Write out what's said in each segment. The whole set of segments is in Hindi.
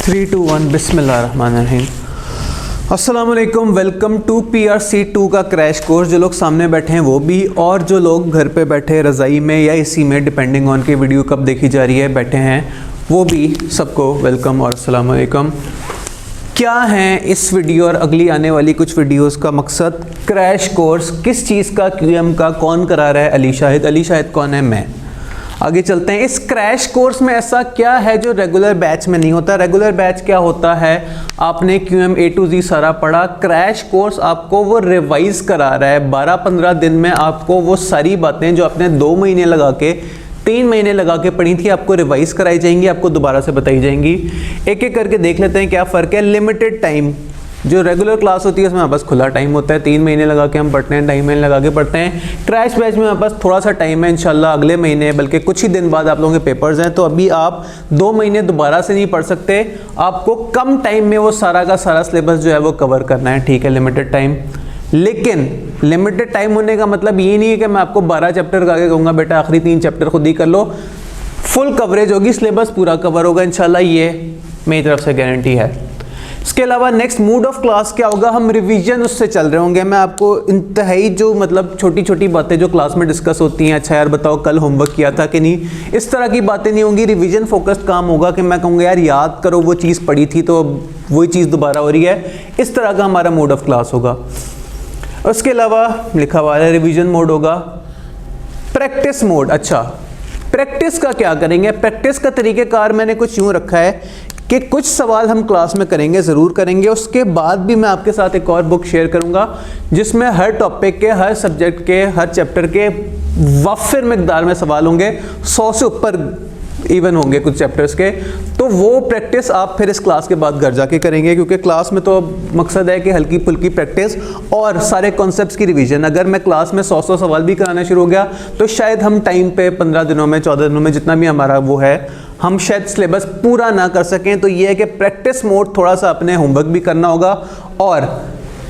3, 2, 1 बिस्मिल्लाहिर्रहमानिर्रहीम। अस्सलाम वालेकुम, वेलकम टू PRC2 का क्रैश कोर्स। जो लोग सामने बैठे हैं वो भी, और जो लोग घर पे बैठे रज़ाई में या इसी में, डिपेंडिंग ऑन की वीडियो कब देखी जा रही है, बैठे हैं वो भी, सबको वेलकम और अस्सलाम वालेकुम। क्या है इस वीडियो और अगली आने वाली कुछ वीडियोस का मकसद? क्रैश कोर्स किस चीज़ का, QM का, कौन करा रहा है? अली शाहिद। अली शाहिद कौन है? मैं। आगे चलते हैं। इस क्रैश कोर्स में ऐसा क्या है जो रेगुलर बैच में नहीं होता? रेगुलर बैच क्या होता है? आपने QM A to Z सारा पढ़ा। क्रैश कोर्स आपको वो रिवाइज करा रहा है। 12-15 दिन में आपको वो सारी बातें जो आपने 2 महीने लगा के, 3 महीने लगा के पढ़ी थी, आपको रिवाइज कराई जाएंगी, आपको दोबारा से बताई जाएंगी। एक एक करके देख लेते हैं क्या फ़र्क है। लिमिटेड टाइम, जो रेगुलर क्लास होती है उसमें बस खुला टाइम होता है, 3 महीने लगा के हम पढ़ते हैं, 2.5 महीने लगा के पढ़ते हैं। क्रैश बैच में हमारे पास थोड़ा सा टाइम है, इंशाल्लाह अगले महीने, बल्कि कुछ ही दिन बाद आप लोगों के पेपर्स हैं, तो अभी आप 2 महीने दोबारा से नहीं पढ़ सकते। आपको कम टाइम में वो सारा का सारा सिलेबस जो है वो कवर करना है, ठीक है? Limited time. लेकिन लिमिटेड टाइम होने का मतलब ये नहीं है कि मैं आपको 12 चैप्टर का आगे कहूँगा बेटा आखिरी 3 चैप्टर खुद ही कर लो। फुल कवरेज होगी, सिलेबस पूरा कवर होगा इंशाल्लाह, ये मेरी तरफ से गारंटी है। इसके अलावा नेक्स्ट मूड ऑफ क्लास क्या होगा? हम रिवीजन उससे चल रहे होंगे। मैं आपको इंतहाई जो मतलब छोटी छोटी बातें जो क्लास में डिस्कस होती हैं, अच्छा यार बताओ कल होमवर्क किया था कि नहीं, इस तरह की बातें नहीं होंगी। रिवीजन फोकस्ड काम होगा कि मैं कहूँगा यार याद करो वो चीज़ पढ़ी थी तो वही चीज़ दोबारा हो रही है, इस तरह का हमारा मूड ऑफ क्लास होगा। उसके अलावा लिखा हुआ है रिवीजन मोड होगा। प्रैक्टिस मोड, अच्छा प्रैक्टिस का क्या करेंगे? प्रैक्टिस का तरीक़ेकार मैंने कुछ यूँ रखा है कि कुछ सवाल हम क्लास में करेंगे, ज़रूर करेंगे। उसके बाद भी मैं आपके साथ एक और बुक शेयर करूंगा जिसमें हर टॉपिक के, हर सब्जेक्ट के, हर चैप्टर के वाफिर मिकदार में सवाल होंगे, 100 से ऊपर इवन होंगे कुछ चैप्टर्स के। तो वो प्रैक्टिस आप फिर इस क्लास के बाद घर जाके करेंगे, क्योंकि क्लास में तो मकसद है कि हल्की फुल्की प्रैक्टिस और सारे कॉन्सेप्ट्स की रिवीजन। अगर मैं क्लास में 100 सवाल भी कराना शुरू हो गया तो शायद हम टाइम पे 15 दिनों में, 14 दिनों में, जितना भी हमारा वो है, हम शायद सिलेबस पूरा ना कर सकें। तो ये है कि प्रैक्टिस मोड, थोड़ा सा अपने होमवर्क भी करना होगा। और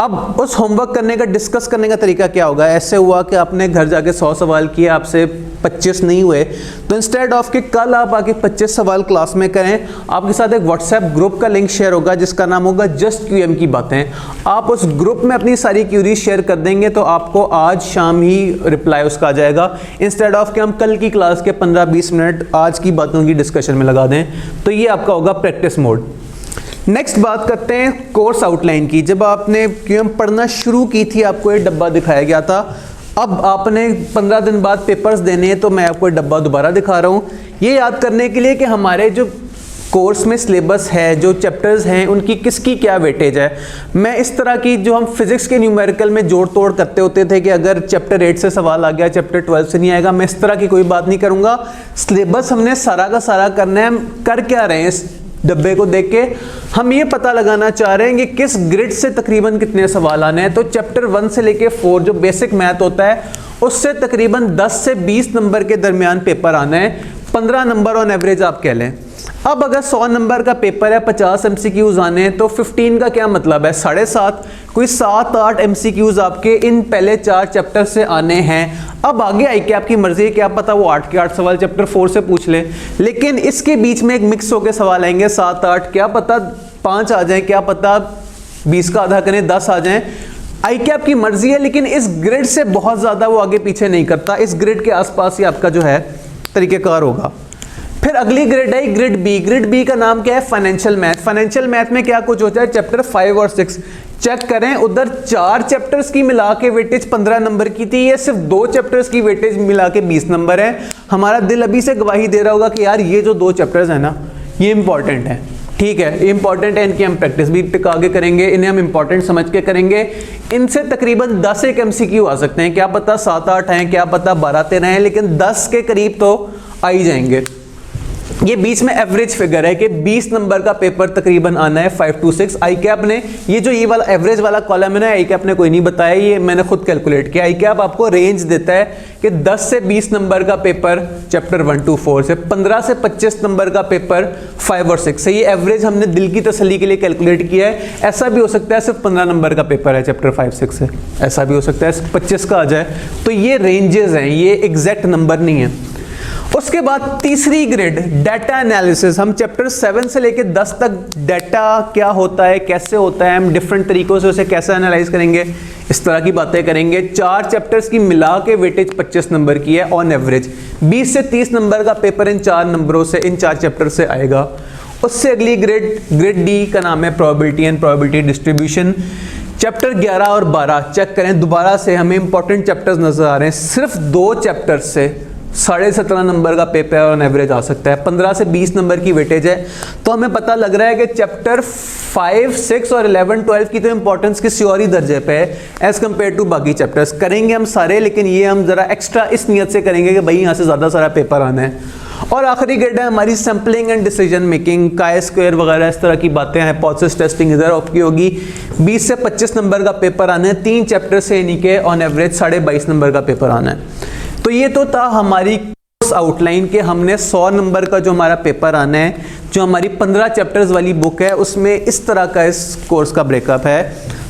अब उस होमवर्क करने का, डिस्कस करने का तरीका क्या होगा? ऐसे हुआ कि आपने घर जाके 100 सवाल किए, आपसे 25 नहीं हुए, तो इंस्टेड ऑफ कि कल आप आके 25 सवाल क्लास में करें, आपके साथ एक व्हाट्सएप ग्रुप का लिंक शेयर होगा जिसका नाम होगा जस्ट QM की बातें। आप उस ग्रुप में अपनी सारी क्यूरीज शेयर कर देंगे तो आपको आज शाम ही रिप्लाई उसका आ जाएगा, इंस्टेड ऑफ कि हम कल की क्लास के 15-20 मिनट आज की बातों की डिस्कशन में लगा दें। तो ये आपका होगा प्रैक्टिस मोड। नेक्स्ट बात करते हैं कोर्स आउटलाइन की। जब आपने QM पढ़ना शुरू की थी, आपको एक डब्बा दिखाया गया था। अब आपने 15 दिन बाद पेपर्स देने हैं, तो मैं आपको एक डब्बा दोबारा दिखा रहा हूँ, ये याद करने के लिए कि हमारे जो कोर्स में सिलेबस है, जो चैप्टर्स हैं, उनकी किसकी क्या वेटेज है। मैं इस तरह की, जो हम फिजिक्स के न्यूमेरिकल में जोड़ तोड़ करते होते थे कि अगर चैप्टर 8 से सवाल आ गया, चैप्टर 12 से नहीं आएगा, मैं इस तरह की कोई बात नहीं करूँगा। सिलेबस हमने सारा का सारा करना है। कर क्या रहे हैं? इस डब्बे को देख के हम ये पता लगाना चाह रहे हैं कि किस ग्रिड से तकरीबन कितने सवाल आने हैं। तो चैप्टर 1 से लेके 4 जो बेसिक मैथ होता है, उससे तकरीबन 10 से 20 नंबर के दरमियान पेपर आना है। 15 नंबर ऑन एवरेज आप कह लें। अब अगर 100 नंबर का पेपर है, 50 MCQs आने हैं, तो 15 का क्या मतलब है? 7.5, कोई 7-8 MCQs आपके इन पहले 4 चैप्टर से आने हैं। अब आगे आई कि आपकी मर्जी है, क्या पता वो 8 के 8 सवाल चैप्टर 4 से पूछ ले, लेकिन इसके बीच में एक मिक्स होकर सवाल आएंगे 7-8, क्या पता 5 आ जाए, क्या पता 20 का आधा करें 10 आ जाएं। आई क्या आपकी मर्जी है, लेकिन इस ग्रिड से बहुत ज़्यादा वो आगे पीछे नहीं करता। इस ग्रिड के आसपास ही आपका जो है तरीक़ेकार होगा। फिर अगली ग्रिड है ग्रिड बी। ग्रिड बी का नाम क्या है? Financial math. फाइनेंशियल मैथ में क्या कुछ होता है? चैप्टर 5 और 6 चेक करें, उधर 4 चैप्टर्स की मिला के वेटेज 15 नंबर की थी, ये सिर्फ 2 चैप्टर्स की वेटेज मिला के 20 नंबर है। हमारा दिल अभी से गवाही दे रहा होगा कि यार ये जो 2 चैप्टर्स हैं ना, ये इंपॉर्टेंट है, ठीक है, ये इंपॉर्टेंट है, इनकी हम प्रैक्टिस भी टिका के करेंगे, इन्हें हम इंपॉर्टेंट समझ के करेंगे। इनसे तकरीबन 10 MCQ आ सकते हैं, क्या पता 7-8 हैं, क्या पता 12-13 हैं, लेकिन 10 के करीब तो आ ही जाएंगे। ये बीच में एवरेज फिगर है कि 20 नंबर का पेपर तकरीबन आना है 5 to 6। आई कैप ने ये जो ये वाला एवरेज वाला कॉलम है ना, आई कैप ने कोई नहीं बताया, ये मैंने खुद कैलकुलेट किया। आई कैप आपको रेंज देता है कि 10 से 20 नंबर का पेपर चैप्टर 1 to 4 से, 15 से 25 नंबर का पेपर 5 और 6 से। ये एवरेज हमने दिल की तसल्ली के लिए कैलकुलेट किया है। ऐसा भी हो सकता है सिर्फ 15 नंबर का पेपर है चैप्टर 5-6 से, ऐसा भी हो सकता है 25 का आ जाए। तो ये रेंजेस हैं, ये एग्जैक्ट नंबर नहीं है। उसके बाद तीसरी ग्रेड डाटा एनालिसिस। हम चैप्टर 7 से लेके 10 तक डाटा क्या होता है, कैसे होता है, हम डिफरेंट तरीकों से उसे कैसे एनालाइज करेंगे, इस तरह की बातें करेंगे। 4 चैप्टर्स की मिला के वेटेज 25 नंबर की है ऑन एवरेज। 20 से 30 नंबर का पेपर इन 4 नंबरों से, इन 4 चैप्टर से आएगा। उससे अगली ग्रेड डी का नाम है probability and probability distribution. Chapter 11 और 12 चेक करें दोबारा से, हमें इंपॉर्टेंट चैप्टर्स नजर आ रहे हैं। सिर्फ 2 चैप्टर से 17.5 नंबर का पेपर ऑन एवरेज आ सकता है, 15 से 20 नंबर की वेटेज है। तो हमें पता लग रहा है कि चैप्टर 5, 6 और 11, 12 की तो इंपॉर्टेंस किसी और ही दर्जे पे है एज कम्पेयर टू बाकी चैप्टर्स। करेंगे हम सारे, लेकिन ये हम जरा एक्स्ट्रा इस नियत से करेंगे कि भाई यहाँ से ज़्यादा सारा पेपर आना है। और आखिरी ग्रेड है हमारी sampling and decision making, chi square वगैरह इस तरह की बातें, हाइपोथेसिस टेस्टिंग इधर आपकी होगी। 20 से 25 नंबर का पेपर आना है, 3 चैप्टर से यानी कि ऑन एवरेज 22.5 नंबर का पेपर आना है। तो ये तो था हमारी कोर्स आउटलाइन के हमने 100 नंबर का जो हमारा पेपर आना है, जो हमारी 15 चैप्टर्स वाली बुक है उसमें इस तरह का इस कोर्स का ब्रेकअप है।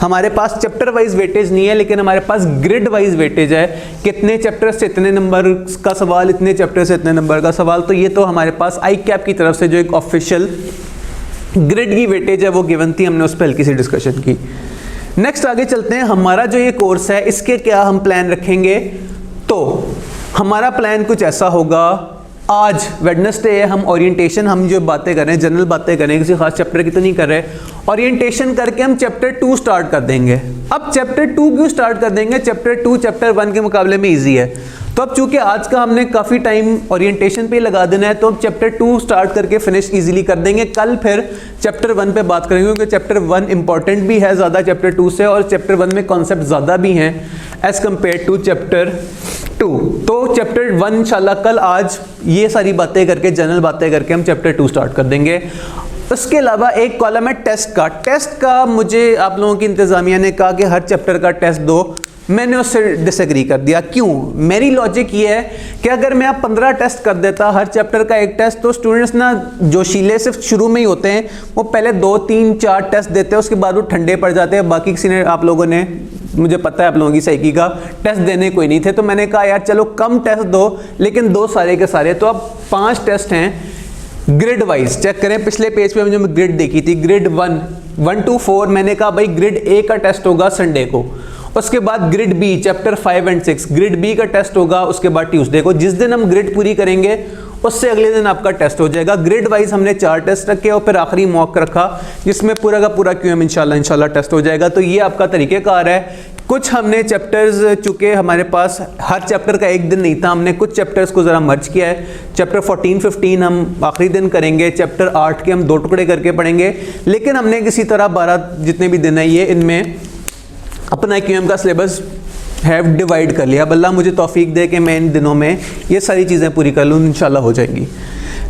हमारे पास चैप्टर वाइज वेटेज नहीं है, लेकिन हमारे पास ग्रिड वाइज वेटेज है, कितने चैप्टर से इतने नंबर का सवाल, इतने चैप्टर से इतने नंबर का सवाल। तो ये तो हमारे पास आई कैप की तरफ से जो एक ऑफिशियल ग्रिड की वेटेज है वो गिवन थी, हमने उस पर हल्की सी डिस्कशन की। नेक्स्ट आगे चलते हैं। हमारा जो ये कोर्स है इसके क्या हम प्लान रखेंगे, तो हमारा प्लान कुछ ऐसा होगा। आज वेडनेसडे है, हम ओरिएंटेशन, हम जो बातें कर रहे हैं जनरल बातें कर रहे हैं, किसी खास चैप्टर की तो नहीं कर रहे। ओरिएंटेशन करके हम चैप्टर 2 स्टार्ट कर देंगे। अब चैप्टर 2 क्यों स्टार्ट कर देंगे, चैप्टर 2 चैप्टर 1 के मुकाबले में इजी है। तो अब चूंकि आज का हमने काफ़ी टाइम ओरिएंटेशन पे लगा देना है, तो हम चैप्टर 2 स्टार्ट करके फिनिश इजीली कर देंगे। कल फिर चैप्टर 1 पे बात करेंगे, क्योंकि चैप्टर 1 इंपॉर्टेंट भी है ज़्यादा चैप्टर 2 से, और चैप्टर 1 में कॉन्सेप्ट ज़्यादा भी हैं एज कम्पेयर टू चैप्टर 2। तो चैप्टर 1 इंशाल्लाह कल आज ये सारी बातें करके, जनरल बातें करके हम चैप्टर 2 स्टार्ट कर देंगे। उसके अलावा एक कॉलम है टेस्ट का। टेस्ट का मुझे आप लोगों की इंतज़ामिया ने कहा कि हर चैप्टर का टेस्ट दो, मैंने उससे डिसएग्री कर दिया। क्यों? मेरी लॉजिक ये है कि अगर मैं आप 15 टेस्ट कर देता, हर चैप्टर का एक टेस्ट, तो स्टूडेंट्स ना जोशीले सिर्फ शुरू में ही होते हैं, वो पहले 2, 3, 4 टेस्ट देते हैं, उसके बाद वो ठंडे पड़ जाते हैं। बाकी किसी ने, आप लोगों ने, मुझे पता है आप लोगों की साइकी का, टेस्ट देने कोई नहीं थे। तो मैंने कहा यार चलो कम टेस्ट दो, लेकिन 2 सारे के सारे। तो अब 5 टेस्ट हैं ग्रिड वाइज। चेक करें पिछले पेज पे जो ग्रिड देखी थी, ग्रिड 1 to 4, मैंने कहा भाई ग्रिड ए का टेस्ट होगा संडे को। उसके बाद ग्रिड बी चैप्टर 5 और 6, ग्रिड बी का टेस्ट होगा उसके बाद ट्यूसडे को। जिस दिन हम ग्रिड पूरी करेंगे उससे अगले दिन आपका टेस्ट हो जाएगा। ग्रिड वाइज हमने 4 टेस्ट रखे और फिर आखिरी मॉक रखा, जिसमें पूरा का पूरा क्यूएम इंशाल्लाह टेस्ट हो जाएगा। तो ये आपका तरीक़ेकार है। कुछ हमने चैप्टर्स, चूँकि हमारे पास हर चैप्टर का एक दिन नहीं था, हमने कुछ चैप्टर्स को ज़रा मर्ज किया है। चैप्टर 14, 15 हम आखिरी दिन करेंगे, चैप्टर 8 के हम 2 टुकड़े करके पढ़ेंगे, लेकिन हमने किसी तरह 12 जितने भी दिन है ये, इनमें अपना क्यूएम का सिलेबस हैव डिवाइड कर लिया। अल्लाह मुझे तौफीक दे कि मैं इन दिनों में ये सारी चीज़ें पूरी कर लूँ, इंशाल्लाह हो जाएंगी।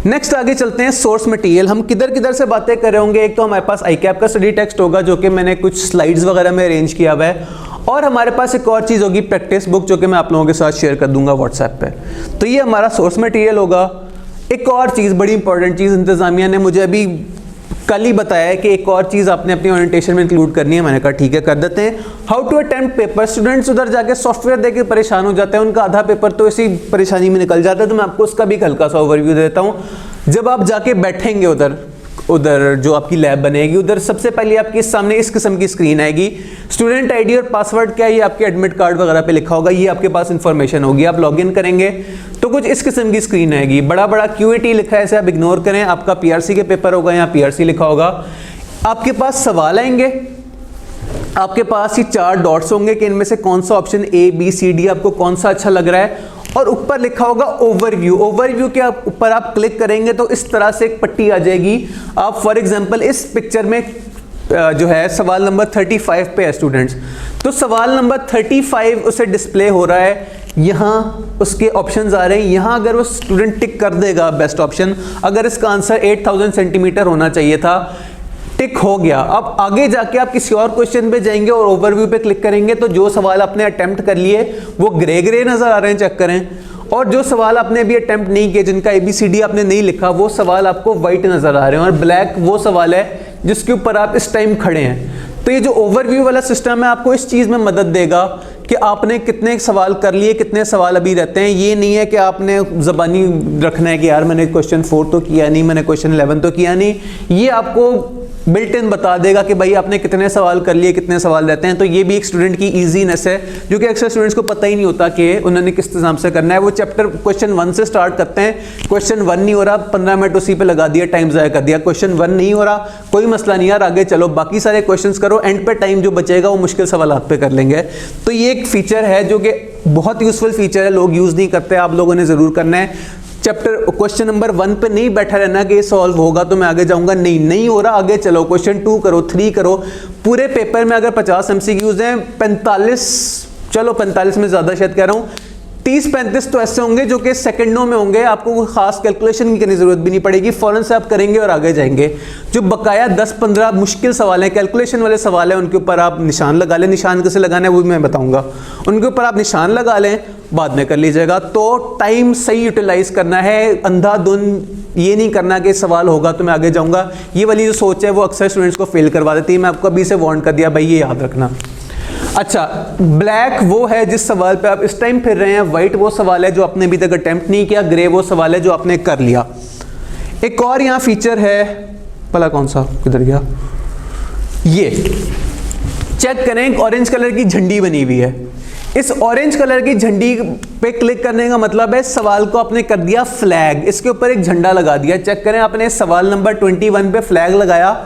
नेक्स्ट आगे चलते हैं। सोर्स मटेरियल, हम किधर किधर से बातें कर रहे होंगे। एक तो हमारे पास आई कैप का स्टडी टेक्स्ट होगा, जो कि मैंने कुछ स्लाइड्स वगैरह में अरेंज किया हुआ है, और हमारे पास एक और चीज़ होगी प्रैक्टिस बुक, जो कि मैं आप लोगों के साथ शेयर कर दूंगा व्हाट्सएप पे। तो ये हमारा सोर्स मटेरियल होगा। एक और चीज़, बड़ी इंपॉर्टेंट चीज़, इंतज़ामिया ने मुझे अभी कल ही बताया है कि एक और चीज़ आपने अपनी ओरिएंटेशन में इंक्लूड करनी है। मैंने कहा ठीक है कर देते हैं। How to attempt paper. Students उधर जाके सॉफ्टवेयर देके परेशान हो जाते हैं, उनका आधा पेपर तो इसी परेशानी में निकल जाता है। तो मैं आपको उसका भी हल्का सा ओवरव्यू देता हूँ। जब आप जाके बैठेंगे उधर जो आपकी लैब बनेगी, उधर सबसे पहले आपके सामने इस किस्म की स्क्रीन आएगी। स्टूडेंट आईडी और पासवर्ड क्या है ये आपके एडमिट कार्ड वगैरह पे लिखा होगा, ये आपके पास इंफॉर्मेशन होगी। आप लॉगिन करेंगे तो कुछ इस किस्म की स्क्रीन आएगी। बड़ा बड़ा QAT लिखा है, इसे आप इग्नोर करें। आपका PRC के पेपर होगा, यहाँ PRC लिखा होगा। आपके पास सवाल आएंगे, आपके पास ये 4 डॉट्स होंगे कि इनमें से कौन सा option A, B, C, D आपको कौन सा अच्छा लग रहा है, और ऊपर लिखा होगा ओवरव्यू। ओवरव्यू के ऊपर आप क्लिक करेंगे तो इस तरह से एक पट्टी आ जाएगी। आप फॉर एग्जांपल इस पिक्चर में जो है सवाल नंबर 35 पे है स्टूडेंट्स, तो सवाल नंबर 35 उसे डिस्प्ले हो रहा है, यहाँ उसके ऑप्शंस आ रहे हैं। यहाँ अगर वो स्टूडेंट टिक कर देगा बेस्ट ऑप्शन, अगर इसका आंसर 8000 सेंटीमीटर होना चाहिए था, टिक हो गया। अब आगे जाके आप किसी और क्वेश्चन पे जाएंगे और ओवरव्यू पे क्लिक करेंगे तो जो सवाल आपने अटेम्प्ट कर लिए वो ग्रे नजर आ रहे हैं, चेक करें। और जो सवाल आपने अभी अटेम्प्ट नहीं किए, जिनका ABCD आपने नहीं लिखा, वो सवाल आपको व्हाइट नजर आ रहे हैं, और ब्लैक वो सवाल है जिसके ऊपर आप इस टाइम खड़े हैं। तो ये जो ओवरव्यू वाला सिस्टम है आपको इस चीज़ में मदद देगा कि आपने कितने सवाल कर लिए, कितने सवाल अभी रहते हैं। ये नहीं है कि आपने ज़बानी रखना है कि यार मैंने क्वेश्चन 4 तो किया नहीं, मैंने क्वेश्चन 11 तो किया नहीं। ये आपको बिल्ट इन बता देगा कि भाई आपने कितने सवाल कर लिए, कितने सवाल रहते हैं। तो ये भी एक स्टूडेंट की ईजीनेस है जो कि अक्सर स्टूडेंट्स को पता ही नहीं होता कि उन्होंने किस हिसाब से करना है। वो चैप्टर क्वेश्चन 1 से स्टार्ट करते हैं, क्वेश्चन 1 नहीं हो रहा, 15 मिनट उसी पे लगा दिया, टाइम ज़ाया कर दिया। क्वेश्चन 1 नहीं हो रहा, कोई मसला नहीं यार, आगे चलो, बाकी सारे क्वेश्चंस करो, एंड पे टाइम जो बचेगा वो मुश्किल सवाल पे कर लेंगे। तो ये एक फीचर है जो कि बहुत यूजफुल फीचर है, लोग यूज़ नहीं करते, आप लोगों ने ज़रूर करना है। चैप्टर क्वेश्चन नंबर 1 पे नहीं बैठा रहना कि ये सॉल्व होगा तो मैं आगे जाऊंगा, नहीं हो रहा, आगे चलो, क्वेश्चन 2 करो, 3 करो। पूरे पेपर में अगर 50 MCQs हैं, 45 में ज़्यादा शायद कह रहा हूँ, 30-35 तो ऐसे होंगे जो कि सेकंडों में होंगे, आपको कोई खास कैलकुलेशन की करने की जरूरत भी नहीं पड़ेगी, फौरन से आप करेंगे और आगे जाएंगे। जो बकाया 10-15 मुश्किल सवाल हैं, कैलकुलेशन वाले सवाल हैं, उनके ऊपर आप निशान लगा लें। निशान कैसे लगाना है वो भी मैं बताऊंगा, उनके ऊपर आप निशान लगा लें, बाद में कर लीजिएगा। तो टाइम सही यूटिलाइज करना है, अंधाधुन ये नहीं करना कि सवाल होगा तो मैं आगे जाऊंगा। ये वाली जो सोच है वो अक्सर स्टूडेंट्स को फेल करवा देती है। मैं आपको अभी से वार्न कर दिया भाई, ये याद रखना। अच्छा, ब्लैक वो है जिस सवाल पे आप इस टाइम फिर रहे हैं, व्हाइट वो सवाल है जो आपने अभी तक अटेम्प्ट नहीं किया, ग्रे वो सवाल है जो आपने कर लिया। एक और यहाँ फीचर है, भला कौन सा, किधर गया, ये चेक करें, एक ऑरेंज कलर की झंडी बनी हुई है। इस ऑरेंज कलर की झंडी पे क्लिक करने का मतलब है सवाल को आपने कर दिया फ्लैग, इसके ऊपर एक झंडा लगा दिया। चेक करें, आपने सवाल नंबर 21 पे फ्लैग लगाया।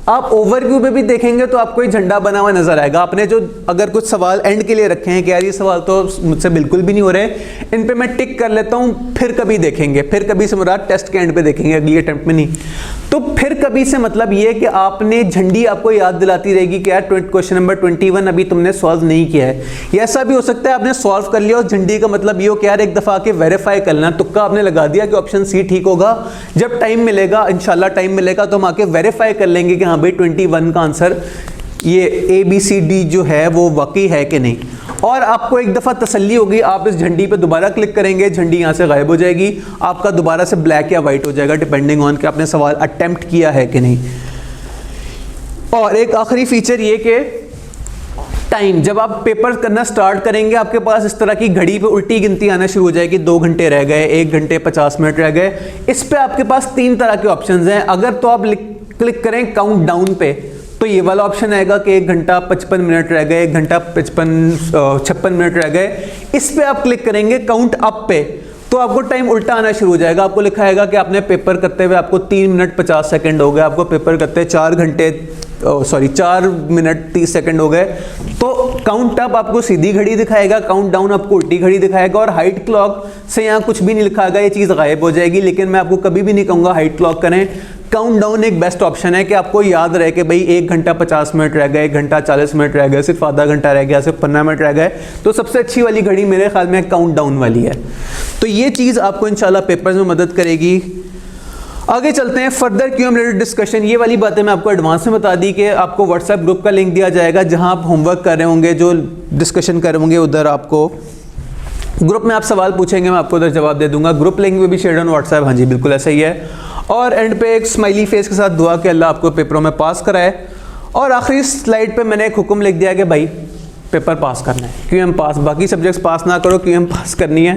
आप ओवरव्यू पे भी देखेंगे तो आपको एक झंडा बना हुआ नजर आएगा। आपने जो अगर कुछ सवाल एंड के लिए रखे हैं कि यार ये सवाल तो मुझसे बिल्कुल भी नहीं हो रहे, इन पे मैं टिक कर लेता हूं, फिर कभी देखेंगे, फिर कभी से मुराद टेस्ट के एंड पे देखेंगे, अगली अटेम्प्ट में नहीं। तो फिर कभी से मतलब ये कि आपने झंडी आपको याद दिलाती रहेगी कि यार क्वेश्चन नंबर 21 अभी तुमने सॉल्व नहीं किया है। या ऐसा भी हो सकता है आपने सॉल्व कर लिया और झंडी का मतलब ये हो कि यार एक दफा के वेरीफाई कर लेना, तुक्का आपने लगा दिया कि ऑप्शन सी ठीक होगा। जब टाइम मिलेगा, इंशाल्लाह टाइम मिलेगा, तो हम आके वेरीफाई कर लेंगे कि हाँ भाई 21 का आंसर ये ABCD जो है वो वाकई है कि नहीं। और आपको एक दफ़ा तसल्ली होगी, आप इस झंडी पे दोबारा क्लिक करेंगे, झंडी यहाँ से गायब हो जाएगी, आपका दोबारा से ब्लैक या वाइट हो जाएगा डिपेंडिंग ऑन कि आपने सवाल अटेम्प्ट किया है कि नहीं। और एक आखिरी फीचर ये कि टाइम, जब आप पेपर करना स्टार्ट करेंगे आपके पास इस तरह की घड़ी पे उल्टी गिनती आना शुरू हो जाएगी, 2 घंटे रह गए, 1 घंटे 50 मिनट रह गए। इस पे आपके पास 3 तरह के ऑप्शंस हैं। अगर तो आप क्लिक करें काउंट डाउन पे तो ये वाला ऑप्शन आएगा कि 1 घंटा 55 मिनट रह गए, 1 घंटा 56 मिनट रह गए। इस पे आप क्लिक करेंगे काउंट अप पे तो आपको टाइम उल्टा आना शुरू हो जाएगा। आपको लिखा आएगा कि आपने पेपर करते हुए आपको 3 मिनट 50 सेकंड हो गए, आपको पेपर करते 4 मिनट 30 सेकंड हो गए। तो काउंट अप आपको सीधी घड़ी दिखाएगा, काउंट डाउन आपको उल्टी घड़ी दिखाएगा। और हाइट क्लॉक से यहाँ कुछ भी नहीं लिखा आएगा, ये चीज़ गायब हो जाएगी। लेकिन मैं आपको कभी भी नहीं कहूँगा हाइट क्लॉक करें। काउंट डाउन एक बेस्ट ऑप्शन है कि आपको याद रहे कि भाई 1 घंटा 50 मिनट रह गए, 1 घंटा 40 मिनट रह गए, सिर्फ आधा घंटा रह गया, सिर्फ 15 मिनट रह गए। तो सबसे अच्छी वाली घड़ी मेरे ख्याल में काउंट डाउन वाली है। तो ये चीज़ आपको इंशाल्लाह पेपर्स में मदद करेगी। आगे चलते हैं, फर्दर क्यूएम रिलेटेड डिस्कशन। ये वाली बातें मैं आपको एडवांस में बता दी कि आपको व्हाट्सएप ग्रुप का लिंक दिया जाएगा जहां आप होमवर्क कर रहे होंगे, जो डिस्कशन कर रहे होंगे उधर आपको ग्रुप में आप सवाल पूछेंगे, मैं आपको उधर जवाब दे दूंगा। ग्रुप लिंक में भी शेयर ऑन व्हाट्सएप, हाँ जी बिल्कुल ऐसा ही है। और एंड पे एक स्माइली फेस के साथ दुआ कि अल्लाह आपको पेपरों में पास कराए। और आखिरी स्लाइड पे मैंने एक हुक्म लिख दिया कि भाई पेपर पास करना है, क्यूएम पास, बाकी सब्जेक्ट्स पास ना करो, क्यूएम पास करनी है।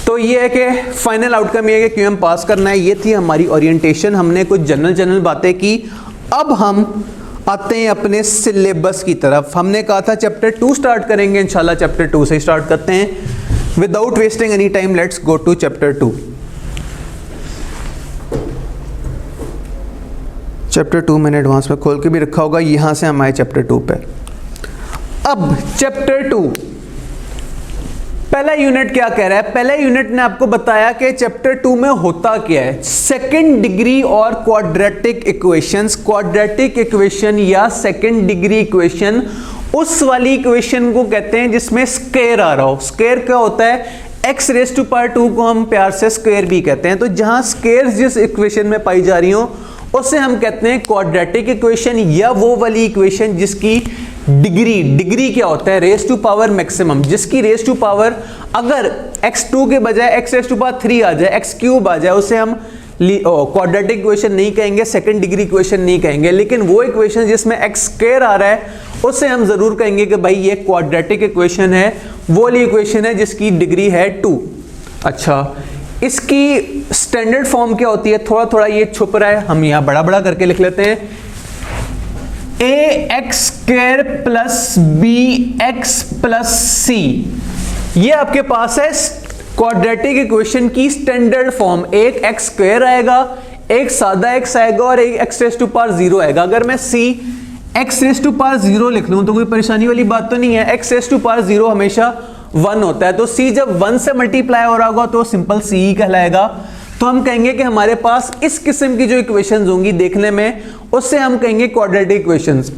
तो ये है कि फाइनल आउटकम ये है कि क्यूएम पास करना है। ये थी हमारी ओरिएंटेशन, हमने कुछ जनरल बातें की। अब हम आते हैं अपने सिलेबस की तरफ। हमने कहा था चैप्टर 2 स्टार्ट करेंगे, इंशाल्लाह चैप्टर 2 से स्टार्ट करते हैं। Without wasting any time let's go to chapter 2। Chapter 2 मैंने एडवांस में खोल के भी रखा होगा, यहां से हम आए चैप्टर 2 पे। अब चैप्टर 2 पहला यूनिट क्या कह रहा है? पहले यूनिट ने आपको बताया कि चैप्टर 2 में होता क्या है। सेकंड डिग्री और क्वाड्रेटिक इक्वेशंस। क्वाड्रेटिक इक्वेशन या सेकंड डिग्री इक्वेशन उस वाली इक्वेशन को कहते हैं जिसमें स्क्वायर आ रहा हो। स्क्वायर क्या होता है? x रेज़ टू पावर 2 को हम प्यार से स्क्वायर भी कहते हैं। तो जहां स्क्वायर जिस इक्वेशन में पाई जा रही हो उसे हम कहते हैं क्वाड्रेटिक इक्वेशन, या वो वाली इक्वेशन जिसकी डिग्री क्या होता है? रेज़ टू पावर मैक्सिमम, जिसकी रेज़ टू पावर अगर x2 के बजाय x रेज़ टू पावर 3 आ जाए, x क्यूब आ जाए, उसे हम क्वाड्रेटिक इक्वेशन नहीं कहेंगे, सेकंड डिग्री इक्वेशन नहीं कहेंगे। लेकिन वो इक्वेशन जिसमें x स्क्वायर आ रहा है उससे हम जरूर कहेंगे कि भाई ये क्वाड्रेटिक इक्वेशन है, वो वाली इक्वेशन है जिसकी डिग्री है 2। अच्छा, इसकी स्टैंडर्ड फॉर्म क्या होती है? थोड़ा थोड़ा ये छुप रहा है, हम यहां बड़ा बड़ा करके लिख लेते हैं। ax² plus bx plus c, ये आपके पास है क्वाड्रेटिक इक्वेशन की स्टैंडर्ड फॉर्म। एक x² आएगा, एक सादा x आएगा और एक x⁻0 आएगा। अगर मैं c x⁻0 लिख लूं तो कोई परेशानी वाली बात तो नहीं है। x⁻0 हमेशा 1 होता है, तो c जब 1 से मल्टीप्लाई हो रहा होगा तो सिंपल c ही कहलाएगा। तो हम कहेंगे कि हमारे पास इस किस्म की जो इक्वेशंस होंगी देखने में, उससे हम कहेंगे क्वाड्रेटिक इक्वेशंस।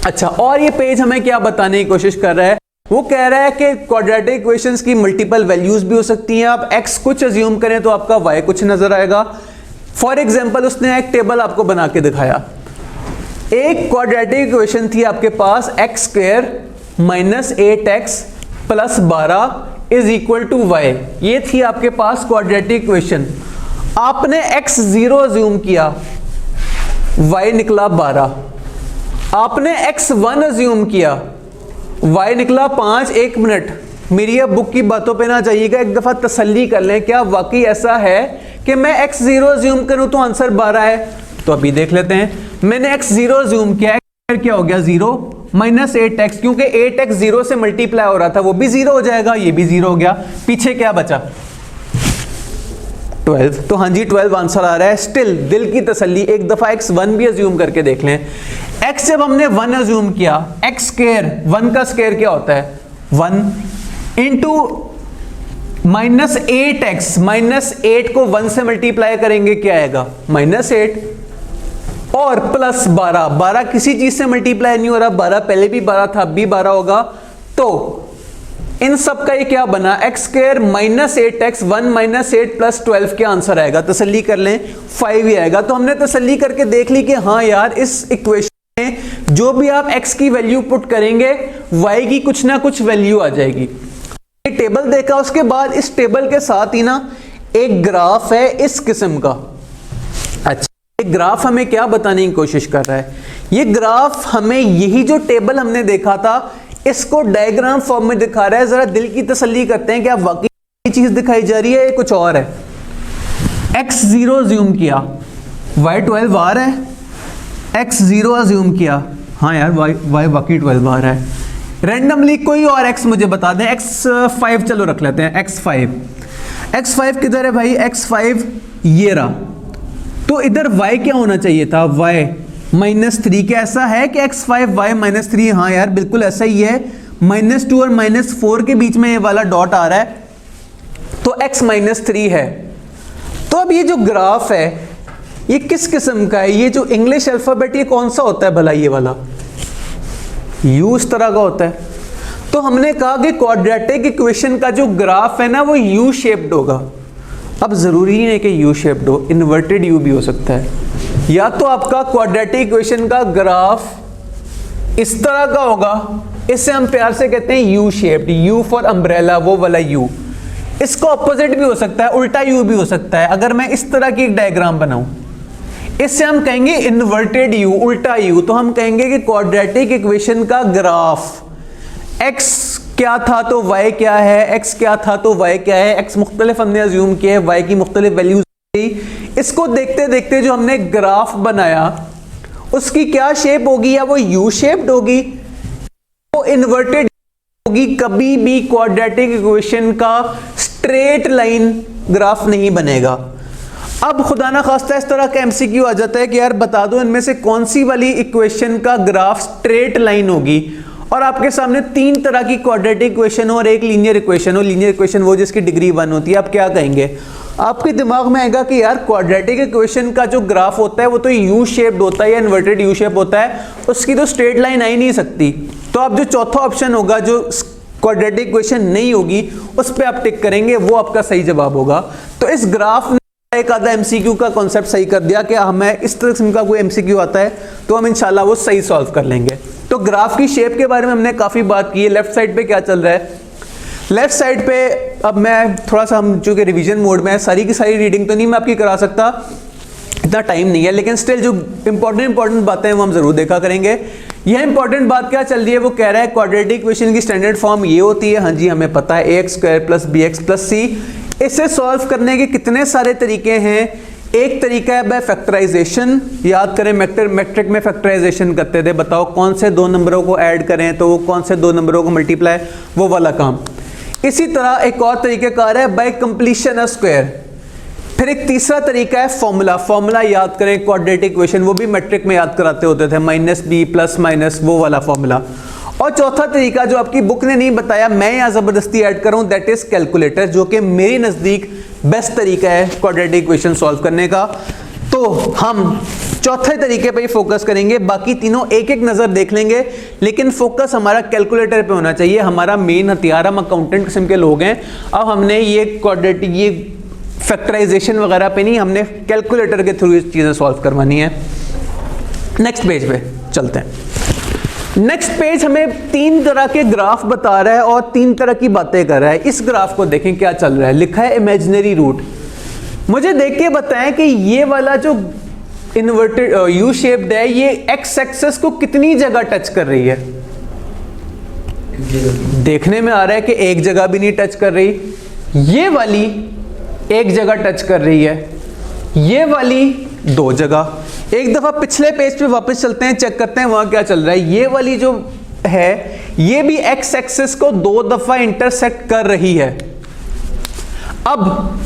अच्छा, और ये पेज हमें क्या बताने की कोशिश कर रहा है? वो कह रहा है कि क्वाड्रेटिक इक्वेशंस की मल्टीपल वैल्यूज भी हो सकती हैं। आप x कुछ अज्यूम करें तो आपका y कुछ नजर आएगा। फॉर एग्जांपल, उसने एक टेबल आपको बना के दिखाया। एक क्वाड्रेटिक इक्वेशन थी आपके पास x² minus 8x plus 12 is equal to y। ये थी आपके पास क्वाड्रेटिक इक्वेशन। आपने x0 अज्यूम किया, y निकला 12। आपने x1 अज्यूम किया, y निकला 5। 1 मिनट, मेरी अब बुक की बातों पे ना जाइएगा, एक दफा तसल्ली कर लें क्या वाकई ऐसा है कि मैं x0 अज्यूम करूं तो आंसर 12 है। तो अभी देख लेते हैं। मैंने x0 अज्यूम किया, क्या हो गया 0 माइनस 8x, क्योंकि 8x 0 से मल्टीप्लाई हो रहा था, वो भी 0 हो जाएगा, ये भी 0 हो गया। पीछे क्या बचा? 12। तो हाँ जी 12 आंसर आ रहा है। स्टिल दिल की तसल्ली, एक दफा x1 भी अज्यूम करके देख लें। x जब हमने 1 अज्यूम किया, x², 1 का स्क्वायर क्या होता है? 1 इंटू माइनस 8x, माइनस 8 को 1 से मल्टीप्लाई करेंगे क्या आएगा? -8 और प्लस 12। 12 किसी चीज से मल्टीप्लाई नहीं हो रहा, 12 पहले भी 12 था, अब भी 12 होगा। तो इन सब का ये क्या बना? x² minus 8x, 1 minus 8 plus 12 क्या आंसर आएगा? तसल्ली कर लें, 5 ही आएगा। तो हमने तसल्ली करके देख ली कि हाँ यार, इस इक्वेशन में जो भी आप x की वैल्यू पुट करेंगे, y की कुछ ना कुछ वैल्यू आ जाएगी। ये टेबल देखा, उसके बाद इस टेबल के साथ ही ना एक ग्राफ है इस किस्म का। अच्छा, ये ग्राफ हमें क्या बताने की कोशिश कर रहा है? ये ग्राफ हमें यही जो टेबल हमने देखा था, इसको डायग्राम फॉर्म में दिखा रहा है। जरा दिल की तसल्ली करते हैं कि आप वाकई चीज दिखाई जा रही है या कुछ और है। x0 अज्यूम किया, y12 आ रहा है। x0 अज्यूम किया, हाँ यार y वाकई 12 आ रहा है। रैंडमली कोई और x मुझे बता दें। x5 चलो रख लेते हैं, x5 किधर है भाई? x5 ये रहा। तो इधर y क्या होना चाहिए था? y -3। क्या ऐसा है कि x5 y -3? हाँ यार बिल्कुल ऐसा ही है। -2 और -4 के बीच में ये वाला डॉट आ रहा है, तो x -3 है। तो अब ये जो ग्राफ है ये किस किस्म का है? ये जो इंग्लिश अल्फाबेट ये कौन सा होता है भला? ये वाला U इस तरह का होता है। तो हमने कहा कि क्वाड्रेटिक इक्वेशन का जो ग्राफ है ना, वो U शेप्ड होगा। अब जरूरी नहीं है कि U शेप्ड हो, इन्वर्टेड U भी हो सकता है। या तो आपका क्वाड्रेटिक इक्वेशन का ग्राफ इस तरह का होगा, इससे हम प्यार से कहते हैं U shaped, U for umbrella, वो वाला U। इसका ऑपोजिट भी हो सकता है, उल्टा U भी हो सकता है। अगर मैं इस तरह की एक डायग्राम बनाऊं, इससे हम कहेंगे इन्वर्टेड U, उल्टा U। तो हम कहेंगे कि क्वाड्रेटिक इक्वेशन का ग्राफ x क्या था तो y क्या है, x क्या था तो y क्या है। x मुख्तलिफ हमने अज्यूम किया है, y की मुख्तलिफ वैल्यूज। इसको देखते देखते जो हमने ग्राफ बनाया, उसकी क्या शेप होगी? या वो U शेप्ड होगी, वो इन्वर्टेड होगी। कभी भी क्वाड्रेटिक इक्वेशन का स्ट्रेट लाइन ग्राफ नहीं बनेगा। अब खुदा ना खास्ता इस तरह का MCQ आ जाता है कि यार बता दो इनमें से कौन सी वाली इक्वेशन का ग्राफ स्ट्रेट लाइन होगी। और आपके सामने 3 तरह की क्वाड्रेटिक इक्वेशन हो और एक लीनियर इक्वेशन हो। लीनियर इक्वेशन वो जिसकी डिग्री 1 होती है। आप क्या कहेंगे? आपके दिमाग में आएगा कि यार क्वाड्रेटिक इक्वेशन का जो ग्राफ होता है वो तो U शेप्ड होता है या इन्वर्टेड U शेप होता है, उसकी तो स्ट्रेट लाइन आ ही नहीं सकती। तो आप जो चौथा ऑप्शन होगा जो क्वाड्रेटिक इक्वेशन नहीं होगी, उस पर आप टिक करेंगे, वो आपका सही जवाब होगा। तो इस ग्राफ ने एक आधा MCQ का कॉन्सेप्ट सही कर दिया कि हमें इस तरह का कोई MCQ आता है तो हम इंशाल्लाह वो सही सॉल्व कर लेंगे। तो ग्राफ की शेप के बारे में हमने काफ़ी बात की है। लेफ्ट साइड पे क्या चल रहा है? लेफ्ट साइड पे अब मैं थोड़ा सा, हम चूँकि रिवीजन मोड में है, सारी की सारी रीडिंग तो नहीं मैं आपकी करा सकता, इतना टाइम नहीं है, लेकिन स्टिल जो इंपॉर्टेंट बातें हैं वो हम जरूर देखा करेंगे। यह इंपॉर्टेंट बात क्या चल रही है, वो कह रहा है क्वाड्रेटिक इक्वेशन की स्टैंडर्ड फॉर्म ये होती है। हाँ जी, हमें पता है ax square plus bx plus c। इसे सॉल्व करने के कितने सारे तरीके हैं। एक तरीका है बाय फैक्टराइजेशन, याद करें मैट्रिक में फैक्टराइजेशन करते थे, बताओ कौन से दो नंबरों को ऐड करें तो कौन से दो नंबरों को मल्टीप्लाई, वो वाला काम। इसी तरह एक और तरीक़ाकार है बाय कंप्लीशन ऑफ स्क्वायर। फिर एक तीसरा तरीका है फॉर्मूला याद करें क्वाड्रेटिक इक्वेशन, वो भी मैट्रिक में याद कराते होते थे, -b प्लस माइनस वो वाला फॉर्मूला। और चौथा तरीका जो आपकी बुक ने नहीं बताया, मैं यहाँ ज़बरदस्ती ऐड कर रहा हूँ, दैट इज़ कैलकुलेटर, जो कि मेरे नज़दीक बेस्ट तरीका है क्वाड्रेटिक इक्वेशन सॉल्व करने का। तो हम चौथे तरीके पे ही फोकस करेंगे, बाकी तीनों एक एक नज़र देख लेंगे, लेकिन फोकस हमारा कैलकुलेटर पे होना चाहिए। हमारा मेन हथियार, हम अकाउंटेंट किस्म के लोग हैं, अब हमने ये क्वाड्रेटिक, ये फैक्टराइजेशन वगैरह पे नहीं, हमने कैलकुलेटर के थ्रू ये चीज़ें सॉल्व करवानी है। नेक्स्ट पेज पे चलते हैं। नेक्स्ट पेज हमें तीन तरह के ग्राफ बता रहा है और तीन तरह की बातें कर रहा है। इस ग्राफ को देखें क्या चल रहा है, लिखा है इमेजिनरी रूट। मुझे देख के बताएं कि ये वाला जो इन्वर्टेड यू शेप्ड है, ये एक्स एक्सिस को कितनी जगह टच कर रही है। देखने में आ रहा है कि एक जगह भी नहीं टच कर रही, ये वाली एक जगह टच कर रही है, ये वाली दो जगह। एक दफा पिछले पेज पे वापस चलते हैं, चेक करते हैं वहां क्या चल रहा है। ये वाली जो है ये भी एक्स एक्सिस को दो दफा इंटरसेक्ट कर रही है। अब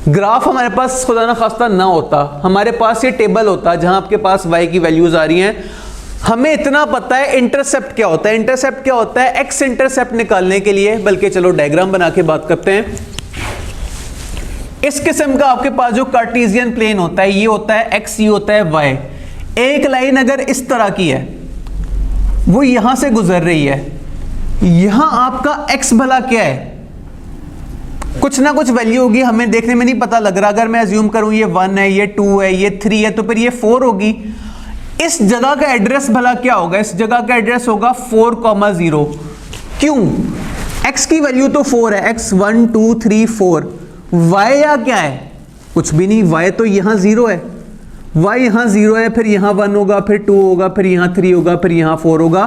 ग्राफ हमारे पास खुदा ना खास्ता ना होता, हमारे पास ये टेबल होता जहां आपके पास y की वैल्यूज आ रही हैं। हमें इतना पता है इंटरसेप्ट क्या होता है। इंटरसेप्ट क्या होता है, एक्स इंटरसेप्ट निकालने के लिए, बल्कि चलो डायग्राम बना के बात करते हैं। इस किस्म का आपके पास जो कार्टेशियन प्लेन होता है, ये होता है एक्स, ये होता है वाई। एक लाइन अगर इस तरह की है, वो यहां से गुजर रही है, यहां आपका एक्स भला क्या है, कुछ ना कुछ वैल्यू होगी, हमें देखने में नहीं पता लग रहा। अगर मैं अज्यूम करूं ये 1 है, ये 2 है, ये 3 है, तो फिर ये 4 होगी। इस जगह का एड्रेस भला क्या होगा, इस जगह का एड्रेस होगा 4,0। क्यों, एक्स की वैल्यू तो 4 है, एक्स 1 2 3 4। y या क्या है, कुछ भी नहीं, y तो यहां 0 है, y यहां 0 है, फिर यहां 1 होगा, फिर 2 होगा, फिर यहां 3 होगा, फिर यहां 4 होगा।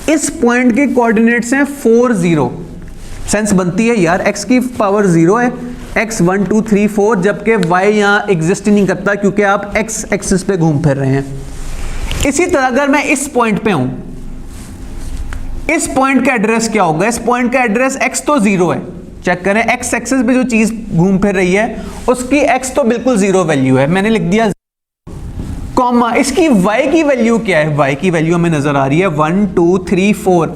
इस पॉइंट के कोऑर्डिनेट्स हैं 4 0। सेंस बनती है यार, x की पावर 0 है, x 1 2 3 4, जबकि y यहां एग्जिस्ट नहीं करता क्योंकि आप x एक्सिस पे घूम फिर रहे हैं। इसी तरह अगर मैं इस पॉइंट पे हूं, इस पॉइंट का एड्रेस क्या होगा, इस पॉइंट का एड्रेस x तो 0 है, चेक करें एक्स एक्सिस पे जो चीज घूम फिर रही है उसकी x तो बिल्कुल 0 वैल्यू है, मैंने लिख दिया कॉमा। इसकी y की वैल्यू क्या है, y की वैल्यू हमें नजर आ रही है 1 2 3 4,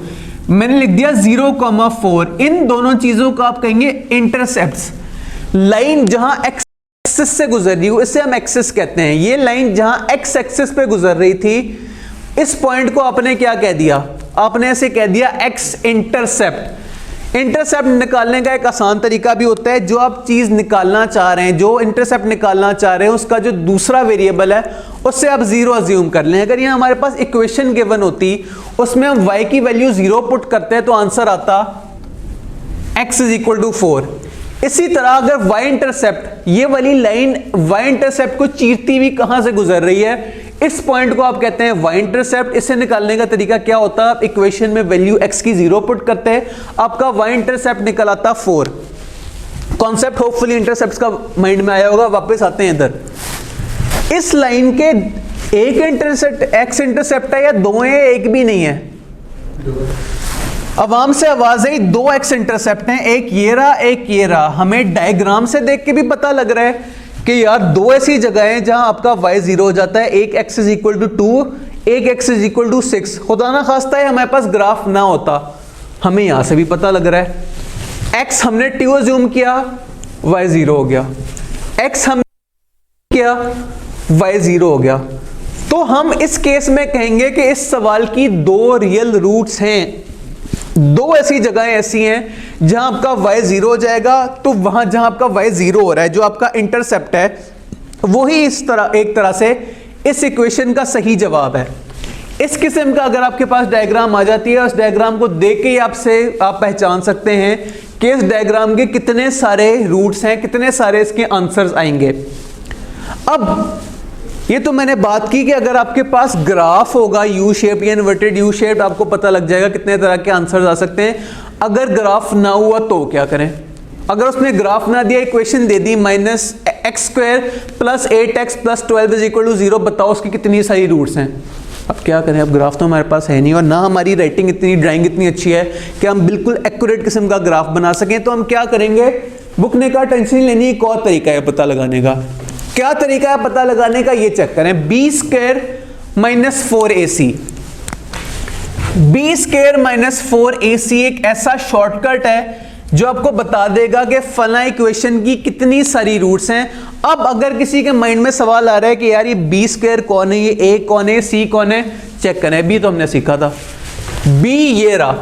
मैंने लिख दिया 0,4। इन दोनों चीजों को आप कहेंगे इंटरसेप्ट्स। लाइन जहां एक्स एक्सिस से गुजर रही हो, इसे हम एक्सिस कहते हैं। ये लाइन जहां एक्स एक्सिस पे गुजर रही थी, इस पॉइंट को आपने क्या कह दिया, आपने इसे कह दिया एक्स इंटरसेप्ट। इंटरसेप्ट निकालने का एक आसान तरीका भी होता है, जो आप चीज निकालना चाह रहे हैं, जो इंटरसेप्ट निकालना चाह रहे हैं, उसका जो दूसरा वेरिएबल है उससे आप 0 अज्यूम कर लें। अगर यहाँ हमारे पास इक्वेशन गिवन होती, उसमें हम y की वैल्यू 0 पुट करते हैं तो आंसर आता x = 4। इसी तरह अगर y इंटरसेप्ट, ये वाली लाइन y इंटरसेप्ट को चीरती हुई कहां से गुजर रही है, इस पॉइंट को आप कहते हैं y इंटरसेप्ट। इसे निकालने का तरीका क्या होता है, आप इक्वेशन में वैल्यू x की 0 पुट करते हैं, आपका y इंटरसेप्ट निकल आता 4। कॉन्सेप्ट होपफुली इंटरसेप्ट का माइंड में आया होगा। वापस आते हैं इधर, इस लाइन के एक इंटरसेप्ट x इंटरसेप्ट है या दो है, एक भी नहीं है। अवाम से आवाज आई, 2 x इंटरसेप्ट हैं, एक ये रहा एक ये रहा। हमें डायग्राम से देख के भी पता लग रहा है कि यार दो ऐसी जगह हैं जहां आपका y 0 हो जाता है, एक x = 2, एक x = 6। खुदा ना खास्ता है हमारे पास ग्राफ ना होता, हमें यहां से भी पता लग रहा है x हमने 2 अज्यूम किया, y 0 हो गया, x हमने किया, y 0 हो गया। तो हम इस केस में कहेंगे कि इस सवाल की 2 रियल रूट्स हैं। 2 ऐसी जगहें ऐसी हैं जहां आपका y 0 हो जाएगा, तो वहां जहां आपका y 0 हो रहा है, जो आपका इंटरसेप्ट है, वही इस तरह एक तरह से इस इक्वेशन का सही जवाब है। इस किस्म का अगर आपके पास डायग्राम आ जाती है, उस डायग्राम को देख के ही आप पहचान सकते हैं कि इस डायग्राम के कितने सारे रूट्स हैं, कितने सारे इसके आंसर्स आएंगे। अब ये तो मैंने बात की कि अगर आपके पास ग्राफ होगा यू शेप या इन्वर्टेड यू शेप, आपको पता लग जाएगा कितने तरह के आंसर्स आ सकते हैं। अगर ग्राफ ना हुआ तो क्या करें? अगर उसने ग्राफ ना दिया, इक्वेशन दे दी -x² + 8x + 12 = 0, बताओ उसकी कितनी सारी रूट्स हैं। अब क्या करें? अब ग्राफ तो हमारे पास है नहीं और ना हमारी राइटिंग इतनी, ड्राइंग इतनी अच्छी है कि हम बिल्कुल एक्यूरेट किस्म का ग्राफ बना सकें। तो हम क्या करेंगे? बुक ने कहा टेंशन नहीं लेनी, एक और तरीका है पता लगाने का। क्या तरीका है पता लगाने का? ये चेक करें। b² - 4ac, b² - 4ac एक ऐसा शॉर्टकट है जो आपको बता देगा कि फला इक्वेशन की कितनी सारी रूट्स हैं। अब अगर किसी के माइंड में सवाल आ रहा है कि यार ये b² कौन है, ये a कौन है, c कौन है, चेक करें। b तो हमने सीखा था, b ये रहा,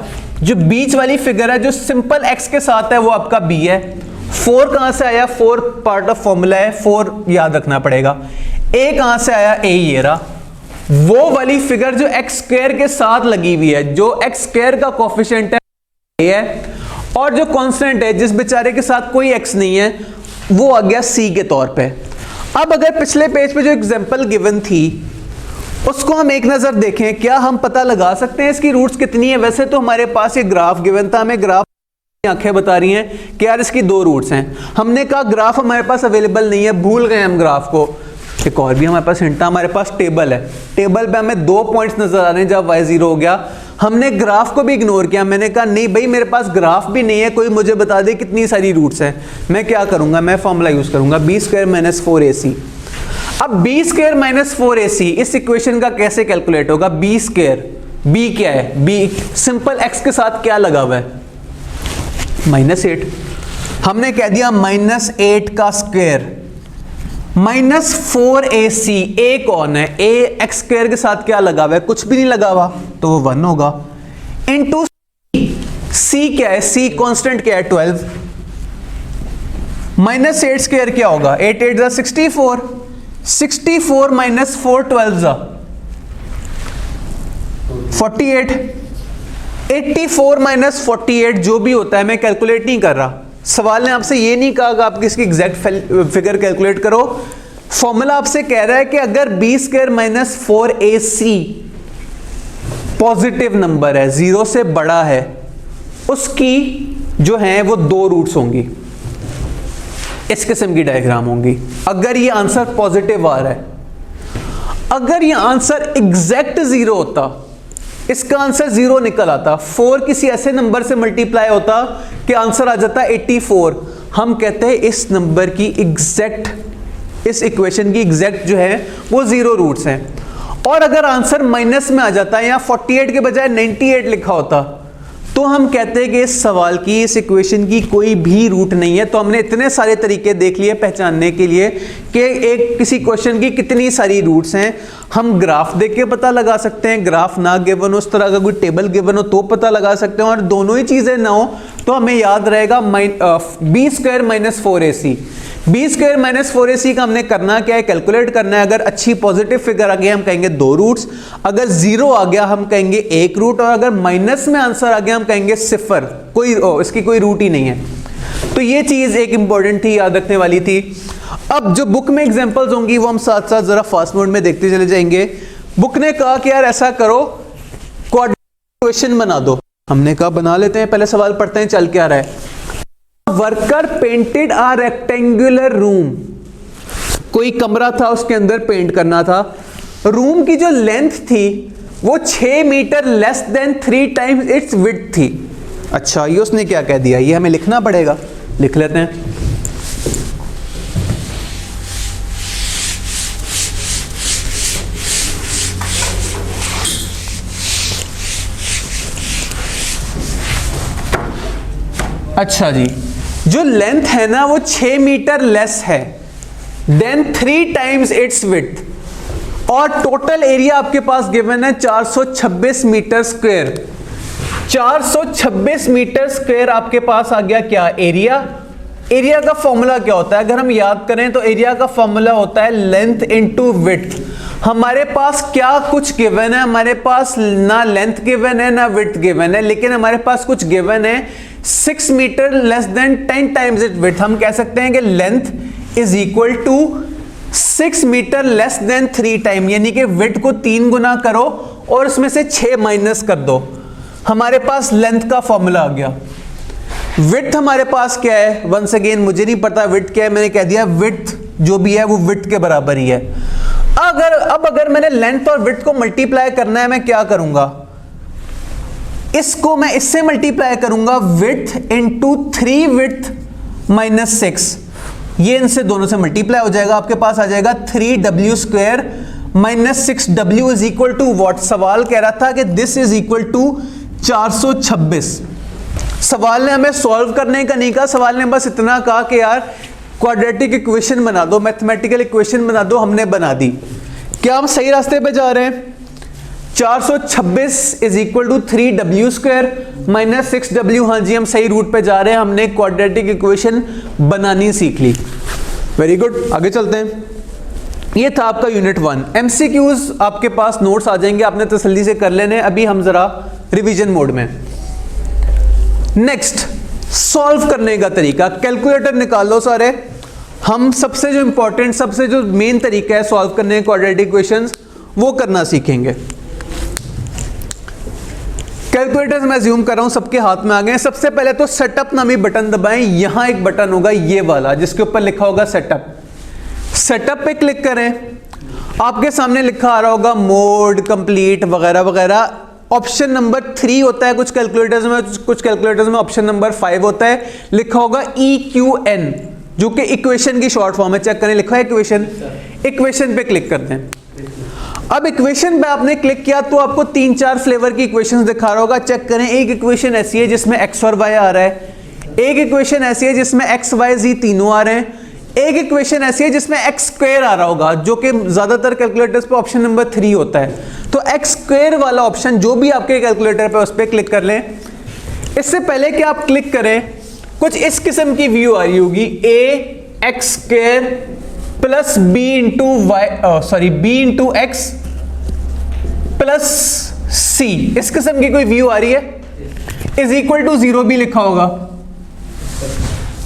जो बीच वाली फिगर है जो सिंपल x के साथ है वो आपका b है। 4 कहां से आया? 4 पार्ट ऑफ फॉर्मूला है, 4 याद रखना पड़ेगा। a कहां से आया? a ये रहा। वो वाली फिगर जो x² के साथ लगी हुई है, जो x² का कोफिशिएंट है a है, और जो कांस्टेंट है जिस बेचारे के साथ कोई x नहीं है वो आ गया c के तौर पे। अब अगर पिछले पेज पे जो एग्जांपल गिवन थी उसको हम एक नजर देखें, क्या हम पता लगा सकते हैं इसकी रूट्स कितनी है? वैसे तो हमारे पास ये ग्राफ गिवन था, हमें ग्राफ आंखें बता रही हैं कि यार इसकी 2 रूट्स हैं। हमने कहा ग्राफ हमारे पास अवेलेबल नहीं है, भूल गए हम ग्राफ को। एक और भी हमारे पास हिंट था, हमारे पास टेबल है, टेबल पे हमें 2 पॉइंट्स नजर आ रहे हैं जब y 0 हो गया। हमने ग्राफ को भी इग्नोर किया, मैंने कहा नहीं भाई मेरे पास ग्राफ भी नहीं है, कोई मुझे बता दे कितनी सारी रूट्स हैं। मैं क्या करूंगा? मैं फॉर्मूला यूज करूंगा b² - 4ac। अब b² - 4ac इस इक्वेशन का कैसे कैलकुलेट होगा? b², b क्या है? b सिंपल x के साथ क्या लगा हुआ है? -8। हमने कह दिया -8 का स्क्वायर -4ac। a कौन है? a x² के साथ क्या लगा हुआ है? कुछ भी नहीं लगा हुआ, तो वो 1 होगा। इनटू c क्या है? c कांस्टेंट क्या है? 12। -8² क्या होगा? 8 8 64, 64 - 4 12 48। 84 - 48 जो भी होता है मैं कैलकुलेट नहीं कर रहा। सवाल ने आपसे ये नहीं कहा कि आप इसकी एग्जैक्ट फिगर कैलकुलेट करो। फॉर्मूला आपसे कह रहा है कि अगर b² - 4ac पॉजिटिव नंबर है, 0 से बड़ा है, उसकी जो है वो 2 रूट्स होंगी, इस किस्म की डायग्राम होंगी। अगर ये आंसर पॉजिटिव आ रहा है, अगर ये आंसर एग्जैक्ट 0 होता, इसका आंसर 0 निकल आता, 4 किसी ऐसे नंबर से मल्टीप्लाई होता कि आंसर आ जाता 84, हम कहते हैं इस नंबर की एग्जैक्ट, इस इक्वेशन की एग्जैक्ट जो है वो 0 रूट्स हैं। और अगर आंसर माइनस में आ जाता है या 48 के बजाय 98 लिखा होता, तो हम कहते हैं कि इस सवाल की, इस इक्वेशन की कोई भी रूट नहीं है। तो हमने इतने सारे तरीके देख लिए पहचानने के लिए कि एक किसी क्वेश्चन की कितनी सारी रूट्स हैं। हम ग्राफ देख के पता लगा सकते हैं, ग्राफ ना गिवन हो, उस तरह का कोई टेबल गिवन हो तो पता लगा सकते हैं, और दोनों ही चीजें ना हो तो हमें याद रहेगा b² - 4ac। b² - 4ac का हमने करना क्या है? कैलकुलेट करना है। अगर अच्छी पॉजिटिव फिगर आ गई हम कहेंगे 2 रूट्स, अगर 0 आ गया हम कहेंगे 1 रूट, और अगर माइनस में आंसर आ गया हम कहेंगे 0, कोई इसकी कोई रूट ही नहीं है। तो ये चीज एक इंपॉर्टेंट थी, याद रखने वाली थी। अब जो बुक में एग्जांपल्स होंगी वो हम साथ साथ जरा फास्ट मोड में देखते चले जाएंगे। बुक ने कहा कि यार ऐसा करो, कोऑर्डिनेट इक्वेशन बना दो। हमने कहा बना लेते हैं, पहले सवाल पढ़ते हैं चल क्या रहा है। वर्कर पेंटेड आ रेक्टेंगुलर रूम, कोई कमरा था उसके अंदर पेंट करना था। रूम की जो लेंथ थी वो 6 metre less than 3 times its width थी। अच्छा, ये उसने क्या कह दिया? ये हमें लिखना पड़ेगा, लिख लेते हैं। अच्छा जी, जो लेंथ है ना वो 6 मीटर लेस है देन 3 टाइम्स इट्स विड्थ, और टोटल एरिया आपके पास गिवन है 426 मीटर स्क्वायर। 426 मीटर स्क्वायर आपके पास आ गया क्या? एरिया। एरिया का फॉर्मूला क्या होता है? अगर हम याद करें तो एरिया का फॉर्मूला होता है लेंथ इनटू विड्थ। हमारे पास क्या कुछ गिवन है? हमारे पास ना लेंथ गिवन है ना विड्थ गिवन है, लेकिन हमारे पास कुछ गिवन है 6 metre less than 10 times it width. हम कह सकते हैं कि length is equal to 6 metre less than 3 time, यानी कि विड्थ को 3 गुना करो और उसमें से 6 माइनस कर दो, हमारे पास लेंथ का फॉर्मूला आ गया। विड्थ हमारे पास क्या है, वंस अगेन मुझे नहीं पता विड्थ क्या है, मैंने कह दिया विड्थ जो भी है वो विड्थ के बराबर ही है। अगर मैंने लेंथ और विड्थ को मल्टीप्लाई करना है, मैं क्या करूंगा, इसको मैं इससे मल्टीप्लाई करूंगा, विड्थ इंटू 3 विड्थ माइनस 6, ये इनसे दोनों से मल्टीप्लाई हो जाएगा, आपके पास आ जाएगा 3w square minus 6w is equal to what. सवाल कह रहा था कि दिस इज इक्वल टू 426। सवाल ने हमें सॉल्व करने का नहीं कहा, सवाल ने बस इतना कहा कि यार क्वाड्रेटिक इक्वेशन बना दो, मैथमेटिकल इक्वेशन बना दो, हमने बना दी। क्या हम सही रास्ते पे जा रहे हैं? 426 is equal to 3w square minus 6w, हाँ जी हम सही रूट पे जा रहे हैं, हमने क्वाड्रेटिक इक्वेशन बनानी सीख ली। वेरी गुड, आगे चलते हैं। ये था आपका यूनिट 1। एमसीक्यूज आपके पास नोट्स आ जाएंगे, आपने तसल्ली से कर लेने, अभी हम जरा रिवीजन मोड में। नेक्स्ट, सॉल्व करने का तरीका, कैलकुलेटर निकाल लो सारे। हम सबसे जो इंपॉर्टेंट, सबसे जो मेन तरीका है सॉल्व करने के क्वाड्रेटिक इक्वेशंस, वो करना सीखेंगे। कैलकुलेटर्स मैं ज्यूम कर रहा हूं सबके हाथ में आ गए। सबसे पहले तो सेटअप नामी बटन दबाएं, यहां एक बटन होगा ये वाला जिसके ऊपर लिखा होगा सेटअप। सेटअप पे क्लिक करें, आपके सामने लिखा आ रहा होगा मोड, कंप्लीट वगैरह वगैरह। ऑप्शन नंबर 3 होता है कुछ कैलकुलेटर्स में, कुछ कैलकुलेटर्स में ऑप्शन नंबर 5 होता है, लिखा होगा EQN जो कि इक्वेशन की शॉर्ट फॉर्म है। चेक करें, लिखा है इक्वेशन, इक्वेशन पे क्लिक करते हैं। अब इक्वेशन पे आपने क्लिक किया तो आपको 3-4 फ्लेवर की इक्वेशंस दिखा रहा होगा। चेक करें, एक इक्वेशन ऐसी है जिसमें x और y आ रहा है, एक इक्वेशन ऐसी है जिसमें x y z तीनों आ रहे हैं, एक इक्वेशन ऐसी है जिसमें x स्क्वायर आ रहा होगा जो कि ज्यादातर कैलकुलेटर्स पे ऑप्शन नंबर 3 होता है। तो x स्क्वायर वाला ऑप्शन जो भी आपके कैलकुलेटर पे उस पर क्लिक कर लें। इससे पहले कि आप क्लिक करें, कुछ इस किस्म की व्यू आ रही होगी, a x square plus b into x plus c, इस किस्म की कोई व्यू आ रही है, इज इक्वल टू 0 भी लिखा होगा,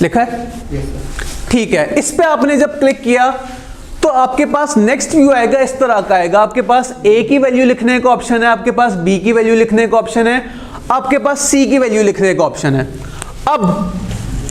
लिखा है, ठीक है। इस पे आपने जब क्लिक किया तो आपके पास नेक्स्ट व्यू आएगा, इस तरह का आएगा। आपके पास a की वैल्यू लिखने का ऑप्शन है, आपके पास b की वैल्यू लिखने का ऑप्शन है, आपके पास c की वैल्यू लिखने का ऑप्शन है। अब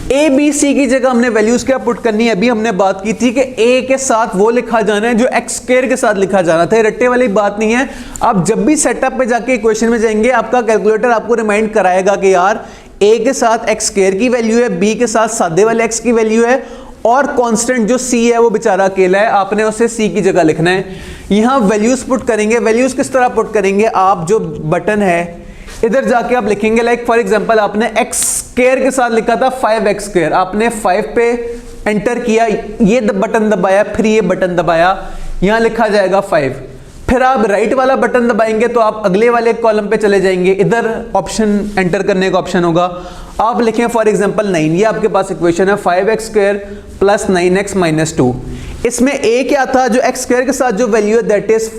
a b c की जगह हमने वैल्यूज क्या पुट करनी है, अभी हमने बात की थी कि a के साथ वो लिखा जाना है जो x स्क्वायर के साथ लिखा जाना था। रट्टे वाली बात नहीं है। आप जब भी सेटअप पे जाके इक्वेशन में जाएंगे, आपका कैलकुलेटर आपको रिमाइंड कराएगा कि यार a के साथ x स्क्वायर की वैल्यू है, b के साथ सादे वाले x की वैल्यू है, और कांस्टेंट जो c है वो बेचारा अकेला है, आपने उसे c की जगह लिखना है। यहां वैल्यूज पुट करेंगे। वैल्यूज किस तरह पुट करेंगे, आप जो बटन है इधर जाके आप लिखेंगे, लाइक फॉर एग्जांपल आपने x स्क्वायर के साथ लिखा था 5x स्क्वायर, आपने 5 पे एंटर किया, ये बटन दबाया, फिर ये बटन दबाया, यहां लिखा जाएगा 5। फिर आप राइट वाला बटन दबाएंगे तो आप अगले वाले कॉलम पे चले जाएंगे, इधर ऑप्शन एंटर करने का ऑप्शन होगा, आप लिखें फॉर एग्जांपल 9, ये आपके पास इक्वेशन है 5x square plus 9x minus 2। इसमें a क्या था, जो x स्क्वायर के साथ जो वैल्यू है दैट इज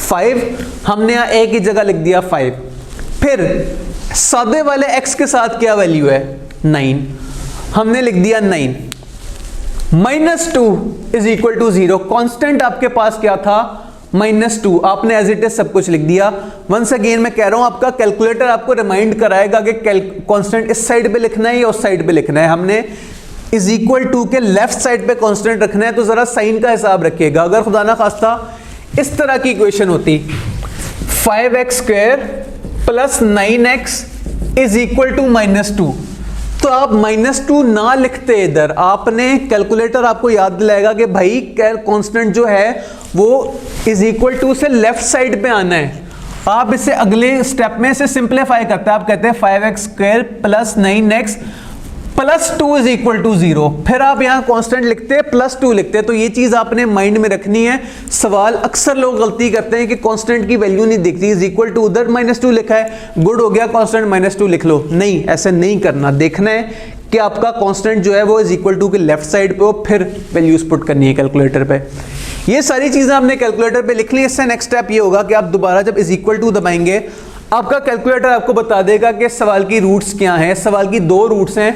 5, हमने यहाँ a की जगह लिख दिया 5। फिर सादे वाले x के साथ क्या वैल्यू है 9, हमने लिख दिया 9। Minus 2 is equal to 0, constant आपके पास क्या था -2, आपने एज इट इज सब कुछ लिख दिया। वंस अगेन मैं कह रहा हूं, आपका कैलकुलेटर आपको रिमाइंड कराएगा कि कांस्टेंट इस साइड पे लिखना है या उस साइड पे लिखना है। हमने इज इक्वल टू के लेफ्ट साइड पे कांस्टेंट रखना है, तो जरा साइन का हिसाब रखिएगा। अगर खुदा ना खास्ता इस तरह की इक्वेशन होती 5x square plus 9x is equal to -2, तो आप -2 ना लिखते, इधर आपने कैलकुलेटर आपको याद दिलाएगा कि भाई कांस्टेंट जो है वो इज इक्वल टू से लेफ्ट साइड पे आना है। आप इसे अगले स्टेप में इसे सिंप्लीफाई करते हैं, आप कहते हैं 5x square plus 9x plus 2 is equal to 0, फिर आप यहाँ कांस्टेंट लिखते हैं +2 लिखते हैं। तो ये चीज आपने माइंड में रखनी है। सवाल अक्सर लोग गलती करते हैं कि कांस्टेंट की वैल्यू नहीं दिखती, इज इक्वल टू, उधर -2 लिखा है, गुड हो गया कांस्टेंट -2 लिख लो। नहीं, ऐसे नहीं करना, देखना है कि आपका कांस्टेंट जो है वो इज इक्वल टू के लेफ्ट साइड पे हो, फिर वैल्यूज पुट करनी है कैलकुलेटर पे। ये सारी चीजें आपने कैलकुलेटर पे लिख ली। इससे नेक्स्ट स्टेप ये होगा कि आप दोबारा जब इज इक्वल टू दबाएंगे, आपका कैलकुलेटर आपको बता देगा कि सवाल की रूट्स क्या हैं। सवाल की 2 रूट्स हैं,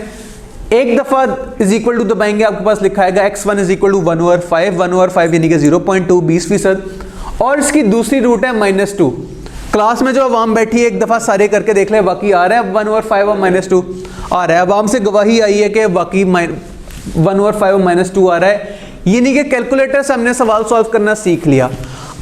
एक दफा इज इक्वल टू दबाएंगे, आपके पास लिखा है x1 इज इक्वल टू 1/5 यानी कि 0.2 20%। और इसकी दूसरी रूट है -2। क्लास में जो अवाम बैठी है एक दफा सारे करके देख ले, बाकी आ रहा है 1/5 और -2 आ रहा है। अवाम से गवाही आई है कि बाकी 1/5 और -2 आ रहा है, ये नहीं कि कैलकुलेटर से हमने सवाल सॉल्व करना सीख लिया।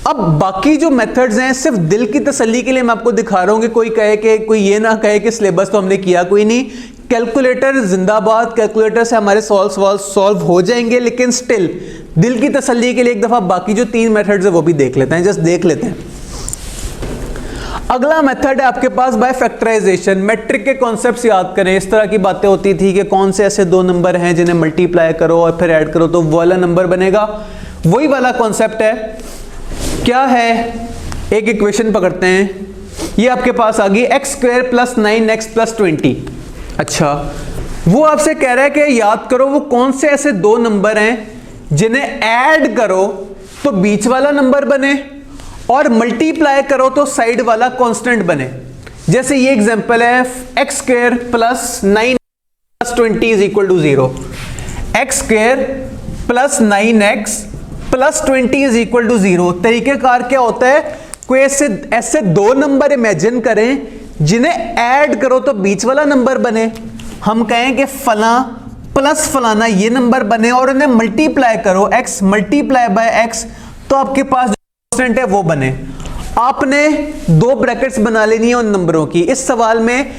अब बाकी जो मेथड्स हैं सिर्फ दिल की तसल्ली के लिए मैं आपको दिखा रहा हूं कि कोई कहे कि कोई ये ना कहे कि सिलेबस तो हमने किया कोई नहीं। कैलकुलेटर जिंदाबाद, कैलकुलेटर से हमारे सॉल्व हो जाएंगे, लेकिन स्टिल दिल की तसल्ली के लिए एक दफा बाकी जो 3 मेथड्स है वो भी देख लेते हैं, जस्ट देख लेते हैं। अगला मेथड है आपके पास बाय फैक्टराइजेशन। मैट्रिक के कॉन्सेप्ट्स याद करें, इस तरह की बातें होती थी कि कौन से ऐसे 2 नंबर हैं जिन्हें मल्टीप्लाई करो और फिर ऐड करो तो वो वाला नंबर बनेगा। वही वाला कॉन्सेप्ट है। क्या है, एक इक्वेशन पकड़ते हैं, ये आपके पास आ गई x² + 9x + 20। अच्छा, वो आपसे कह रहा है कि याद करो वो कौन से ऐसे 2 नंबर हैं जिन्हें ऐड करो तो बीच वाला नंबर बने और मल्टीप्लाई करो तो साइड वाला कांस्टेंट बने। जैसे ये एग्जांपल है x² + 9 + 20 is equal to 0। x² + 9x + 20 is equal to 0। तरीकेकार क्या होता है, कोई ऐसे 2 नंबर इमेजिन करें जिन्हें ऐड करो तो बीच वाला नंबर बने। हम कहें कि फला प्लस फलाना ये नंबर बने और उन्हें मल्टीप्लाई करो, x मल्टीप्लाई बाय x, तो आपके पास कांस्टेंट है वो बने। आपने 2 ब्रैकेट्स बना लेनी है उन नंबरों की। इस सवाल में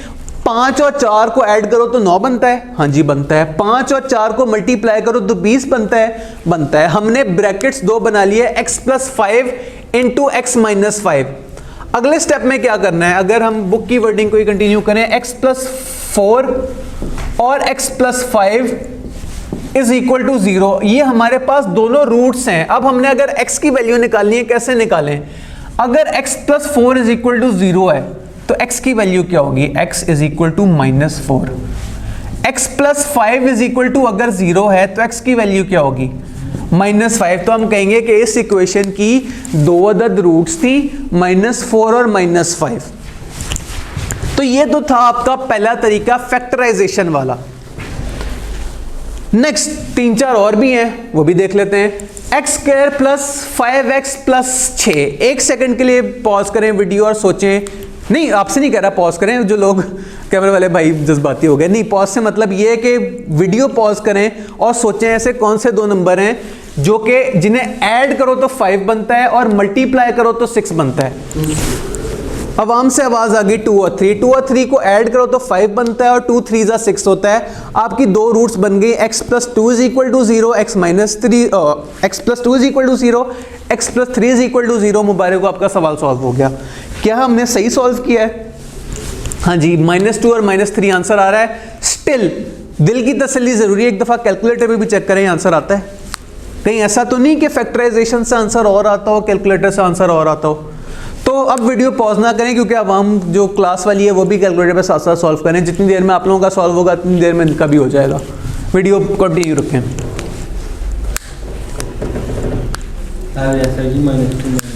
5 और 4 को ऐड करो तो 9 बनता है, हाँ जी बनता है। 5 और 4 को मल्टीप्लाई करो तो 20 बनता है। हमने ब्रैकेट्स 2 बना लिए, x + 5 × x - 5। अगले स्टेप में क्या करना है, अगर हम बुक की वर्डिंग को ही कंटिन्यू करें, x + 4 और x + 5 इज इक्वल टू 0। ये हमारे पास दोनों रूट्स हैं। अब हमने अगर x की वैल्यू निकालनी है, कैसे निकालें? अगर x + 4 इज इक्वल टू 0 है तो x की वैल्यू क्या होगी, x is equal to -4। x + 5 is equal to अगर 0 है तो x की वैल्यू क्या होगी, -5। तो हम कहेंगे कि इस इक्वेशन की 2 अदद रूट्स थी, -4 और -5। तो ये तो था आपका पहला तरीका फैक्टराइजेशन वाला। नेक्स्ट 3-4 और भी हैं, वो भी देख लेते हैं। x² + 5x + 6। एक सेकंड के लिए पॉज करें वीडियो और सोचें। नहीं, आपसे नहीं कह रहा पॉज करें, जो लोग कैमरे वाले भाई जज्बाती हो गए। नहीं, पॉज से मतलब ये है कि वीडियो पॉज करें और सोचें ऐसे कौन से 2 नंबर हैं जो कि जिन्हें ऐड करो तो 5 बनता है और मल्टीप्लाई करो तो 6 बनता है। अवाम से आवाज आ गई 2 और 3। 2 और 3 को ऐड करो तो 5 बनता है और 2 3 = 6 होता है। आपकी 2 रूट्स बन गई, x + 2 is equal to 0, x + 2 is equal to 0, x + 3 is equal to 0। मुबारक हो, आपका सवाल सॉल्व हो गया। क्या हमने सही सॉल्व किया है? हाँ जी, -2 और -3 आंसर आ रहा है। स्टिल दिल की तसल्ली जरूरी है, एक दफा कैलकुलेटर में भी चेक करें आंसर आता है। कहीं ऐसा तो नहीं कि फैक्टराइजेशन से आंसर और आता हो, कैलकुलेटर से आंसर और आता हो। तो अब वीडियो पॉज ना करें, क्योंकि अब हम जो क्लास वाली है वो भी कैलकुलेटर पे साथ साथ सॉल्व करें। जितनी देर में आप लोगों का सॉल्व होगा उतनी देर में इनका भी हो जाएगा। वीडियो कंटिन्यू रखें।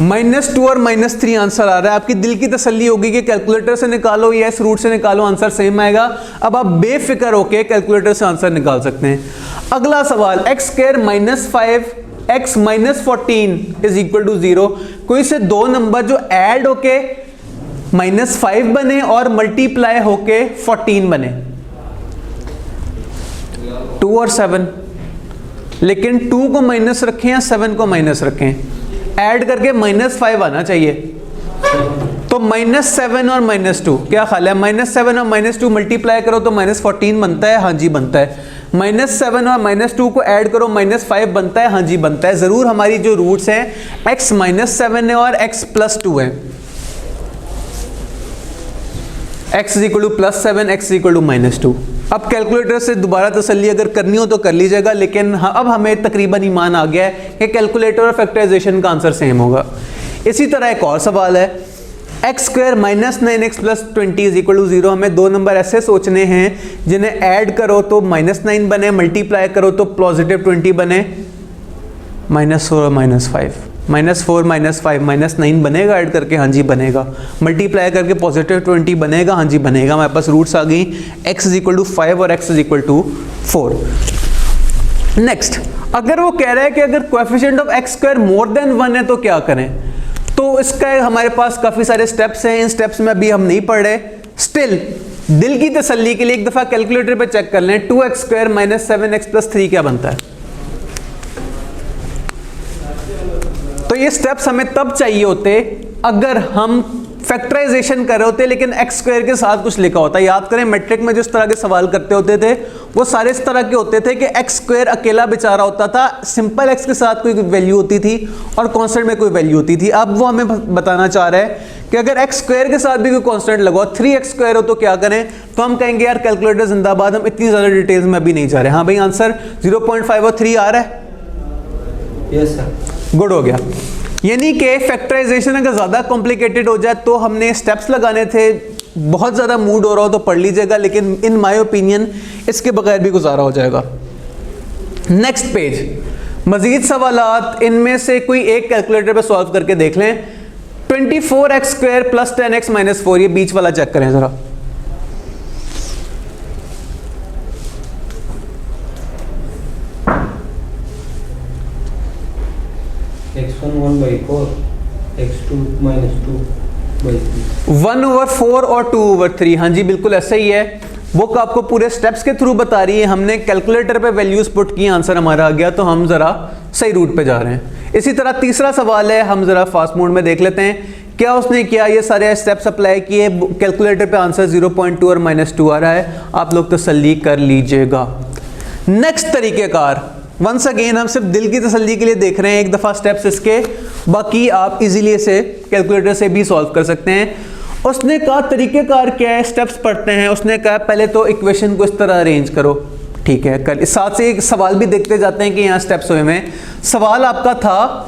-2 और -3 आंसर आ रहा है। आपकी दिल की तसल्ली होगी कि कैलकुलेटर से निकालो या इस रूट से निकालो, आंसर सेम आएगा। अब आप बेफिक्र होके कैलकुलेटर से आंसर निकाल सकते हैं। अगला सवाल, x² - 5 x - 14 is equal to 0। कोई से 2 नंबर जो ऐड होके -5 बने और मल्टीप्लाई होके 14 बने, 2 और 7। लेकिन 2 को माइनस रखें या 7 को माइनस रखें, ऐड करके -5 आना चाहिए। तो -7 और -2 क्या ख्याल है? -7 और -2 मल्टीप्लाई करो तो -14 बनता है, हाँ जी बनता है। -7 और -2 को ऐड करो -5 बनता है, हाँ जी बनता है। जरूर हमारी जो रूट्स हैं x - 7 है और x + 2 है। x = +7, x = -2। अब कैलकुलेटर से दोबारा तसल्ली अगर करनी हो तो कर लीजिएगा, लेकिन हाँ, अब हमें तकरीबन ईमान आ गया है कि कैलकुलेटर और फैक्टराइजेशन का आंसर सेम होगा। इसी तरह एक और सवाल है, x² - 9x + 20 is equal to 0। हमें 2 नंबर ऐसे सोचने हैं जिन्हें ऐड करो तो -9 बने, मल्टीप्लाई करो तो +20 बने, -4 और -5। -4 -5 -9 बनेगा ऐड करके, हाँ जी बनेगा। मल्टीप्लाई करके +20 बनेगा, हाँ जी बनेगा। हमारे पास रूट्स आ गई, x = 5 और x = 4। नेक्स्ट, अगर वो कह रहा है कि अगर coefficient of x² more than 1 है तो क्या करें, तो इसका हमारे पास काफ़ी सारे स्टेप्स हैं। इन स्टेप्स में अभी हम नहीं पढ़ रहे। स्टिल दिल की तसल्ली के लिए एक दफ़ा कैलकुलेटर पे चेक कर लें, 2x² - 7x + 3 क्या बनता है। तो ये स्टेप्स हमें तब चाहिए होते अगर हम फैक्टराइजेशन कर रहे होते लेकिन x² के साथ कुछ लिखा होता है। याद करें मैट्रिक में जिस तरह के सवाल करते होते थे वो सारे इस तरह के होते थे कि x² अकेला बेचारा होता था, सिंपल x के साथ कोई वैल्यू होती थी और कांस्टेंट में कोई वैल्यू होती थी। अब वो हमें बताना चाह रहा है कि अगर x² के साथ भी कोई कांस्टेंट लगा, 3x² हो तो क्या करें। तो हम कहेंगे यार कैलकुलेटर जिंदाबाद, हम इतनी ज़्यादा डिटेल्स में अभी नहीं जा रहे। हाँ भाई, आंसर 0.5 और 3 आ रहा है। यस सर, गुड हो गया। यानी कि फैक्टराइजेशन अगर ज़्यादा कॉम्प्लिकेटेड हो जाए तो हमने स्टेप्स लगाने थे। बहुत ज़्यादा मूड हो रहा हो तो पढ़ लीजिएगा, लेकिन इन माय ओपिनियन इसके बगैर भी गुजारा हो जाएगा। नेक्स्ट पेज, मजीद सवालात, इनमें से कोई एक कैलकुलेटर पे सॉल्व करके देख लें। 24x² + 10x - 4, ये बीच वाला चेक करें ज़रा। x1 1/4, x2 - 2/3। 1/4 और 2/3, हाँ जी बिल्कुल ऐसा ही है। वो आपको पूरे स्टेप्स के थ्रू बता रही है। हमने कैलकुलेटर पे वैल्यूज पुट की, आंसर हमारा आ गया, तो हम ज़रा सही रूट पे जा रहे हैं। इसी तरह तीसरा सवाल है, हम ज़रा फास्ट मोड में देख लेते हैं क्या उसने किया। ये सारे स्टेप्स अप्लाई किए, कैलकुलेटर पे आंसर 0.2 और -2 आ रहा है। आप लोग तसल्ली कर लीजिएगा। नेक्स्ट तरीक़ेकार, वंस अगेन हम सिर्फ दिल की तसल्ली के लिए देख रहे हैं, एक दफ़ा स्टेप्स इसके, बाकी आप इजीली इसे कैलकुलेटर से भी सॉल्व कर सकते हैं। उसने कहा तरीक़ेकार क्या है, स्टेप्स पढ़ते हैं। उसने कहा पहले तो इक्वेशन को इस तरह अरेंज करो, ठीक है। कल साथ से एक सवाल भी देखते जाते हैं कि यहाँ स्टेप्स हुए हैं। सवाल आपका था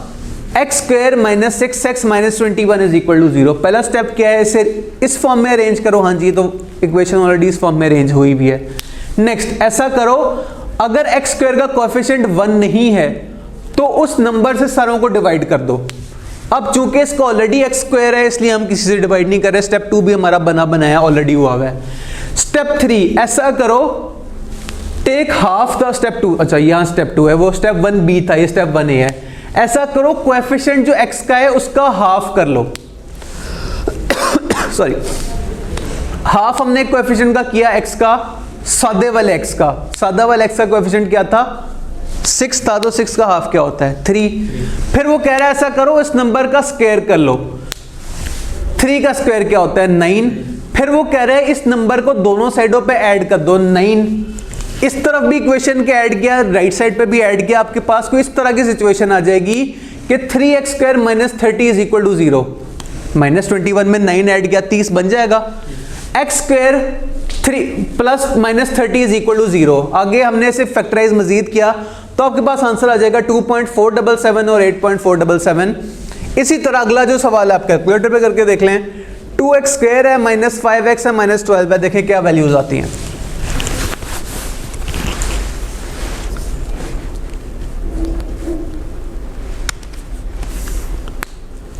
x² - 6x - 21 = 0। पहला स्टेप क्या है, इसे इस फॉर्म में अरेंज करो, हाँ जी, तो इक्वेशन ऑलरेडी इस फॉर्म में अरेंज हुई भी है। नेक्स्ट, ऐसा करो अगर x² का कोएफिशिएंट 1 नहीं है तो उस नंबर से सारों को डिवाइड कर दो। अब चूंकि इसका ऑलरेडी x² है इसलिए हम किसी से डिवाइड नहीं कर रहे। स्टेप 2 भी हमारा बनाया ऑलरेडी हुआ है। स्टेप 3, ऐसा करो टेक हाफ द स्टेप 2, अच्छा यहाँ स्टेप 2 है, वो स्टेप 1b था, ये स्टेप 1a है। ऐसा करो कोएफिशिएंट जो x का है उसका हाफ कर लो। सॉरी, हाफ हमने कोएफिशिएंट का किया x का, सादे वाले x का। सादा वाले x का कोएफिशिएंट क्या था, 6 था, तो 6 का हाफ क्या होता है, 3। फिर वो कह रहा है ऐसा करो इस नंबर का स्क्वायर कर लो। 3 का स्क्वायर क्या होता है, 9। फिर वो कह रहा है इस नंबर को दोनों साइडों पे ऐड कर दो, 9। इस तरफ भी इक्वेशन के ऐड किया, राइट साइड पे भी ऐड किया। आपके पास कोई इस तरह की सिचुएशन आ जाएगी कि 3x² - 30 = 0। -21 में 9 ऐड किया, 30 बन जाएगा। x² 3 + -30 = 0। आगे हमने इसे फैक्टराइज मजीद किया तो आपके पास आंसर आ जाएगा 2.477 और 8.477। इसी तरह अगला जो सवाल है आप कैलकुलेटर पे करके देख लें। 2x² है, -5x है, -12 है, देखें क्या वैल्यूज आती हैं।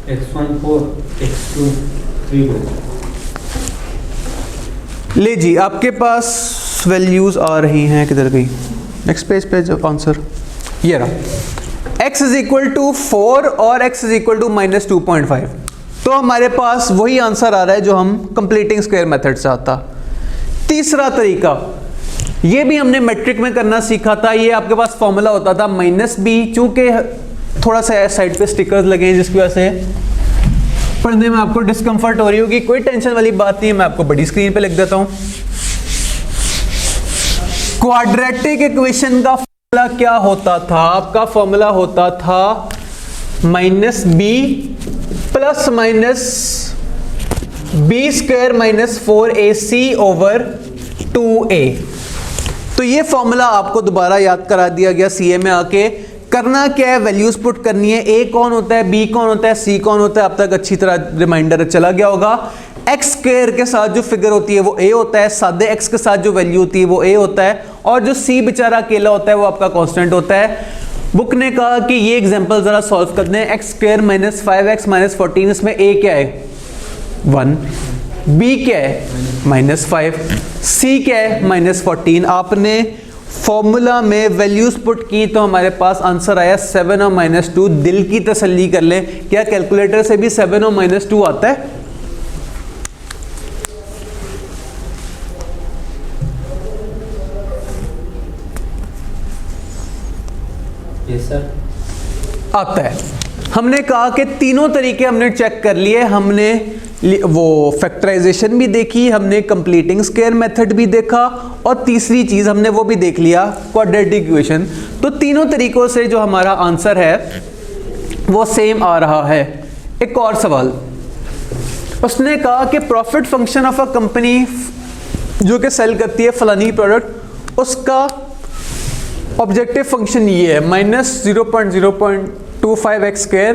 x1 4, x2 3। ले जी, आपके पास वैल्यूज आ रही हैं, किधर गई नेक्स्ट पेज पे जो आंसर ये रहा। x = 4 और x = -2.5। तो हमारे पास वही आंसर आ रहा है जो हम कंप्लीटिंग स्क्वायर मेथड से आता। तीसरा तरीका, ये भी हमने मैट्रिक में करना सीखा था। ये आपके पास फॉर्मूला होता था -b, चूंकि थोड़ा सा साइड पे स्टिकर्स लगे हैं जिसकी वजह से पढ़ने में आपको डिस्कम्फर्ट हो रही होगी, कोई टेंशन वाली बात नहीं है, मैं आपको बड़ी स्क्रीन पे लिख देता हूं। क्वाड्रेटिक इक्वेशन का फॉर्मूला क्या होता था, आपका फॉर्मूला होता था -b + -b² - 4ac/2a। तो ये फॉर्मूला आपको दोबारा याद करा दिया गया सीए में आके। करना क्या है, वैल्यूज पुट करनी है। ए कौन होता है, बी कौन होता है, सी कौन होता है, अब तक अच्छी तरह रिमाइंडर चला गया होगा। x² के साथ जो फिगर होती है वो a होता है, सादे x के साथ जो वैल्यू होती है वो a होता है, और जो c बेचारा अकेला होता है वो आपका कांस्टेंट होता है। बुक ने कहा कि ये एग्जांपल जरा सॉल्व कर दें। X square minus 5x minus 14, इसमें a क्या है 1, b क्या है माइनस 5, c क्या है माइनस 14। आपने फॉर्मूला में वैल्यूज पुट की तो हमारे पास आंसर आया 7 और माइनस 2। दिल की तसल्ली कर लें, क्या कैलकुलेटर से भी 7 और माइनस 2 आता है? Yes sir. आता है। हमने कहा कि तीनों तरीके हमने चेक कर लिए, हमने वो फैक्टराइजेशन भी देखी, हमने कंप्लीटिंग स्क्वायर मेथड भी देखा, और तीसरी चीज हमने वो भी देख लिया क्वाड्रेटिक इक्वेशन। तो तीनों तरीकों से जो हमारा आंसर है वो सेम आ रहा है। एक और सवाल, उसने कहा कि profit function of a company जो कि सेल करती है फलानी प्रोडक्ट, उसका ऑब्जेक्टिव फंक्शन ये है minus 0.025 x square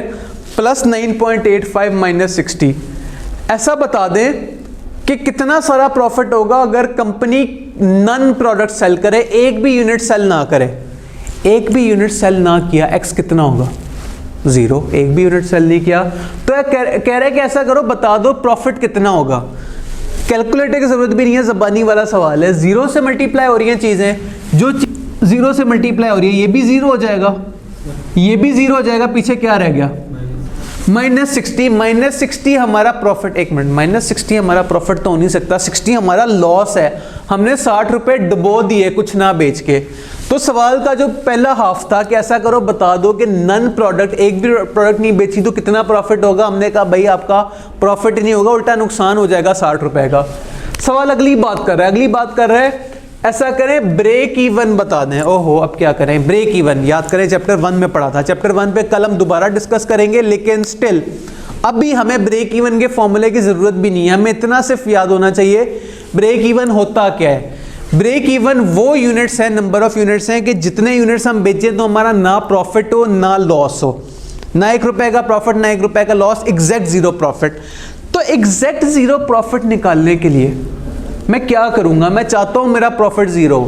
plus 9.85 minus 60। ऐसा बता दें कि कितना सारा प्रॉफिट होगा अगर कंपनी नन प्रोडक्ट सेल करे, एक भी यूनिट सेल ना करे। एक भी यूनिट सेल ना किया, एक्स कितना होगा 0। एक भी यूनिट सेल नहीं किया तो कह रहे कि ऐसा करो बता दो प्रॉफिट कितना होगा। कैलकुलेटर की जरूरत भी नहीं है, ज़बानी वाला सवाल है। 0 से मल्टीप्लाई हो रही हैं चीज़ें, जो 0 से मल्टीप्लाई हो रही है ये भी 0 हो जाएगा, ये भी 0 हो जाएगा, पीछे क्या रह गया माइनस 60। माइनस 60 हमारा प्रॉफिट, एक मिनट, माइनस 60 हमारा प्रॉफिट तो हो नहीं सकता, 60 हमारा लॉस है। हमने 60 रुपए डुबो दिए कुछ ना बेच के। तो सवाल का जो पहला हाफ था कि ऐसा करो बता दो कि नन प्रोडक्ट, एक भी प्रोडक्ट नहीं बेची तो कितना प्रॉफिट होगा। हमने कहा भाई आपका प्रॉफिट नहीं होगा, उल्टा नुकसान हो जाएगा 60 रुपए का। सवाल अगली बात कर रहा है, अगली बात कर रहा है ऐसा करें ब्रेक इवन बता दें। ओहो, अब क्या करें, ब्रेक इवन याद करें, चैप्टर 1 में पढ़ा था। चैप्टर 1 पे कल हम दोबारा डिस्कस करेंगे, लेकिन स्टिल अभी हमें ब्रेक इवन के फॉर्मूले की जरूरत भी नहीं है, हमें इतना सिर्फ याद होना चाहिए ब्रेक इवन होता क्या है। ब्रेक इवन वो यूनिट्स है, नंबर ऑफ यूनिट्स हैं कि जितने यूनिट्स हम बेचें तो हमारा ना प्रॉफिट हो ना लॉस हो, ना 1 रुपए का प्रॉफिट ना 1 रुपए का लॉस, एग्जैक्ट 0 प्रॉफिट। तो एग्जैक्ट 0 प्रॉफिट निकालने के लिए मैं क्या करूंगा, मैं चाहता हूं मेरा प्रॉफिट 0,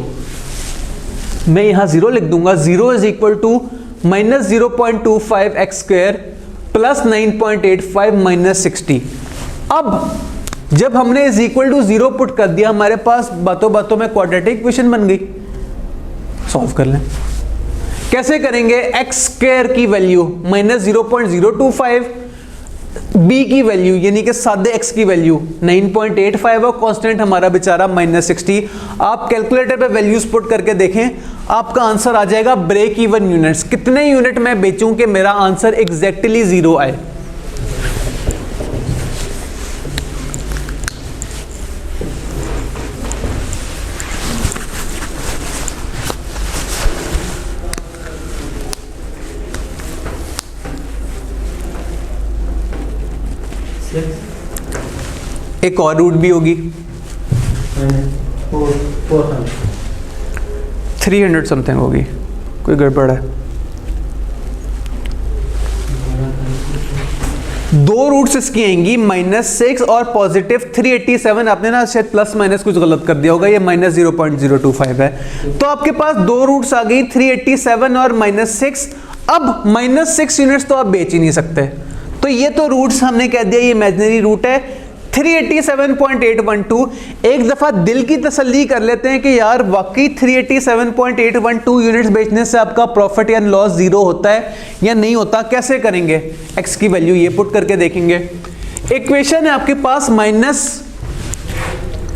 मैं यहां 0 लिख दूंगा। 0 is equal to minus 0.25 x square plus 9.85 minus 60। अब जब हमने इज इक्वल टू 0 पुट कर दिया, हमारे पास बातों बातों में क्वाड्रेटिक इक्वेशन बन गई। सॉल्व कर लें, कैसे करेंगे, एक्स स्क्वायर की वैल्यू माइनस 0.025, b की वैल्यू यानी कि सादे x की वैल्यू 9.85 और कांस्टेंट हमारा बेचारा माइनस 60। आप कैलकुलेटर पे वैल्यूज पुट करके देखें, आपका आंसर आ जाएगा ब्रेक इवन यूनिट्स। कितने यूनिट मैं बेचूं कि मेरा आंसर एग्जैक्टली 0 आए। एक और रूट भी होगी 300 समथिंग होगी, कोई गड़बड़ है। 2 रूट्स इसकी आएंगी -6 और पॉजिटिव 387। आपने ना शायद प्लस माइनस कुछ गलत कर दिया होगा, ये माइनस 0.025 है। तो आपके पास 2 रूट्स आ गई 387 और -6। अब -6 यूनिट्स तो आप बेच ही नहीं सकते, तो ये तो रूट्स हमने कह दिया ये इमेजिनरी रूट है 387.812। एक दफा दिल की तसल्ली कर लेते हैं कि यार वाकई 387.812 यूनिट्स बेचने से आपका प्रॉफिट या लॉस 0 होता है या नहीं होता। कैसे करेंगे, एक्स की वैल्यू ये पुट करके देखेंगे। इक्वेशन है आपके पास माइनस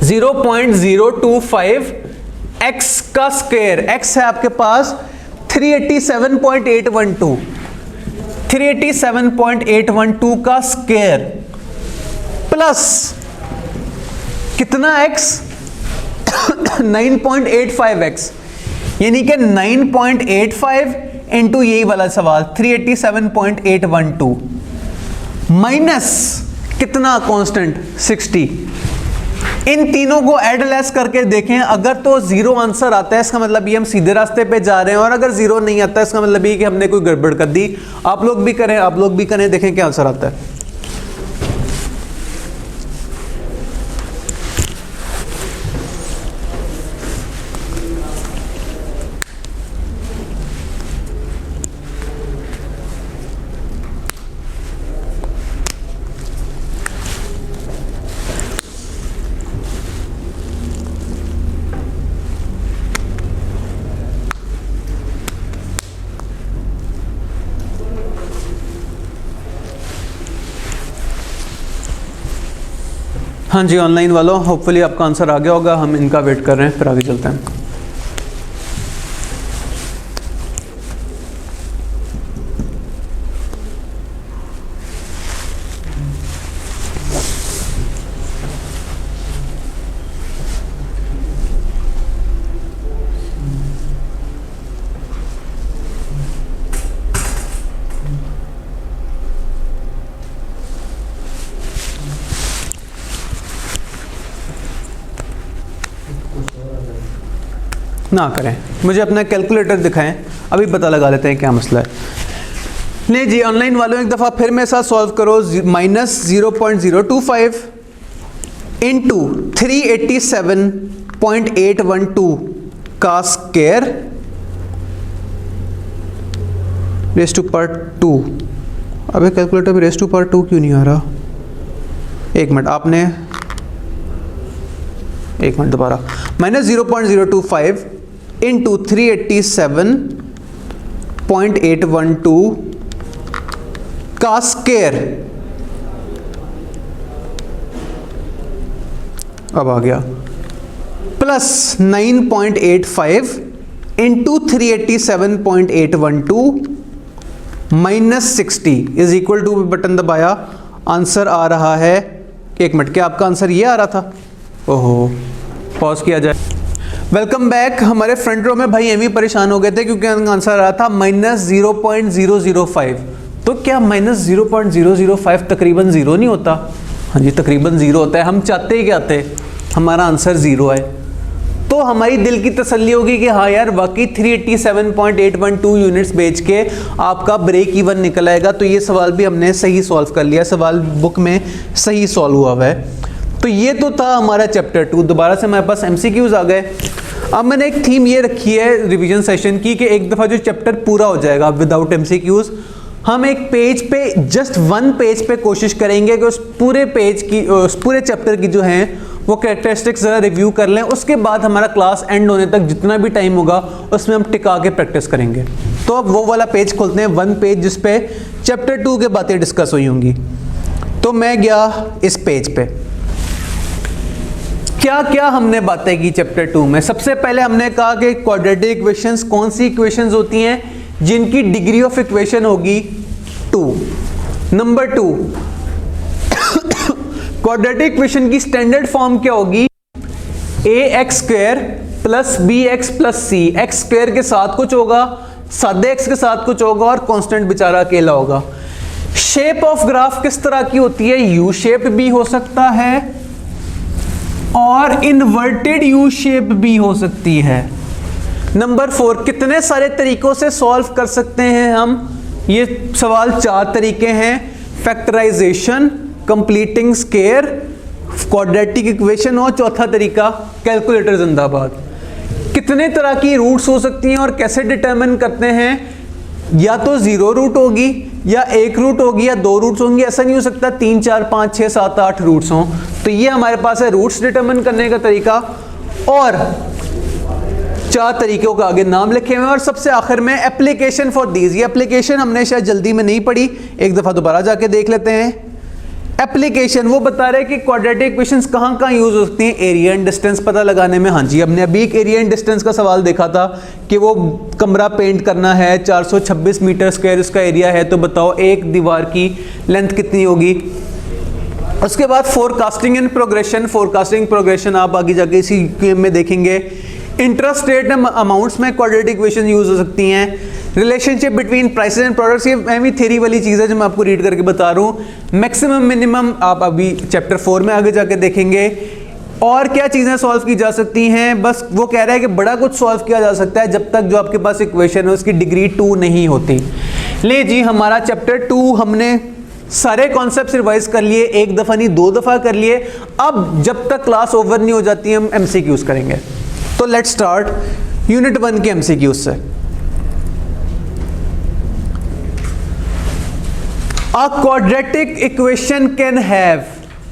0.025 एक्स का स्क्वायर, एक्स है आपके पास 387.812, 387.812 का स्क्वायर प्लस कितना x 9.85x, यानी कि 9.85 इंटू यही वाला सवाल 387.812 माइनस कितना कांस्टेंट 60। इन तीनों को ऐड लेस करके देखें, अगर तो 0 आंसर आता है इसका मतलब ये हम सीधे रास्ते पे जा रहे हैं, और अगर 0 नहीं आता है इसका मतलब ये कि हमने कोई गड़बड़ कर दी। आप लोग भी करें, आप लोग भी करें, देखें क्या आंसर आता है। हाँ जी, ऑनलाइन वालों होपफुली आपका आंसर आ गया होगा, हम इनका वेट कर रहे हैं, फिर आगे चलते हैं। ना करें, मुझे अपना कैलकुलेटर दिखाएं, अभी पता लगा लेते हैं क्या मसला है। नहीं जी, ऑनलाइन वालों एक दफ़ा फिर मेरे साथ सॉल्व करो। -0.025 इंटू 387.812 का स्क्वायर रेज़ टू पावर 2। अबे कैलकुलेटर में रेज़ टू पावर 2 क्यों नहीं आ रहा? एक मिनट, आपने एक मिनट दोबारा। -0.025 इंटू 387.812 का स्क्वायर, अब आ गया, plus 9.85 into 387.812 minus 60 is equal to, button दबाया, आंसर आ रहा है। एक मिनट, क्या आपका आंसर ये आ रहा था? ओहो, पॉज किया जाए। Welcome back. हमारे फ्रंट रो में भाई एम ही परेशान हो गए थे क्योंकि आंसर आ रहा था -0.005। तो क्या -0.005 तकरीबन ज़ीरो नहीं होता? हाँ जी, तकरीबन ज़ीरो होता है। हम चाहते ही क्या थे, हमारा आंसर ज़ीरो है। तो हमारी दिल की तसल्ली होगी कि हाँ यार, वाकई 387.812 यूनिट्स बेच के आपका ब्रेक इवन निकल आएगा। तो ये सवाल भी हमने सही सॉल्व कर लिया, सवाल बुक में सही सॉल्व हुआ हुआ है। तो ये तो था हमारा चैप्टर 2। दोबारा से हमारे पास MCQs आ गए। अब मैंने एक थीम ये रखी है रिवीजन सेशन की कि एक दफ़ा जो चैप्टर पूरा हो जाएगा विदाउट MCQs, हम एक पेज पे, जस्ट वन पेज पे कोशिश करेंगे कि उस पूरे पेज की, उस पूरे चैप्टर की जो हैं वो कैरेक्टरिस्टिक्स ज़रा रिव्यू कर लें। उसके बाद हमारा क्लास एंड होने तक जितना भी टाइम होगा उसमें हम टिका के प्रैक्टिस करेंगे। तो अब वो वाला पेज खोलते हैं, वन पेज जिस पे चैप्टर 2 के बातें डिस्कस हुई होंगी। तो मैं गया इस पेज पे। क्या क्या हमने बातें की चैप्टर 2 में? सबसे पहले हमने कहा कि क्वाड्रेटिक इक्वेशंस कौन सी इक्वेशंस होती हैं जिनकी डिग्री ऑफ इक्वेशन होगी 2। नंबर 2, क्वाड्रेटिक इक्वेशन की स्टैंडर्ड फॉर्म क्या होगी? ax square plus bx plus c। X square के साथ कुछ होगा, सादे x के साथ कुछ होगा और कांस्टेंट बेचारा अकेला होगा। शेप ऑफ ग्राफ किस तरह की होती है? यू शेप भी हो सकता है और इन्वर्टेड यू शेप भी हो सकती है। नंबर 4, कितने सारे तरीकों से सॉल्व कर सकते हैं हम? ये सवाल 4 तरीके हैं, factorisation, completing square, quadratic equation और चौथा तरीका कैलकुलेटर जिंदाबाद। कितने तरह की रूट्स हो सकती हैं और कैसे डिटरमिन करते हैं? या तो 0 रूट होगी या 1 रूट होगी या 2 रूट्स होंगी। ऐसा नहीं हो सकता 3 4 5 6 7 8 रूट्स हों। तो ये हमारे पास है रूट्स डिटरमिन करने का तरीका, और 4 तरीकों का आगे नाम लिखे हुए हैं। और सबसे आखिर में एप्लीकेशन फॉर दीज। ये एप्लीकेशन हमने शायद जल्दी में नहीं पढ़ी, एक दफ़ा दोबारा जाके देख लेते हैं। एप्लीकेशन वो बता रहे हैं कि क्वाड्रेटिक इक्वेशंस कहाँ कहाँ यूज़ हो सकती हैं एरिया एंड डिस्टेंस पता लगाने में। हाँ जी, हमने अभी एक एरिया एंड डिस्टेंस का सवाल देखा था कि वो कमरा पेंट करना है, 426 मीटर स्क्वायर उसका एरिया है, तो बताओ एक दीवार की लेंथ कितनी होगी। उसके बाद forecasting and progression. Forecasting progression आप आगे जाके इसी में देखेंगे। इंटरेस्ट रेट अमाउंट्स में क्वाड्रेटिक इक्वेशन यूज हो सकती हैं। Relationship between prices and products, ये एमी थ्योरी वाली चीज़ है जो मैं आपको रीड करके बता रहा हूँ। मैक्सिमम मिनिमम आप अभी चैप्टर 4 में आगे जाके देखेंगे। और क्या चीज़ें सॉल्व की जा सकती हैं? बस वो कह रहा है कि बड़ा कुछ सॉल्व किया जा सकता है जब तक जो आपके पास इक्वेशन है उसकी डिग्री 2 नहीं होती। ले जी, हमारा चैप्टर 2 हमने सारे कॉन्सेप्ट्स रिवाइज कर लिए, एक दफ़ा नहीं 2 दफ़ा कर लिए। अब जब तक क्लास ओवर नहीं हो जाती हम MCQs करेंगे। तो लेट्स स्टार्ट यूनिट 1 के MCQs से। अ क्वाड्रेटिक इक्वेशन कैन हैव,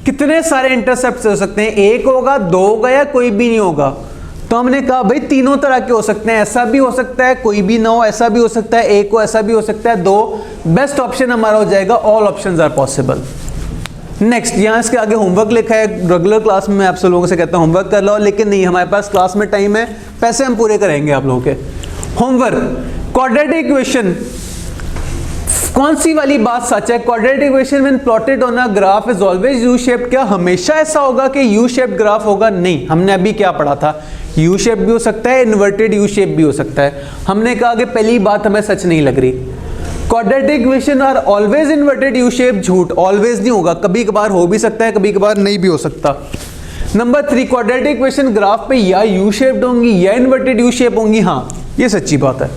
कितने सारे इंटरसेप्ट्स हो सकते हैं? 1 होगा, 2 होगा या कोई भी नहीं होगा। तो हमने कहा भाई तीनों तरह के हो सकते हैं, ऐसा भी हो सकता है कोई भी ना हो, ऐसा भी हो सकता है 1 हो, ऐसा भी हो सकता है 2। बेस्ट ऑप्शन हमारा हो जाएगा all options are possible. Next, यहाँ इसके आगे होमवर्क लिखा है। रेगुलर क्लास में मैं आप सब लोगों से कहता हूँ होमवर्क कर लो, लेकिन नहीं, हमारे पास क्लास में टाइम है, पैसे हम पूरे करेंगे आप लोगों के। होमवर्क, क्वाड्रेटिक इक्वेशन, कौन सी वाली बात सच है? Quadratic equation when plotted on a graph is always U shaped. क्या हमेशा ऐसा होगा कि यू शेप्ड ग्राफ होगा? नहीं, हमने अभी क्या पढ़ा था, यू शेप भी हो सकता है, इन्वर्टेड यू शेप भी हो सकता है। हमने कहा कि पहली बात हमें सच नहीं लग रही। Quadratic equation are always inverted U shape, झूठ, ऑलवेज नहीं होगा, कभी कभार हो भी सकता है, कभी कभार नहीं भी हो सकता। नंबर 3, क्वाड्रेटिक इक्वेशन ग्राफ पे या यू शेप्ड होंगी या इन्वर्टेड यू शेप होंगी, हाँ ये सच्ची बात है।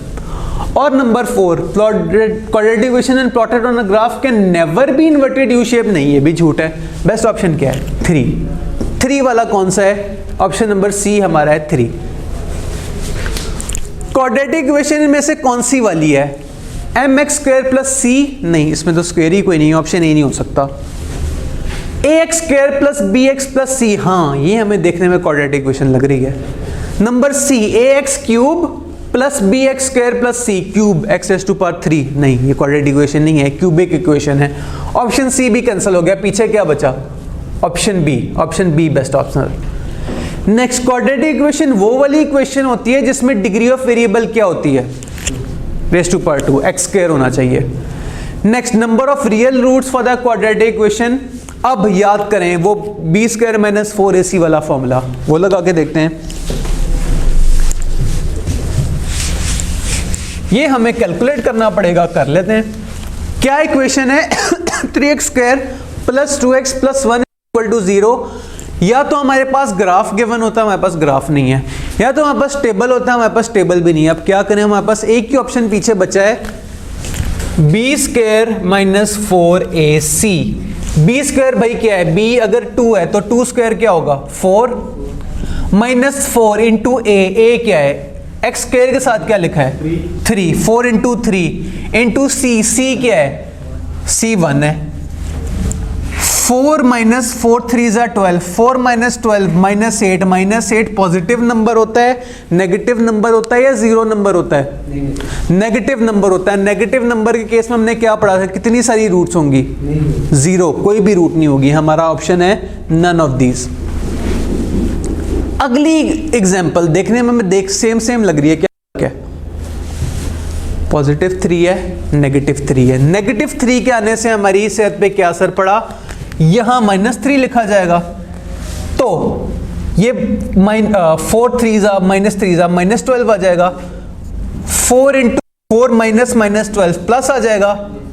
और number 4, quadratic equation and plotted on a graph can never be inverted U shape, नहीं ये भी झूठ है। बेस्ट ऑप्शन क्या है? 3 वाला कौन सा है? ऑप्शन नंबर सी हमारा है 3। क्वाड्रेटिक इक्वेशन में से कौन सी वाली है? mx² प्लस सी, नहीं इसमें तो स्क्वायर ही कोई नहीं है, ऑप्शन ए नहीं हो सकता। ax² प्लस bx प्लस सी, हाँ ये हमें देखने में क्वाड्रेटिक इक्वेशन लग रही है। Number C, ax³ plus bx² plus C cube x⁻3, नहीं ये क्वाड्रेटिक इक्वेशन नहीं है, क्यूबिक इक्वेशन है। ऑप्शन सी भी कैंसिल हो गया, पीछे क्या बचा? Option B best option. Next, quadratic equation वो वाली इक्वेशन होती है जिसमें डिग्री ऑफ वेरिएबल क्या होती है? (2) x² होना चाहिए। Next, number of real roots for the quadratic equation. अब याद करें वो b² माइनस 4ac वाला फॉर्मूला, वो लगा के देखते हैं। ये हमें कैलकुलेट करना पड़ेगा, कर लेते हैं। क्या इक्वेशन है? 3x² plus 2x plus 1 equal to 0। या तो हमारे पास ग्राफ गिवन होता है, हमारे पास ग्राफ नहीं है, या तो हमारे पास टेबल होता है, हमारे पास टेबल भी नहीं है। अब क्या करें, हमारे पास एक ही ऑप्शन पीछे बचा है, b² माइनस 4ac। b² भाई क्या है? b अगर 2 है तो 2² क्या होगा? 4 माइनस 4 इंटू a क्या है? x² के साथ क्या लिखा है? 3। 4 इंटू 3 इंटू c क्या है? c 1 है। 4 माइनस 4 3 ज़ा 12, 4 minus 12 minus 8, minus 8 positive number होता है, नेगेटिव नंबर होता है या जीरो नंबर होता है? नेगेटिव नंबर होता है। नेगेटिव नंबर के केस में हमने क्या पढ़ा था? कितनी सारी रूट्स होंगी? 0, कोई भी रूट नहीं होगी। हमारा ऑप्शन है नन ऑफ दीज। अगली एग्जाम्पल देखने में सेम लग रही है, क्या पॉजिटिव 3 है, नेगेटिव 3 है। नेगेटिव 3 के आने से हमारी सेहत पे क्या असर पड़ा? यहां -3 लिखा जाएगा, तो ये 4 3 ज़ा माइनस 3 ज़ा माइनस 12 आ जाएगा। 4 इंटू 4 माइनस 12 प्लस आ जाएगा,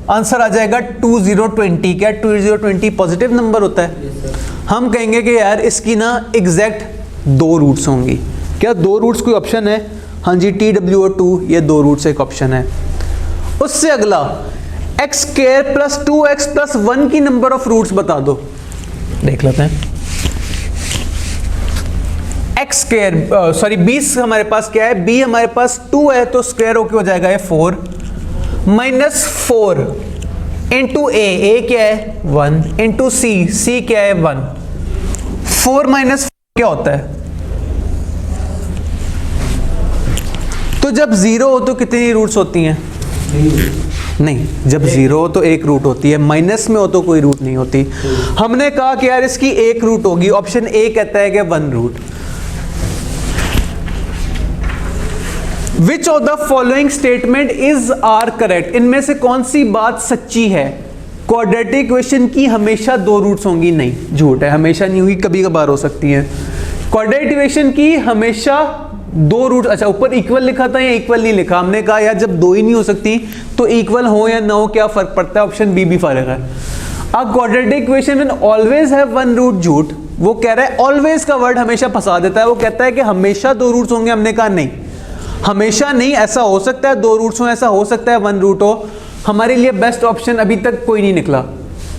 आंसर आ जाएगा 2020। क्या 2020 पॉजिटिव नंबर होता है? हम कहेंगे कि यार इसकी ना एग्जैक्ट 2 रूट्स होंगी। क्या 2 रूट्स कोई ऑप्शन है? हाँ जी, TWO2 ये 2 रूट्स एक ऑप्शन है। उससे अगला x² प्लस 2x प्लस 1 की नंबर ऑफ रूट्स बता दो, देख लेते हैं। b हमारे पास क्या है? b हमारे पास 2 है तो स्क्वायर होके हो जाएगा ये 4 माइनस 4 इंटू a क्या है? 1 इंटू c क्या है? 1। 4 माइनस क्या होता है? तो जब 0 हो तो कितनी रूट्स होती हैं? नहीं, जब 0 हो तो एक रूट होती है, माइनस में हो तो कोई रूट नहीं होती। हमने कहा कि यार इसकी एक रूट होगी, ऑप्शन ए कहता है कि 1 root. Which of the following statement is are correct? इनमें से कौन सी बात सच्ची है? क्वाड्रेटिक इक्वेशन की हमेशा 2 रूट्स होंगी, नहीं झूठ है, हमेशा नहीं हुई, कभी कभार हो सकती है। क्वाड्रेटिक इक्वेशन की हमेशा 2 रूट, अच्छा ऊपर इक्वल लिखा था या इक्वल नहीं लिखा? हमने कहा यार जब 2 ही नहीं हो सकती तो इक्वल हो या ना हो क्या फर्क पड़ता है? ऑप्शन बी भी फर्क है। अब क्वाड्रेटिक इक्वेशन में ऑलवेज हैव 1 रूट, झूठ। वो कह रहा है, ऑलवेज का वर्ड हमेशा फंसा देता है, वो कहता है कि हमेशा 2 रूट्स होंगे। हमने कहा नहीं, हमेशा नहीं, ऐसा हो सकता है 2 रूट्स हो, ऐसा हो सकता है 1 रूट हो। हमारे लिए बेस्ट ऑप्शन अभी तक कोई नहीं निकला।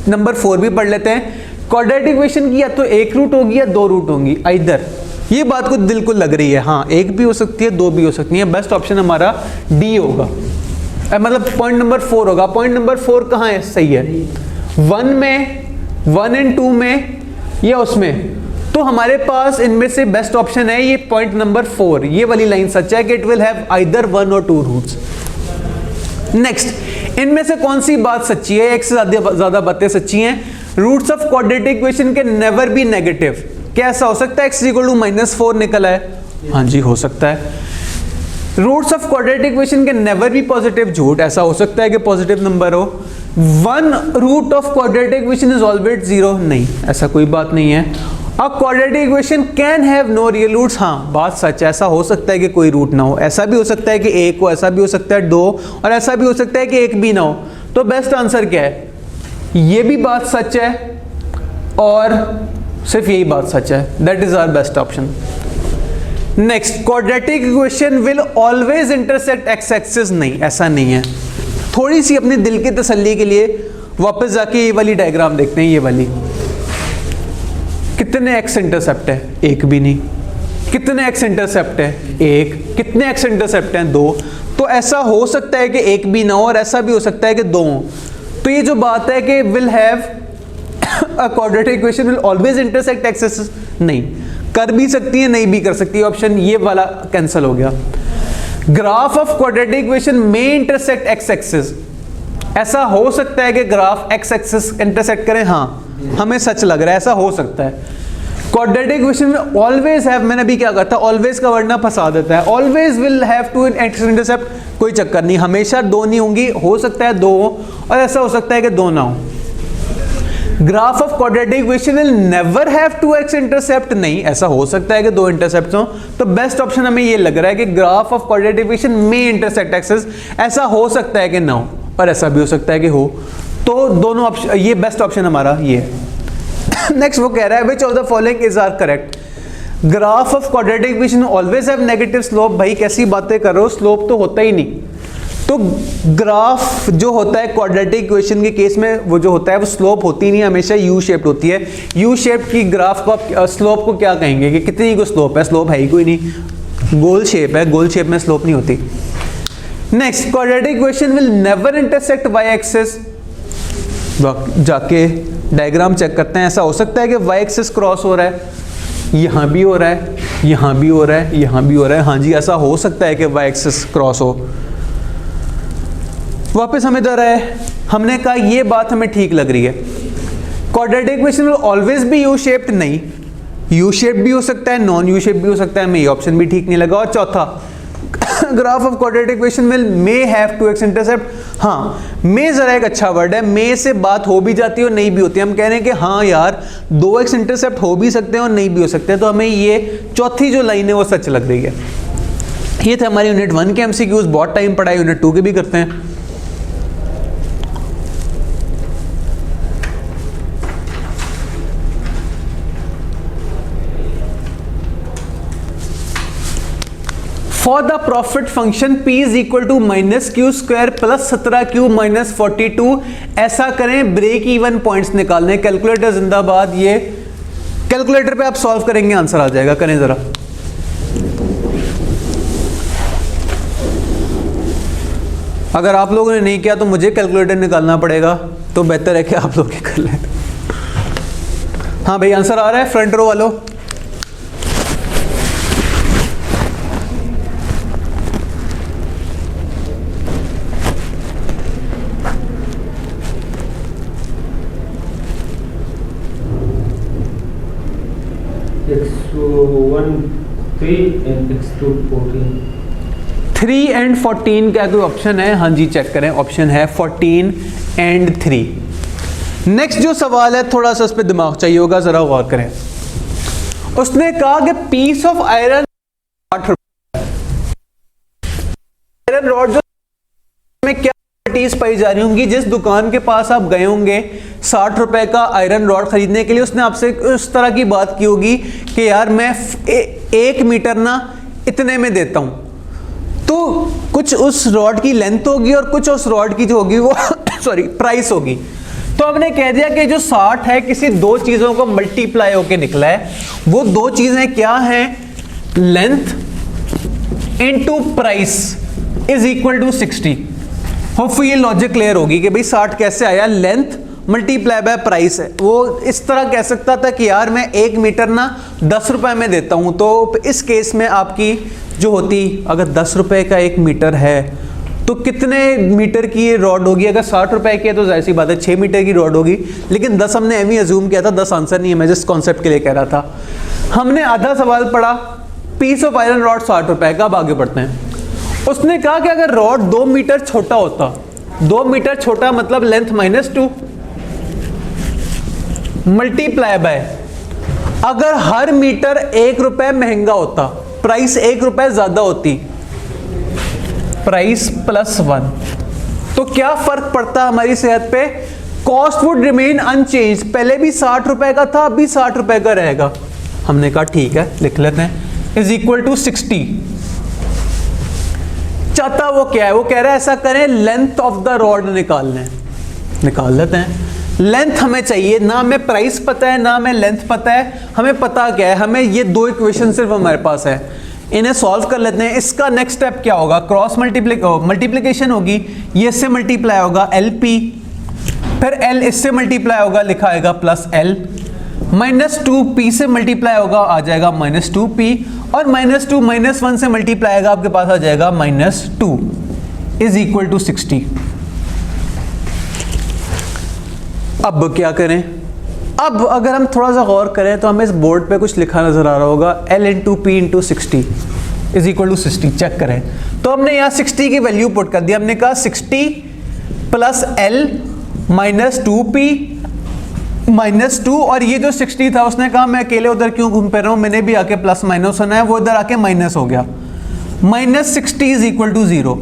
नंबर 4 भी पढ़ लेते हैं। क्वाड्रेटिक इक्वेशन की या तो 1 रूट होगी या 2 रूट होंगी, आइदर। ये बात को दिल को लग रही है, हाँ 1 भी हो सकती है, 2 भी हो सकती है। बेस्ट ऑप्शन हमारा डी होगा, मतलब पॉइंट नंबर 4 होगा। पॉइंट नंबर 4 कहाँ है? सही है, 1 में, 1 एंड 2 में या उसमें। तो हमारे पास इनमें से बेस्ट ऑप्शन है ये पॉइंट नंबर 4, ये वाली लाइन सच है कि इट विल हैव आइदर 1 और 2 रूट्स। नेक्स्ट, इनमें से कौन सी बात सच्ची है? एक से ज्यादा बातें सच्ची हैं। रूट्स ऑफ क्वाड्रेटिक इक्वेशन के नेवर बी नेगेटिव। क्या ऐसा हो सकता है x इक्वल टू -4 निकला है? हाँ जी हो सकता है। रूट्स ऑफ क्वाड्रेटिक इक्वेशन के नेवर बी पॉजिटिव, झूठ। ऐसा हो सकता है कि पॉजिटिव नंबर हो। One root of quadratic equation is always 0, नहीं, ऐसा कोई बात नहीं है। A quadratic equation can have no real roots, हाँ बात सच है, ऐसा हो सकता है कि कोई रूट ना हो। ऐसा भी हो सकता है कि 1 हो, ऐसा भी हो सकता है 2, और ऐसा भी हो सकता है कि 1 भी ना हो। तो बेस्ट आंसर क्या है? ये भी बात सच है और सिर्फ यही बात सच है, that is our best option. Next, quadratic equation will always intersect x axis, नहीं ऐसा नहीं है। थोड़ी सी अपने दिल की तसल्ली के लिए वापस जाके ये वाली डायग्राम देखते हैं, ये वाली। कितने एक्स इंटरसेप्ट है? एक भी नहीं। कितने एक्स इंटरसेप्ट है? एक। कितने एक्स इंटरसेप्ट हैं? 2। तो ऐसा हो सकता है कि एक भी ना हो और ऐसा भी हो सकता है कि 2 हो। तो ये जो बात है कि will have a quadratic equation will always intersect axis, नहीं, कर भी सकती है नहीं भी कर सकती है, ऑप्शन ये वाला कैंसिल हो गया। ग्राफ ऑफ क्वाड्रेटिक इक्वेशन में इंटरसेक्ट एक्स एक्सिस, ऐसा हो सकता है कि ग्राफ एक्स एक्सिस इंटरसेक्ट करें, हाँ हमें सच लग रहा है, ऐसा हो सकता है। क्वाड्रेटिक इक्वेशन में ऑलवेज हैव, मैंने अभी क्या कहा था, ऑलवेज का वर्ड ना फंसा देता है। Always will have two x intercept, कोई चक्कर नहीं, हमेशा 2 नहीं होंगी, हो सकता है 2 हो और ऐसा हो सकता है कि 2 ना हो। Graph of quadratic equation will never have 2x intercept, नहीं, ऐसा हो सकता है कि 2 इंटरसेप्ट हो। तो बेस्ट ऑप्शन हमें ये लग रहा है कि ग्राफ ऑफ क्वाड्रेटिक इक्वेशन में इंटरसेक्ट एक्सिस, ऐसा हो सकता है कि ना हो और ऐसा भी हो सकता है कि हो। तो दोनों ऑप्शन, ये बेस्ट ऑप्शन हमारा ये है। नेक्स्ट वो कह रहा है which of the following is are correct. Graph of quadratic equation always have negative slope, भाई कैसी बातें कर रहे हो, स्लोप तो होता ही नहीं। तो ग्राफ जो होता है क्वाड्रेटिक इक्वेशन के केस में, वो जो होता है वो स्लोप होती नहीं, हमेशा यू शेप्ड होती है। यू शेप्ड की ग्राफ को, स्लोप को क्या कहेंगे कि कितनी को स्लोप है? स्लोप है ही कोई नहीं, गोल शेप है, गोल शेप में स्लोप नहीं होती। Next, quadratic equation will never intersect y axis, जाके डायग्राम चेक करते हैं। ऐसा हो सकता है कि वाई एक्सिस क्रॉस हो रहा है, यहाँ भी हो रहा है, यहाँ भी हो रहा है, यहाँ भी हो रहा है, हाँ जी ऐसा हो सकता है कि वाई एक्सिस क्रॉस हो। वापस हमें इधर है, हमने कहा ये बात हमें ठीक लग रही है। Quadratic equation will always be U shaped, नहीं, यू शेप भी हो सकता है, नॉन यू शेप भी हो सकता है, हमें ये ऑप्शन भी ठीक नहीं लगा। और चौथा, graph of quadratic equation will may have 2x intercept, हाँ मे जरा एक अच्छा वर्ड है, मे से बात हो भी जाती है और नहीं भी होती है। हम कह रहे हैं कि हाँ यार 2x इंटरसेप्ट हो भी सकते हैं और नहीं भी हो सकते हैं, तो हमें ये चौथी जो लाइन है वो सच लग रही है। ये थे हमारे यूनिट 1 के एमसीक्यूज, बहुत टाइम पढ़ाए, यूनिट 2 के भी करते हैं। For the profit function p is equal to -q square plus 17q minus 42, ऐसा करें ब्रेक इवन पॉइंट्स निकालने। कैलकुलेटर जिंदाबाद, ये कैलकुलेटर पे आप सॉल्व करेंगे आंसर आ जाएगा, करें जरा। अगर आप लोगों ने नहीं किया तो मुझे कैलकुलेटर निकालना पड़ेगा, तो बेहतर है कि आप लोग कर लें। हाँ भाई आंसर आ रहा है फ्रंट रो वालों? x1 3 and x2 14। 3 and 14 क्या कोई ऑप्शन है? हाँ जी चेक करें, ऑप्शन है 14 and 3। नेक्स्ट जो सवाल है थोड़ा सा इस पे दिमाग चाहिए होगा, जरा गौर करें। उसने कहा कि piece of iron, iron rod जो में क्या प्रॉपर्टीज पाई जा रही होंगी, जिस दुकान के पास आप गए होंगे 60 रुपए का आयरन रॉड खरीदने के लिए, उसने आपसे उस तरह की बात की होगी कि यार मैं 1 मीटर ना इतने में देता हूं। तो कुछ उस रॉड की लेंथ होगी और कुछ उस रॉड की जो होगी वो सॉरी प्राइस होगी। तो हमने कह दिया कि जो 60 है किसी 2 चीजों को मल्टीप्लाई होके निकला है। वो 2 चीजें क्या हैं? Length into price is equal to 60। Hopefully ये लॉजिक क्लियर होगी कि भाई 60 कैसे आया, लेंथ मल्टीप्लाई बाय प्राइस है। वो इस तरह कह सकता था कि यार मैं 1 मीटर ना 10 रुपए में देता हूं। तो इस केस में आपकी जो होती, अगर 10 रुपए का 1 मीटर है तो कितने मीटर की ये रॉड होगी? अगर 60 रुपए की है तो जाहिर सी बात है 6 मीटर की रॉड होगी, लेकिन 10 हमने एम ही अज्यूम किया था, 10 आंसर नहीं है, मैं जिस कॉन्सेप्ट के लिए कह रहा था। हमने आधा सवाल पढ़ा, पीस ऑफ आयरन रॉड 60 रुपए का। अब आगे बढ़ते हैं। उसने कहा कि अगर रॉड 2 मीटर छोटा होता, 2 मीटर छोटा मतलब लेंथ -2 मल्टीप्लाई बाय, अगर हर मीटर 1 रुपए महंगा होता, प्राइस 1 रुपए ज्यादा होती, प्राइस +1, तो क्या फर्क पड़ता हमारी सेहत पे? कॉस्ट वुड रिमेन अनचेंज, पहले भी 60 रुपए का था, अभी 60 रुपए का रहेगा। हमने कहा ठीक है, लिख लेते हैं, इज इक्वल टू 60। चाहता वो क्या है? वो कह रहा है ऐसा करें, लेंथ ऑफ द रॉड निकाल लेते हैं। लेंथ हमें चाहिए, ना हमें प्राइस पता है, ना हमें लेंथ पता है, हमें पता क्या है? हमें ये 2 इक्वेशन सिर्फ हमारे पास है, इन्हें सॉल्व कर लेते हैं। इसका नेक्स्ट स्टेप क्या होगा? क्रॉस मल्टीप्लिकेशन होगी, ये इससे मल्टीप्लाई होगा LP, फिर L इससे मल्टीप्लाई होगा, लिखा आएगा +L, -2P से मल्टीप्लाई होगा, आ जाएगा -2P, और -2 -1 से मल्टीप्लाई आएगा, आपके पास आ जाएगा -2 इज इक्वल टू 60। अब क्या करें? अब अगर हम थोड़ा सा गौर करें तो हमें इस बोर्ड पे कुछ लिखा नजर आ रहा होगा, L × P × 60 is equal to 60। Check करें तो हमने यहाँ 60 की वैल्यू पुट कर दी। हमने कहा 60 + L -2P -2, और ये जो 60 था उसने कहा मैं अकेले उधर क्यों घूम पे रहा हूँ, मैंने भी आके प्लस माइनस होना है, वो इधर आके माइनस हो गया। -60 इज इक्वल टू 0,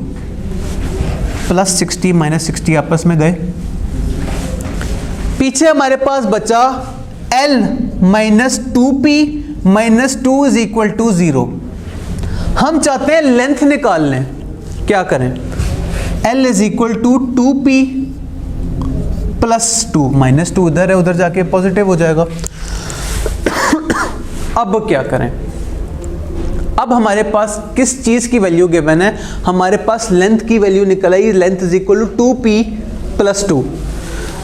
+60 -60 आपस में गए। पीछे हमारे पास बचा L -2P -2 is equal to 0। हम चाहते हैं लेंथ निकाल लें, क्या करें? L is equal to 2P +2, -2 उधर है, उधर जाके पॉजिटिव हो जाएगा। अब क्या करें? अब हमारे पास किस चीज की वैल्यू गिवन है? हमारे पास लेंथ की वैल्यू निकल आई, length is equal to 2P +2।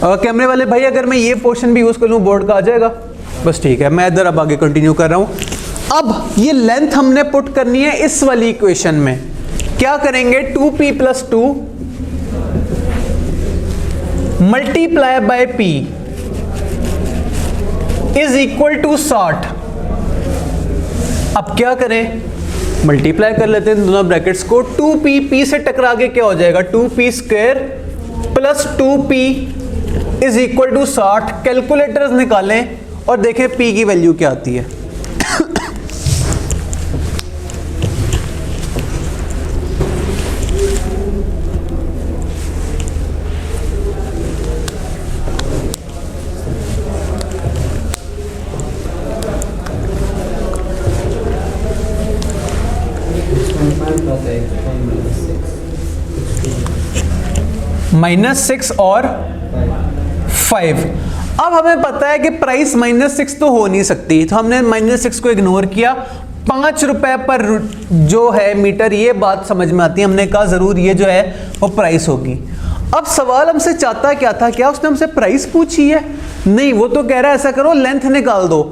कैमरे वाले भाई अगर मैं ये पोर्शन भी यूज कर लूँ बोर्ड का आ जाएगा? बस ठीक है, मैं इधर अब आगे कंटिन्यू कर रहा हूं। अब ये लेंथ हमने पुट करनी है इस वाली इक्वेशन में। क्या करेंगे? 2P +2 multiply by P is equal to 60। अब क्या करें? मल्टीप्लाई कर लेते हैं दोनों ब्रैकेट्स को। 2P P से टकरा के क्या हो जाएगा? 2P² +2P is equal to 60। Calculators निकालें और देखें P की वैल्यू क्या आती है। -6 और 5। अब हमें पता है कि प्राइस -6 तो हो नहीं सकती, तो हमने -6 को इग्नोर किया। 5 रुपए पर जो है मीटर, ये बात समझ में आती है। हमने कहा जरूर ये जो है वो प्राइस होगी। अब सवाल हमसे चाहता क्या था? क्या उसने हमसे प्राइस पूछी है? नहीं, वो तो कह रहा है ऐसा करो लेंथ निकाल दो।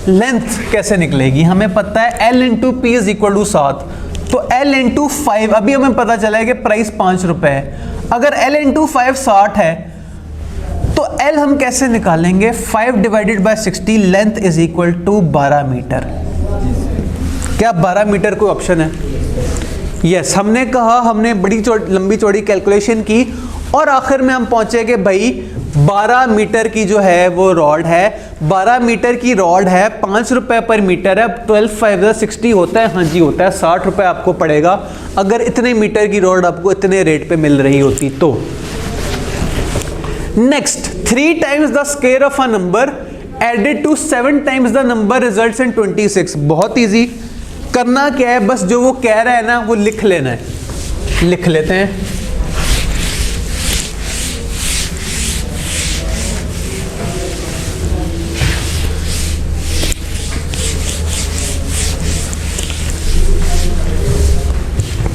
लेंथ कैसे निकलेगी? हमें पता है L × P is equal to 7, तो L × 5, अभी हमें पता चला है कि प्राइस 5 रुपए है। अगर L × 5 60 है तो L हम कैसे निकालेंगे? 5 divided by 60, length is equal to 12 metre. क्या 12 मीटर कोई ऑप्शन है? यस, हमने कहा, हमने बड़ी लंबी चौड़ी कैलकुलेशन की और आखिर में हम पहुंचे कि भाई 12 मीटर की जो है वो रॉड है। 12 मीटर की रॉड है, 5 रुपए पर मीटर है। 12 5 60 होता है। हाँ जी होता है। 60 रुपए आपको पड़ेगा अगर इतने मीटर की रॉड आपको इतने रेट पे मिल रही होती तो। Next, 3 times the square of a number added to 7 times the number results in 26। बहुत इजी। करना क्या है? बस जो वो कह रहा है ना वो लिख लेना है। लिख लेते हैं।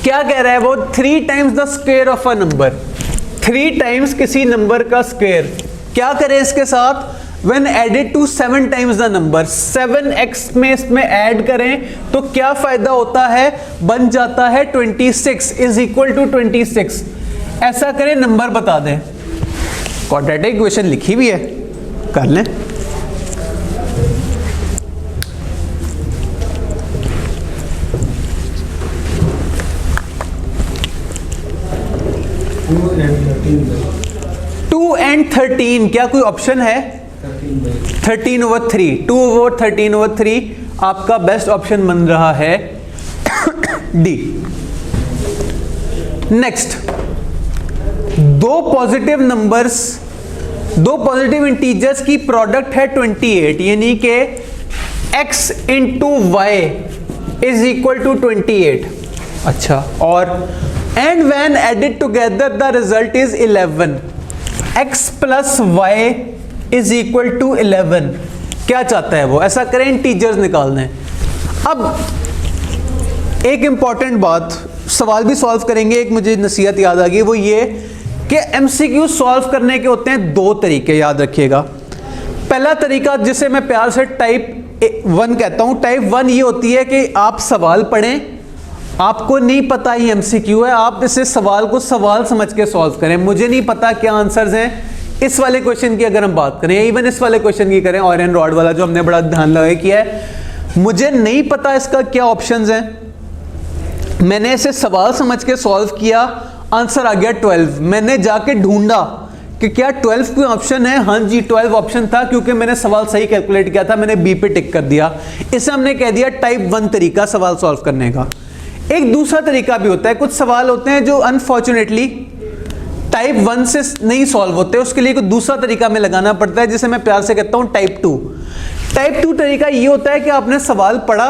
क्या कह रहा है वो? 3 times the square of a number. 3 times किसी नंबर का स्क्वायर। क्या करें इसके साथ? When added to 7 times the number, 7x में इसमें ऐड करें तो क्या फायदा होता है, बन जाता है 26 इज इक्वल टू 26। ऐसा करें, नंबर बता दें। क्वाड्रेटिक इक्वेशन लिखी भी है, कर लें। टू एंड 13 क्या कोई ऑप्शन है? 13/3, 2/13/3 आपका बेस्ट ऑप्शन बन रहा है डी। नेक्स्ट, दो पॉजिटिव नंबर्स, दो पॉजिटिव इंटीजर्स की प्रोडक्ट है 28, यानी कि x into y is equal to 28। अच्छा, और and when added together the result is 11, x plus y is equal to 11। क्या चाहता है वो? ऐसा करें, इंटीजर्स निकालने। अब एक इंपॉर्टेंट बात, सवाल भी सॉल्व करेंगे, एक मुझे नसीहत याद आ गई, वो ये कि एमसीक्यू सॉल्व करने के होते हैं दो तरीके, याद रखिएगा। पहला तरीका जिसे मैं प्यार से टाइप 1 कहता हूं, टाइप 1 ये होती है कि आप सवाल पढ़ें, आपको नहीं पता ये एमसीक्यू है, आप इसे सवाल को सवाल समझ के सॉल्व करें। मुझे नहीं पता क्या आंसर्स हैं इस वाले क्वेश्चन की, अगर हम बात करें, इवन इस वाले क्वेश्चन की करें, आयरन रॉड वाला जो हमने बड़ा ध्यान लगा किया है, मुझे नहीं पता इसका क्या ऑप्शंस हैं, मैंने इसे सवाल समझ के सॉल्व किया, आंसर आ गया 12। मैंने जाके ढूंढा कि क्या 12 कोई ऑप्शन है, हाँ जी 12 ऑप्शन था, क्योंकि मैंने सवाल सही कैलकुलेट किया था, मैंने बी पे टिक कर दिया। इसे हमने कह दिया टाइप 1 तरीका सवाल सॉल्व करने का। एक दूसरा तरीका भी होता है, कुछ सवाल होते हैं जो अनफॉर्चुनेटली टाइप 1 से नहीं सॉल्व होते, उसके लिए कुछ दूसरा तरीका में लगाना पड़ता है, जिसे मैं प्यार से कहता हूं टाइप 2। टाइप 2 तरीका ये होता है कि आपने सवाल पढ़ा,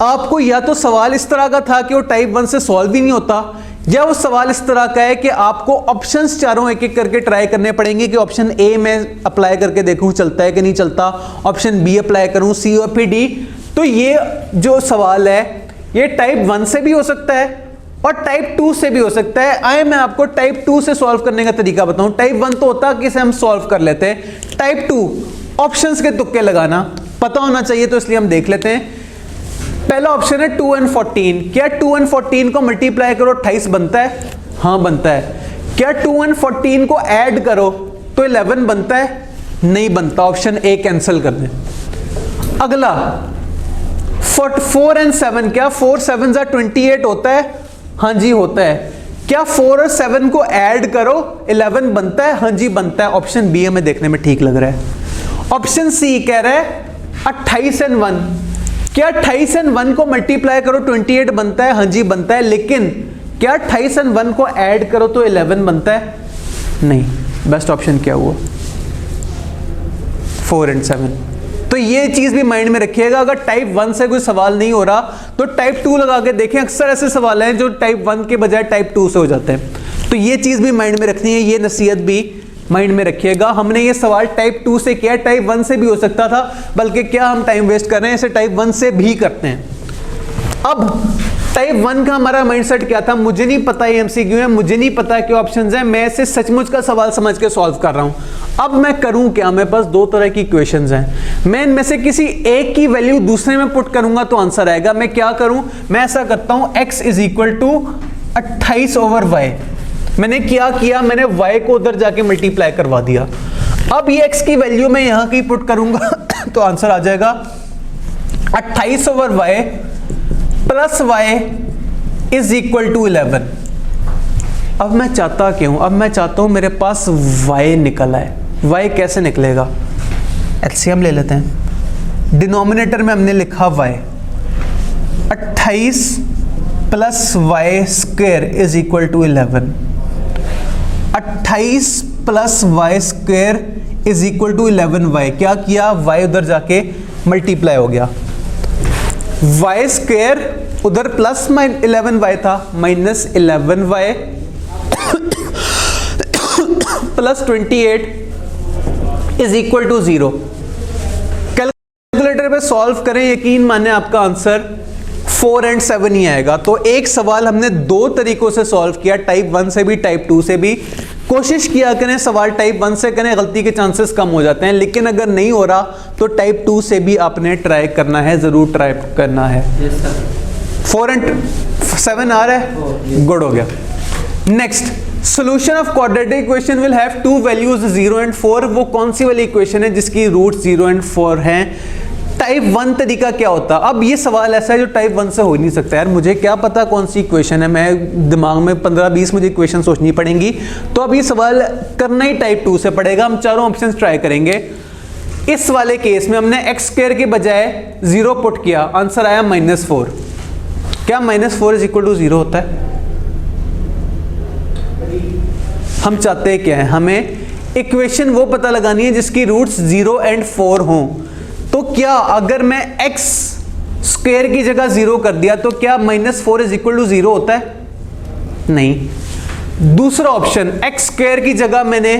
आपको या तो सवाल इस तरह का था कि वो टाइप 1 से सॉल्व ही नहीं होता, या वो सवाल इस तरह का है कि आपको ऑप्शंस चारों एक एक करके ट्राई करने पड़ेंगे कि ऑप्शन ए में अप्लाई करके देखूं चलता है कि नहीं चलता, ऑप्शन बी अप्लाई करूं, सी और फिर डी। तो ये जो सवाल है ये टाइप 1 से भी हो सकता है और टाइप 2 से भी हो सकता है। आए मैं आपको टाइप 2 से सॉल्व करने का तरीका बताऊं। टाइप 1 तो होता कि इसे हम सॉल्व कर लेते हैं, टाइप 2 ऑप्शंस के तुक्के लगाना पता होना चाहिए, तो इसलिए हम देख लेते हैं। पहला ऑप्शन है 2 and 14। क्या 2 and 14 को मल्टीप्लाई करो 28 बनता है? हाँ बनता है। क्या 2 and 14 को ऐड करो तो 11 बनता है? नहीं बनता, ऑप्शन ए कैंसिल कर दें। अगला 4 and 7, क्या 4 7s are 28 होता है? हाँ जी होता है। क्या 4 और 7 को ऐड करो 11 बनता है? हाँ जी बनता है। ऑप्शन बी हमें देखने में ठीक लग रहा है। ऑप्शन सी कह रहा है 28 and 1। क्या 28 and 1 को मल्टीप्लाई करो 28 बनता है? हाँ जी बनता है। लेकिन क्या 28 and 1 को ऐड करो तो 11 बनता है? नहीं। बेस्ट ऑप्शन क्या हुआ? 4 and 7। तो ये चीज भी माइंड में रखिएगा, अगर टाइप 1 से कोई सवाल नहीं हो रहा तो टाइप 2 लगा के देखें। अक्सर ऐसे सवाल हैं जो टाइप 1 के बजाय टाइप 2 से हो जाते हैं, तो ये चीज भी माइंड में रखनी है, ये नसीहत भी माइंड में रखिएगा। हमने ये सवाल टाइप 2 से किया, टाइप 1 से भी हो सकता था, बल्कि क्या हम टाइम वेस्ट कर रहे हैं, इसे टाइप 1 से भी करते हैं। अब टाइप 1 का हमारा माइंडसेट क्या था? मुझे नहीं पता ये एमसीक्यू है, मुझे नहीं पता क्या ऑप्शंस हैं, मैं इसे सचमुच का सवाल समझ के सॉल्व कर रहा हूं। अब मैं करूं क्या? मेरे पास दो तरह की इक्वेशंस हैं, मैं इनमें से किसी एक की वैल्यू दूसरे में पुट करूंगा तो आंसर आएगा। मैं क्या करूं? मैं ऐसा करता हूं x is equal to 28/y। मैंने क्या किया? मैंने y को उधर जाके मल्टीप्लाई करवा दिया। अब ये x की वैल्यू मैं यहां की पुट करूंगा तो आंसर आ जाएगा 28/y plus y is equal to 11। अब मैं चाहता क्यों? अब मैं चाहता हूं मेरे पास y निकला है। y कैसे निकलेगा? एलसीएम ले लेते हैं। डिनोमिनेटर में हमने लिखा y, 28 plus y square is equal to 11। 28 plus y square is equal to 11y। क्या किया? y उधर जाके मल्टीप्लाई हो गया, y स्क्वायर उधर प्लस 11y था, minus 11y plus 28 is equal to 0। Calculator पे सॉल्व करें, यकीन माने आपका आंसर 4 and 7 ही आएगा। तो एक सवाल हमने दो तरीकों से सॉल्व किया, टाइप 1 से भी टाइप 2 से भी। कोशिश किया करें सवाल टाइप 1 से करें, गलती के चांसेस कम हो जाते हैं, लेकिन अगर नहीं हो रहा तो टाइप 2 से भी आपने ट्राई करना है, ज़रूर ट्राई करना है। Yes sir. 4 and 7 आ रहा है, गुड हो गया। Next, solution of quadratic equation will have to values 0 and 4। वो कौन सी वाली इक्वेशन है जिसकी रूट 0 एंड 4 हैं? टाइप 1 तरीका क्या होता है? अब ये सवाल ऐसा है जो टाइप 1 से हो ही नहीं सकता यार, मुझे क्या पता कौन सी इक्वेशन है, मैं दिमाग में 15-20 मुझे इक्वेशन सोचनी पड़ेंगी, तो अब ये सवाल करना ही टाइप 2 से पड़ेगा। हम चारों ऑप्शंस ट्राई करेंगे। इस वाले केस में हमने एक्स स्क्वायर के बजाय 0 पुट किया, आंसर आया -4। क्या -4 इज इक्वल टू 0 होता है? हम चाहते हैं क्या है, हमें इक्वेशन वो पता लगानी है जिसकी रूट्स 0 एंड 4 हों। तो क्या अगर मैं x स्क्वायर की जगह 0 कर दिया तो क्या -4 इज इक्वल टू 0 होता है? नहीं। दूसरा ऑप्शन, x स्क्वायर की जगह मैंने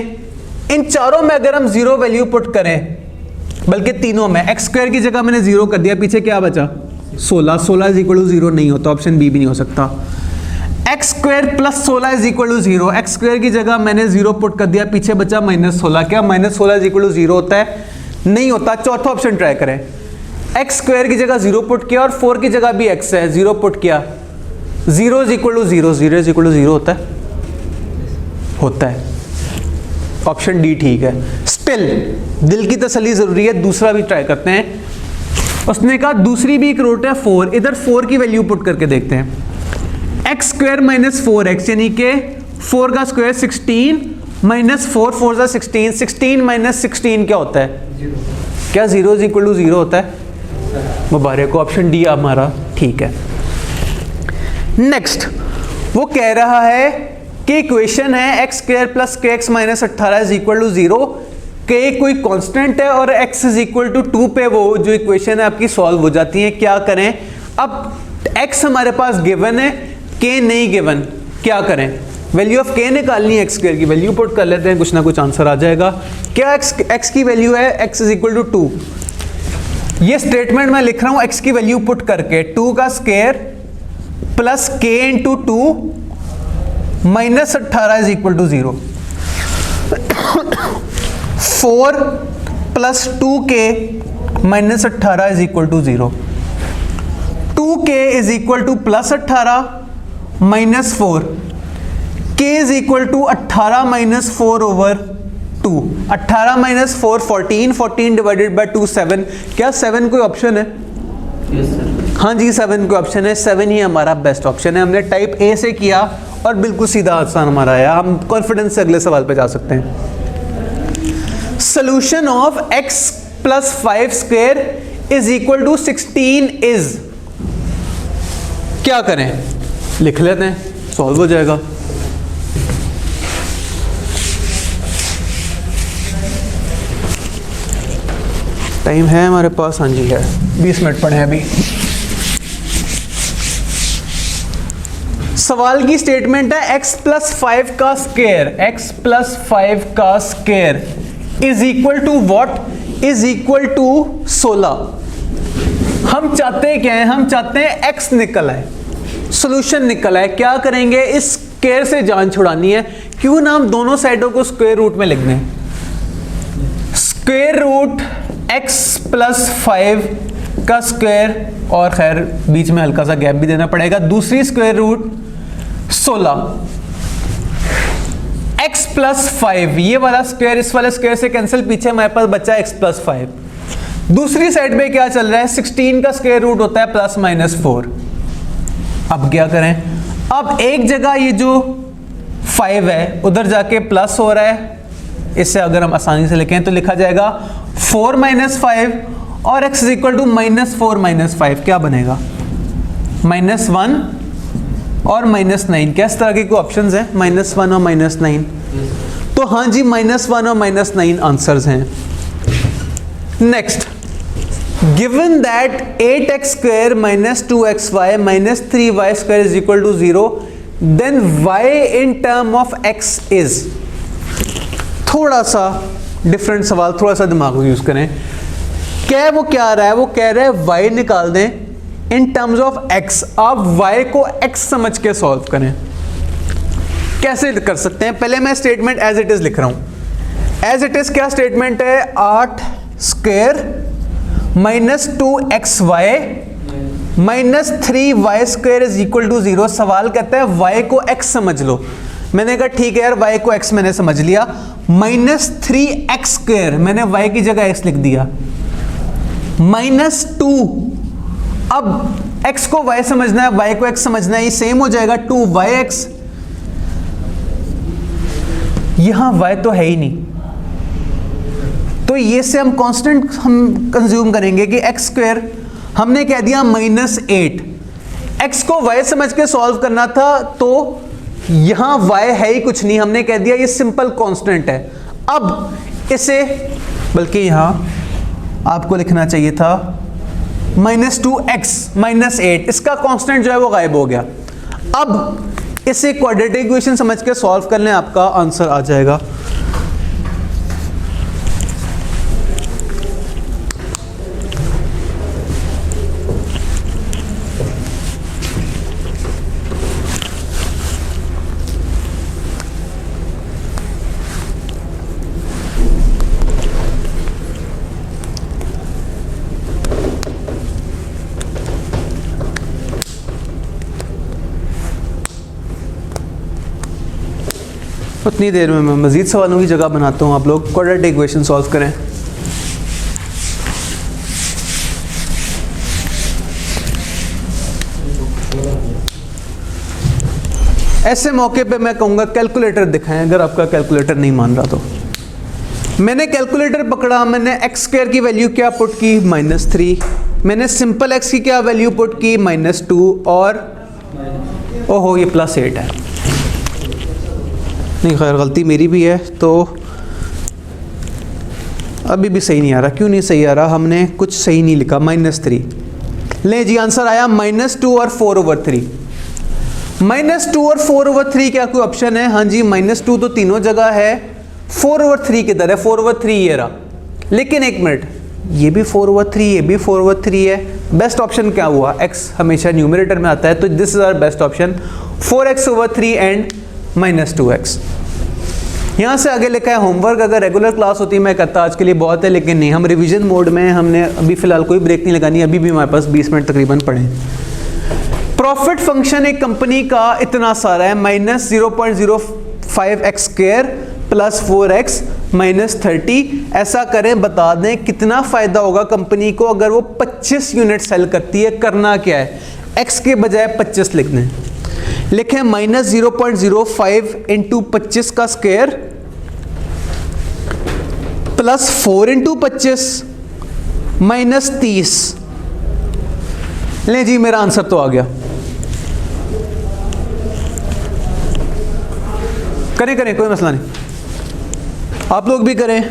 इन चारों में अगर हम 0 वैल्यू पुट करें, बल्कि तीनों में x स्क्वायर की जगह मैंने 0 कर दिया, पीछे क्या बचा? 16 इज इक्वल टू 0 नहीं होता, ऑप्शन बी भी नहीं हो सकता। X square plus 16 is equal to 0, x square की जगह मैंने 0 पुट कर दिया, पीछे बचा -16, क्या -16 इज इक्वल टू 0 होता है? नहीं होता। चौथा ऑप्शन ट्राई करें, एक्स स्क्वायर की जगह 0 पुट किया और 4 की जगह भी x है, 0 पुट किया, 0 is equal to 0, 0 is equal to 0 होता है? होता है। ऑप्शन डी ठीक है। स्टिल दिल की तसल्ली जरूरी है, दूसरा भी ट्राई करते हैं। उसने कहा दूसरी भी एक रूट है 4, इधर 4 की वैल्यू पुट करके देखते हैं। एक्स स्क्वायर -4x यानी कि 4 का स्क्वायर 16 -4 4 जा 16, 16 - 16 क्या होता है? 0. क्या 0 इज इक्वल टू 0 होता है? मुबारक को, ऑप्शन डी हमारा ठीक है। नेक्स्ट, वो कह रहा है कि इक्वेशन है x square plus kx minus 18 is equal to 0, के कोई कांस्टेंट है और x इज इक्वल टू 2 पे वो जो इक्वेशन है आपकी सॉल्व हो जाती है। क्या करें? अब x हमारे पास गिवन है, k नहीं गिवन, क्या करें? वैल्यू ऑफ k निकालनी है, x स्क्वायर की वैल्यू पुट कर लेते हैं, कुछ ना कुछ आंसर आ जाएगा। क्या x की वैल्यू है? x is equal to 2। ये स्टेटमेंट मैं लिख रहा हूं x की वैल्यू पुट करके, 2 का square plus k into 2 minus 18 is equal to 0। 4 plus 2k minus 18 is equal to 0। 2k is equal to plus 18 minus 4, k is equal to 18 minus 4 over 2। 18 minus 4 14, 14 divided by 2 7। क्या 7 कोई ऑप्शन है? Yes sir. हाँ जी 7 कोई ऑप्शन है, 7 ही हमारा बेस्ट ऑप्शन है। हमने टाइप ए से किया और बिल्कुल सीधा आसान हमारा आया, हम कॉन्फिडेंस से अगले सवाल पे जा सकते हैं। Solution of x plus 5 square is equal to 16 is, क्या करें? लिख लेते हैं, सॉल्व हो जाएगा। टाइम है हमारे पास? हाँ जी है, 20 मिनट पड़े हैं अभी। सवाल की स्टेटमेंट है x प्लस 5 का स्क्वायर, x प्लस 5 का square is equal to what? Is equal to 16। हम चाहते हैं क्या है? हम चाहते हैं x निकल आए, सॉल्यूशन निकल आए। क्या करेंगे? इस स्क्वायर से जान छुड़ानी है, क्यों ना हम दोनों साइडों को स्क्वायर रूट में लिख दें। स्क्वायर रूट x प्लस 5 का स्क्वायर, और खैर बीच में हल्का सा गैप भी देना पड़ेगा, दूसरी स्क्वायर रूट 16। x प्लस 5, ये वाला स्क्वायर इस वाले स्क्वायर से कैंसिल, पीछे हमारे पास बचा x प्लस 5। दूसरी साइड पे क्या चल रहा है? 16 का स्क्वायर रूट होता है प्लस माइनस 4। अब क्या करें? अब एक जगह ये जो 5 है उधर जाके प्लस हो रहा है, इससे अगर हम आसानी से लिखें तो लिखा जाएगा 4 माइनस 5 और x is equal to -4 minus 5। क्या बनेगा? -1 और -9। क्या इस तरह के कोई ऑप्शंस हैं? -1 और -9। तो हाँ जी, -1 और -9 आंसर्स हैं। Next, given that 8x square minus 2xy minus 3y square is equal to 0, then y in term of x is. थोड़ा सा डिफरेंट सवाल, थोड़ा सा दिमाग यूज करें। क्या वो क्या आ रहा है? वो कह रहा है y निकाल दें इन टर्म्स ऑफ x। आप y को x समझ के सॉल्व करें। कैसे कर सकते हैं? पहले मैं स्टेटमेंट एज इट इज लिख रहा हूं। एज इट इज क्या स्टेटमेंट है? 8 square minus 2xy minus 3y square is equal to 0। सवाल कहता है y को x समझ लो। मैंने कहा ठीक है यार, y को x मैंने समझ लिया। माइनस 3x स्क्वायर, मैंने y की जगह x लिख दिया, माइनस 2। अब x को y समझना है, y को x समझना है, ये सेम हो जाएगा 2yx। यहां y तो है ही नहीं, तो ये से हम कांस्टेंट हम कंज्यूम करेंगे कि x स्क्वायर हमने कह दिया माइनस 8। x को y समझ के सॉल्व करना था, तो यहां y है ही कुछ नहीं, हमने कह दिया ये सिंपल कांस्टेंट है। अब इसे, बल्कि यहां आपको लिखना चाहिए था माइनस 2x माइनस 8, इसका कांस्टेंट जो है वो गायब हो गया। अब इसे क्वाड्रेटिक इक्वेशन समझ के सॉल्व कर लें, आपका आंसर आ जाएगा। उतनी देर में मैं मज़ीद सवालों की जगह बनाता हूँ, आप लोग क्वाड्रेटिक इक्वेशन सॉल्व करें। ऐसे मौके पे मैं कहूँगा कैलकुलेटर दिखाएं, अगर आपका कैलकुलेटर नहीं मान रहा तो। मैंने कैलकुलेटर पकड़ा, मैंने एक्स स्क्वायर की वैल्यू क्या पुट की? -3। मैंने सिंपल एक्स की क्या वैल्यू पुट की? -2। और ओहो ये +8 है। नहीं खैर गलती मेरी भी है, तो अभी भी सही नहीं आ रहा। क्यों नहीं सही आ रहा? हमने कुछ सही नहीं लिखा। -3 ले जी, आंसर आया -2 और 4/3। -2 और 4/3 क्या कोई ऑप्शन है? हाँ जी, -2 तो तीनों जगह है, 4/3 किधर है? 4/3 ये रहा। लेकिन एक मिनट, ये भी 4/3, ये भी 4/3 है। बेस्ट ऑप्शन क्या हुआ? x हमेशा न्यूमरेटर में आता है, तो this is our best option, 4x/3 and -2x। यहाँ से आगे लिखा है होमवर्क। अगर रेगुलर क्लास होती मैं कहता आज के लिए बहुत है, लेकिन नहीं, हम रिवीजन मोड में, हमने अभी फ़िलहाल कोई ब्रेक नहीं लगानी, अभी भी हमारे पास 20 मिनट तकरीबन पड़े। प्रॉफिट फंक्शन एक कंपनी का इतना सारा है, -0.05x square plus 4x minus 30। ऐसा करें, बता दें कितना फ़ायदा होगा कंपनी को अगर वो 25 यूनिट सेल करती है। करना क्या है? x के बजाय 25 लिख दें। लिखें -0.05 इंटू 25 का स्क्वायर प्लस 4 इंटू 25 माइनस 30। ले जी, मेरा आंसर तो आ गया। करें करें, कोई मसला नहीं, आप लोग भी करें।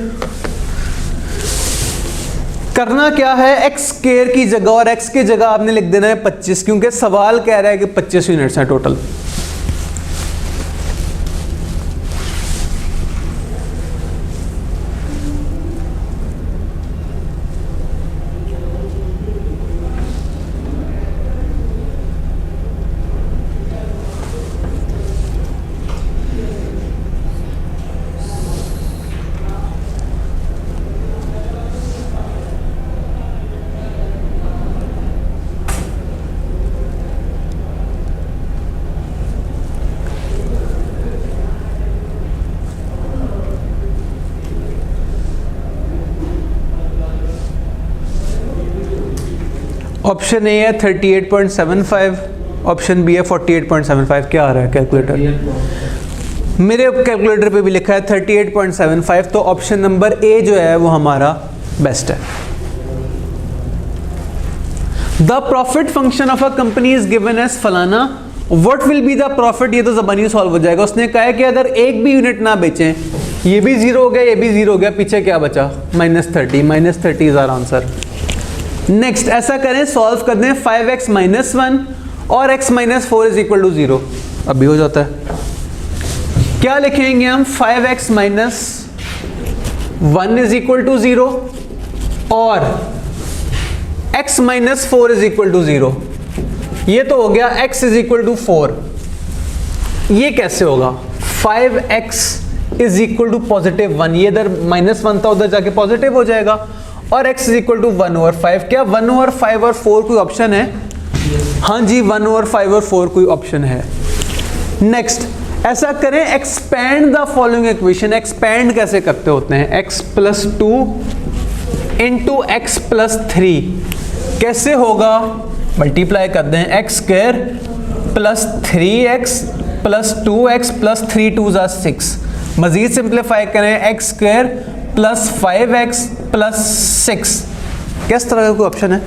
करना क्या है? एक्स स्क्वायर की जगह और एक्स की जगह आपने लिख देना है 25, क्योंकि सवाल कह रहा है कि 25 यूनिट्स हैं टोटल। ऑप्शन ए है 38.75, ऑप्शन बी है 48.75। क्या आ रहा है कैलकुलेटर? मेरे कैलकुलेटर पे भी लिखा है 38.75, तो ऑप्शन नंबर ए जो है वो हमारा बेस्ट है। The profit function of a company is given as फलाना, what will be the profit? ये तो ज़बानी सॉल्व हो जाएगा। उसने कहा है कि अगर एक भी यूनिट ना बेचें, ये भी 0 हो गया, ये भी 0 हो गया, पीछे क्या बचा? -30। -30 इज आवर आंसर। नेक्स्ट ऐसा करें, सॉल्व कर दें 5x माइनस 1 और x minus 4 is equal to 0। अभी हो जाता है। क्या लिखेंगे हम? 5x minus 1 is equal to 0 और x minus 4 is equal to 0। ये तो हो गया x इज इक्वल टू 4। ये कैसे होगा? 5x इज इक्वल टू +1, ये इधर -1 था, उधर जाके पॉजिटिव हो जाएगा, और x इज इक्वल टू 1/5। क्या 1/5 और 4 कोई ऑप्शन है? हाँ जी, 1/5 और 4 कोई ऑप्शन है। नेक्स्ट, ऐसा करें, expand the following equation. Expand कैसे करते होते हैं? x + 2 इंटू x + 3 कैसे होगा? मल्टीप्लाई कर दें, x² + 3x + 2x + 3 2 = 6। मजीद सिंप्लीफाई करें, x² + 5x + 6। किस तरह का कोई ऑप्शन है?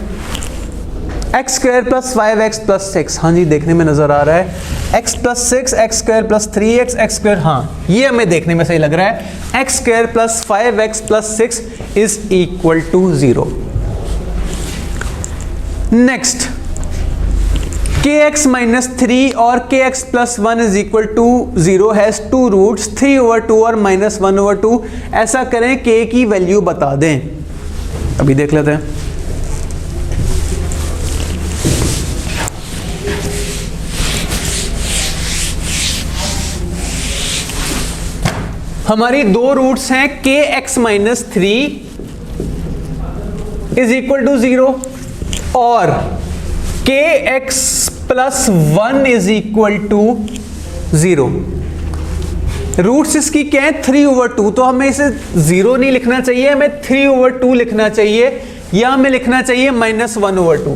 x² + 5x + 6, हाँ जी देखने में नजर आ रहा है। x + 6, x² + 3x, x², हाँ ये हमें देखने में सही लग रहा है। x² + 5x + 6 is equal to 0। Next, kx - 3 और kx + 1 is equal to 0 has 2 roots 3/2 और -1/2। ऐसा करें, k की वैल्यू बता दें। अभी देख लेते हैं। हमारी दो रूट्स हैं, kx - 3 इज इक्वल टू 0 और kx + 1 is equal to 0। Roots इसकी क्या है? 3/2। तो हमें इसे 0 नहीं लिखना चाहिए, हमें 3/2 लिखना चाहिए, या हमें लिखना चाहिए -1/2।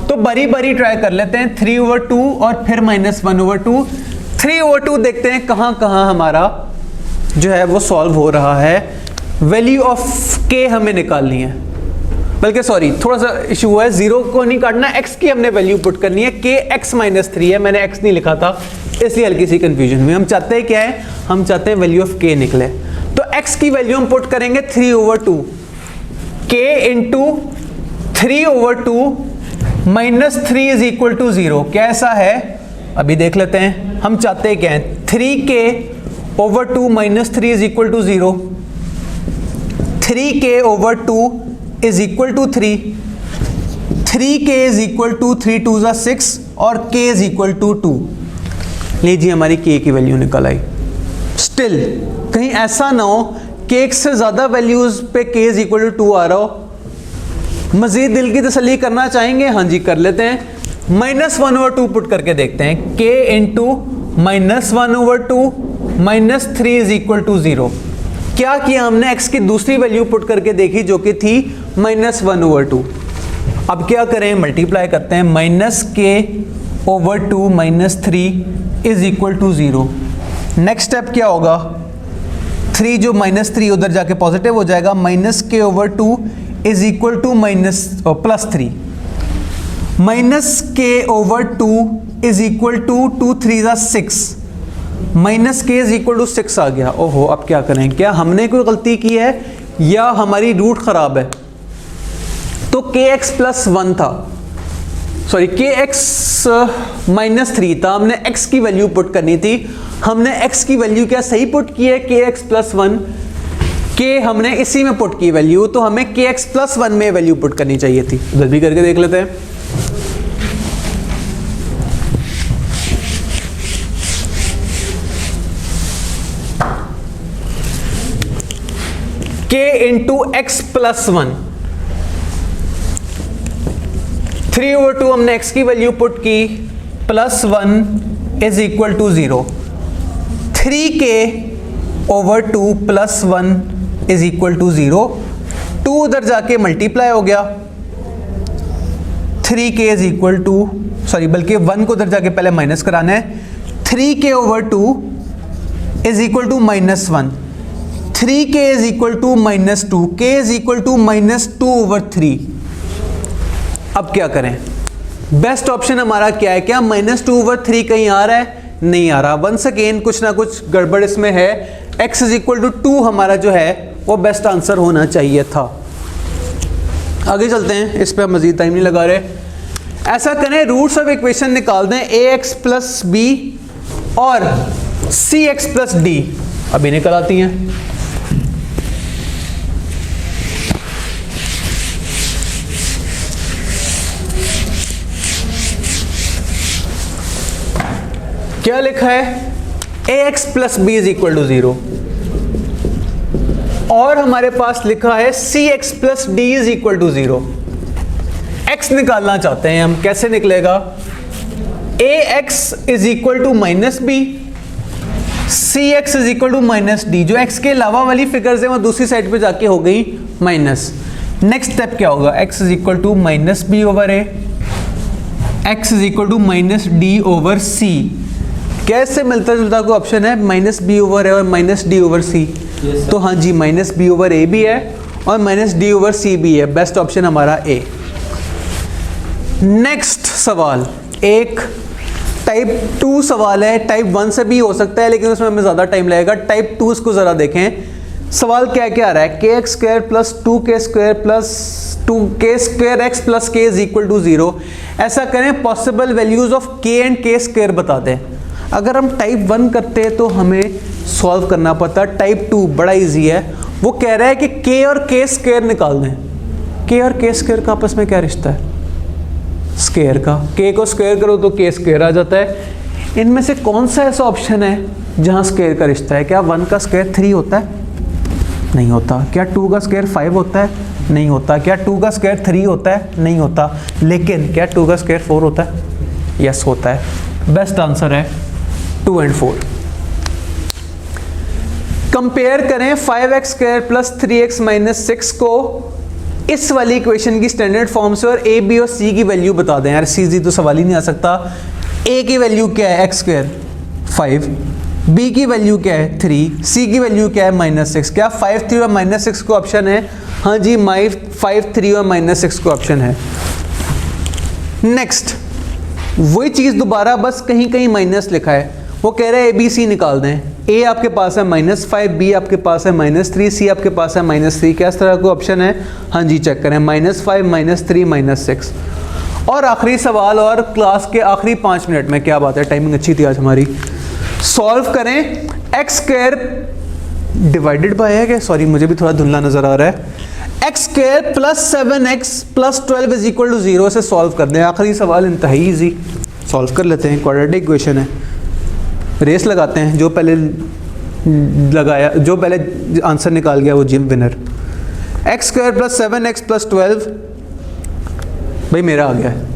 तो बारी बारी ट्राई कर लेते हैं, 3/2 और फिर -1/2। 3/2 देखते हैं कहाँ कहाँ हमारा जो है वो सॉल्व हो रहा है। वैल्यू ऑफ k हमें निकालनी है, बल्कि सॉरी थोड़ा सा इशू हुआ है, 0 को नहीं काटना, x की हमने वैल्यू पुट करनी है। kx - 3 है, मैंने x नहीं लिखा था इसलिए हल्की सी कंफ्यूजन हुई। हम चाहते हैं क्या है? हम चाहते हैं वैल्यू ऑफ k निकले। तो x की वैल्यू हम पुट करेंगे 3/2, k into 3/2 -3 is equal to 0। क्या ऐसा है? अभी देख लेते हैं। हम चाहते हैं क्या है? 3k/2 -3 is equal to 0। 3k/2 is equal to 3। 3k is equal to 3 2 = 6 और k इज इक्वल टू 2। लीजिए हमारी k की वैल्यू निकल आई। स्टिल कहीं ऐसा ना हो कि x से ज़्यादा वैल्यूज़ पे k इज इक्वल टू 2 आ रहा हो। मज़ीद दिल की तसल्ली करना चाहेंगे? हाँ जी कर लेते हैं। -1/2 पुट करके देखते हैं। k into -1/2 -3 is equal to 0। क्या किया हमने? x की दूसरी वैल्यू पुट करके देखी जो कि थी -1/2। अब क्या करें? मल्टीप्लाई करते हैं। -k/2 -3 is equal to 0। Next step क्या होगा? 3 जो -3 उधर जाके पॉजिटिव हो जाएगा। -k/2 is equal to +3। -k/2 is equal to 2 3 = 6। -k is equal to 6 आ गया। ओहो, अब क्या करें? क्या हमने कोई गलती की है या हमारी रूट खराब है? तो kx + 1 था, सॉरी kx -3 था, हमने x की वैल्यू पुट करनी थी। हमने x की वैल्यू क्या सही पुट की है? kx + 1। k हमने इसी में पुट की वैल्यू, तो हमें kx + 1 में वैल्यू पुट करनी चाहिए थी। उधर भी करके देख लेते हैं। k into x + 1। 3/2 हमने x की वैल्यू पुट की, +1 is equal to 0। 3k/2 +1 is equal to 0। 2 उधर जाके मल्टीप्लाई हो गया। 3k is equal to, sorry बल्कि 1 को उधर जाके पहले माइनस कराना है। 3k/2 is equal to -1। 3k is equal to -2, k is equal to -2/3। अब क्या करें? बेस्ट ऑप्शन हमारा क्या है? क्या -2/3 कहीं आ रहा है? नहीं आ रहा। वंस अगेन कुछ ना कुछ गड़बड़ इसमें है। x इज इक्वल टू 2 हमारा जो है वो बेस्ट आंसर होना चाहिए था। आगे चलते हैं, इस पर मजीद टाइम नहीं लगा रहे। ऐसा करें, रूट्स ऑफ इक्वेशन निकाल दें, ax + b और cx + d। अभी निकल आती हैं। क्या लिखा है? ax plus b is equal to 0, और हमारे पास लिखा है cx plus d is equal to 0। x निकालना चाहते हैं हम, कैसे निकलेगा? ax is equal to minus b, cx is equal to minus d. जो x के अलावा वाली फिगर्स है वो दूसरी साइड पे जाके हो गई माइनस। नेक्स्ट स्टेप क्या होगा? x is equal to minus B over A, x is equal to minus D over C. कैसे मिलता जुलता कोई ऑप्शन है? माइनस बी ओवर ए और माइनस डी ओवर सी। तो हाँ जी, माइनस बी ओवर ए भी है और माइनस डी ओवर सी भी है। बेस्ट ऑप्शन हमारा ए। नेक्स्ट सवाल एक टाइप 2 सवाल है, टाइप 1 से भी हो सकता है लेकिन उसमें हमें ज़्यादा टाइम लगेगा। टाइप 2 इसको ज़रा देखें। सवाल क्या क्या आ रहा है? के x square plus 2k square plus 2k square x plus के इज इक्वल टू 0। ऐसा करें, possible values of k and k square बता दें। अगर हम टाइप 1 करते हैं तो हमें सॉल्व करना पड़ता। टाइप 2 बड़ा इजी है। वो कह रहा है कि k और k स्क्वायर निकाल दें। k और k स्क्वायर का आपस में क्या रिश्ता है? स्क्वायर का। k को स्क्वायर करो तो k स्क्वायर आ जाता है। इनमें से कौन सा ऐसा ऑप्शन है जहां स्क्वायर का रिश्ता है? क्या 1 का स्क्वायर 3 होता है? नहीं होता। क्या 2 का स्क्वायर 5 होता है? नहीं होता। क्या 2 का स्क्वायर 3 होता है? नहीं होता। लेकिन क्या 2 का स्क्वायर 4 होता है? यस होता है। बेस्ट आंसर है 2 एंड 4। कंपेयर करें 5x square plus 3x minus 6 को इस वाली इक्वेशन की स्टैंडर्ड फॉर्म से, और a b और c की वैल्यू बता दें। यार सीधी तो सवाल ही नहीं आ सकता। a की वैल्यू क्या है? x स्क्वायर 5, b की वैल्यू क्या है? 3, c की वैल्यू क्या है? माइनस 6। क्या 5 3 और माइनस 6 को ऑप्शन है? हाँ जी, 5 3 और माइनस 6 को ऑप्शन है। नेक्स्ट वही चीज़ दोबारा, बस कहीं कहीं माइनस लिखा है। वो कह रहा है ABC निकाल दें। A आपके पास है -5, B आपके पास है -3, C आपके पास है -3। क्या इस तरह का ऑप्शन है? हाँ जी, चेक करें। -5 -3 -6। और आखिरी सवाल, और क्लास के आखिरी 5 मिनट में। क्या बात है, टाइमिंग अच्छी थी आज हमारी। सॉल्व करें। x स्क्वायर डिवाइडेड बाय है क्या? सॉरी मुझे भी थोड़ा धुंधला नजर आ रहा है। x square plus 7x plus 12 is equal to 0 से सॉल्व कर दें। आखिरी सवाल इंतहाई ईजी, सॉल्व कर लेते हैं। क्वाड्रेटिक इक्वेशन है, रेस लगाते हैं। जो पहले लगाया, जो पहले आंसर निकाल गया वो gym winner. x square plus 7x plus 12, भाई मेरा आ गया है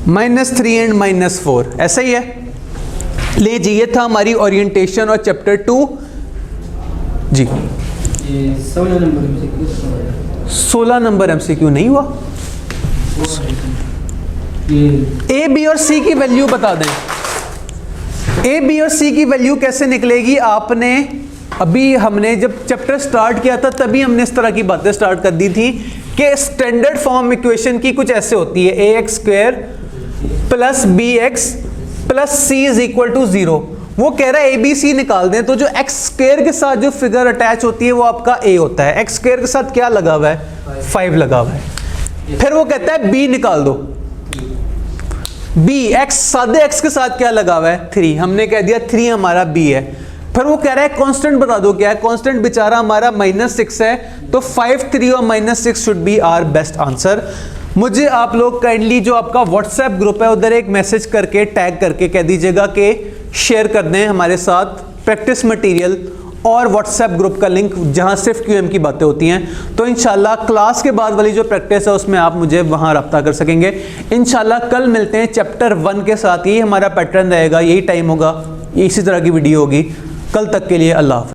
-3 एंड -4। ऐसा ही है। ले जी, ये था हमारी ओरिएंटेशन और चैप्टर 2 जी। 16 नंबर MCQ नहीं हुआ। A B और C की वैल्यू बता दें। A B और C की वैल्यू कैसे निकलेगी? आपने अभी, हमने जब चैप्टर स्टार्ट किया था तभी हमने इस तरह की बातें स्टार्ट कर दी थी कि स्टैंडर्ड फॉर्म इक्वेशन की कुछ ऐसे होती है। ax square plus bx plus c is equal to 0। वो कह रहा है ABC निकाल दें। तो जो x स्क्वायर के साथ जो फिगर अटैच होती है वो आपका a होता है। x स्क्वायर के साथ क्या लगा हुआ है? 5 लगा हुआ है। फिर वो कहता है b निकाल दो। b, x सादे x के साथ क्या लगा हुआ है? 3। हमने कह दिया 3 हमारा b है। फिर वो कह रहा है कांस्टेंट बता दो क्या है? कांस्टेंट बेचारा हमारा -6 है। तो 5 3 और -6 should be our best answer. मुझे आप लोग काइंडली जो आपका व्हाट्सएप ग्रुप है उधर एक मैसेज करके टैग करके कह दीजिएगा कि शेयर कर दें हमारे साथ प्रैक्टिस मटेरियल और व्हाट्सएप ग्रुप का लिंक जहां सिर्फ QM की बातें होती हैं। तो इंशाल्लाह क्लास के बाद वाली जो प्रैक्टिस है उसमें आप मुझे वहां रब्ता कर सकेंगे। इंशाल्लाह कल मिलते हैं चैप्टर 1 के साथ। यही हमारा पैटर्न रहेगा, यही टाइम होगा, इसी तरह की वीडियो होगी। कल तक के लिए अल्लाह हाफ़िज़।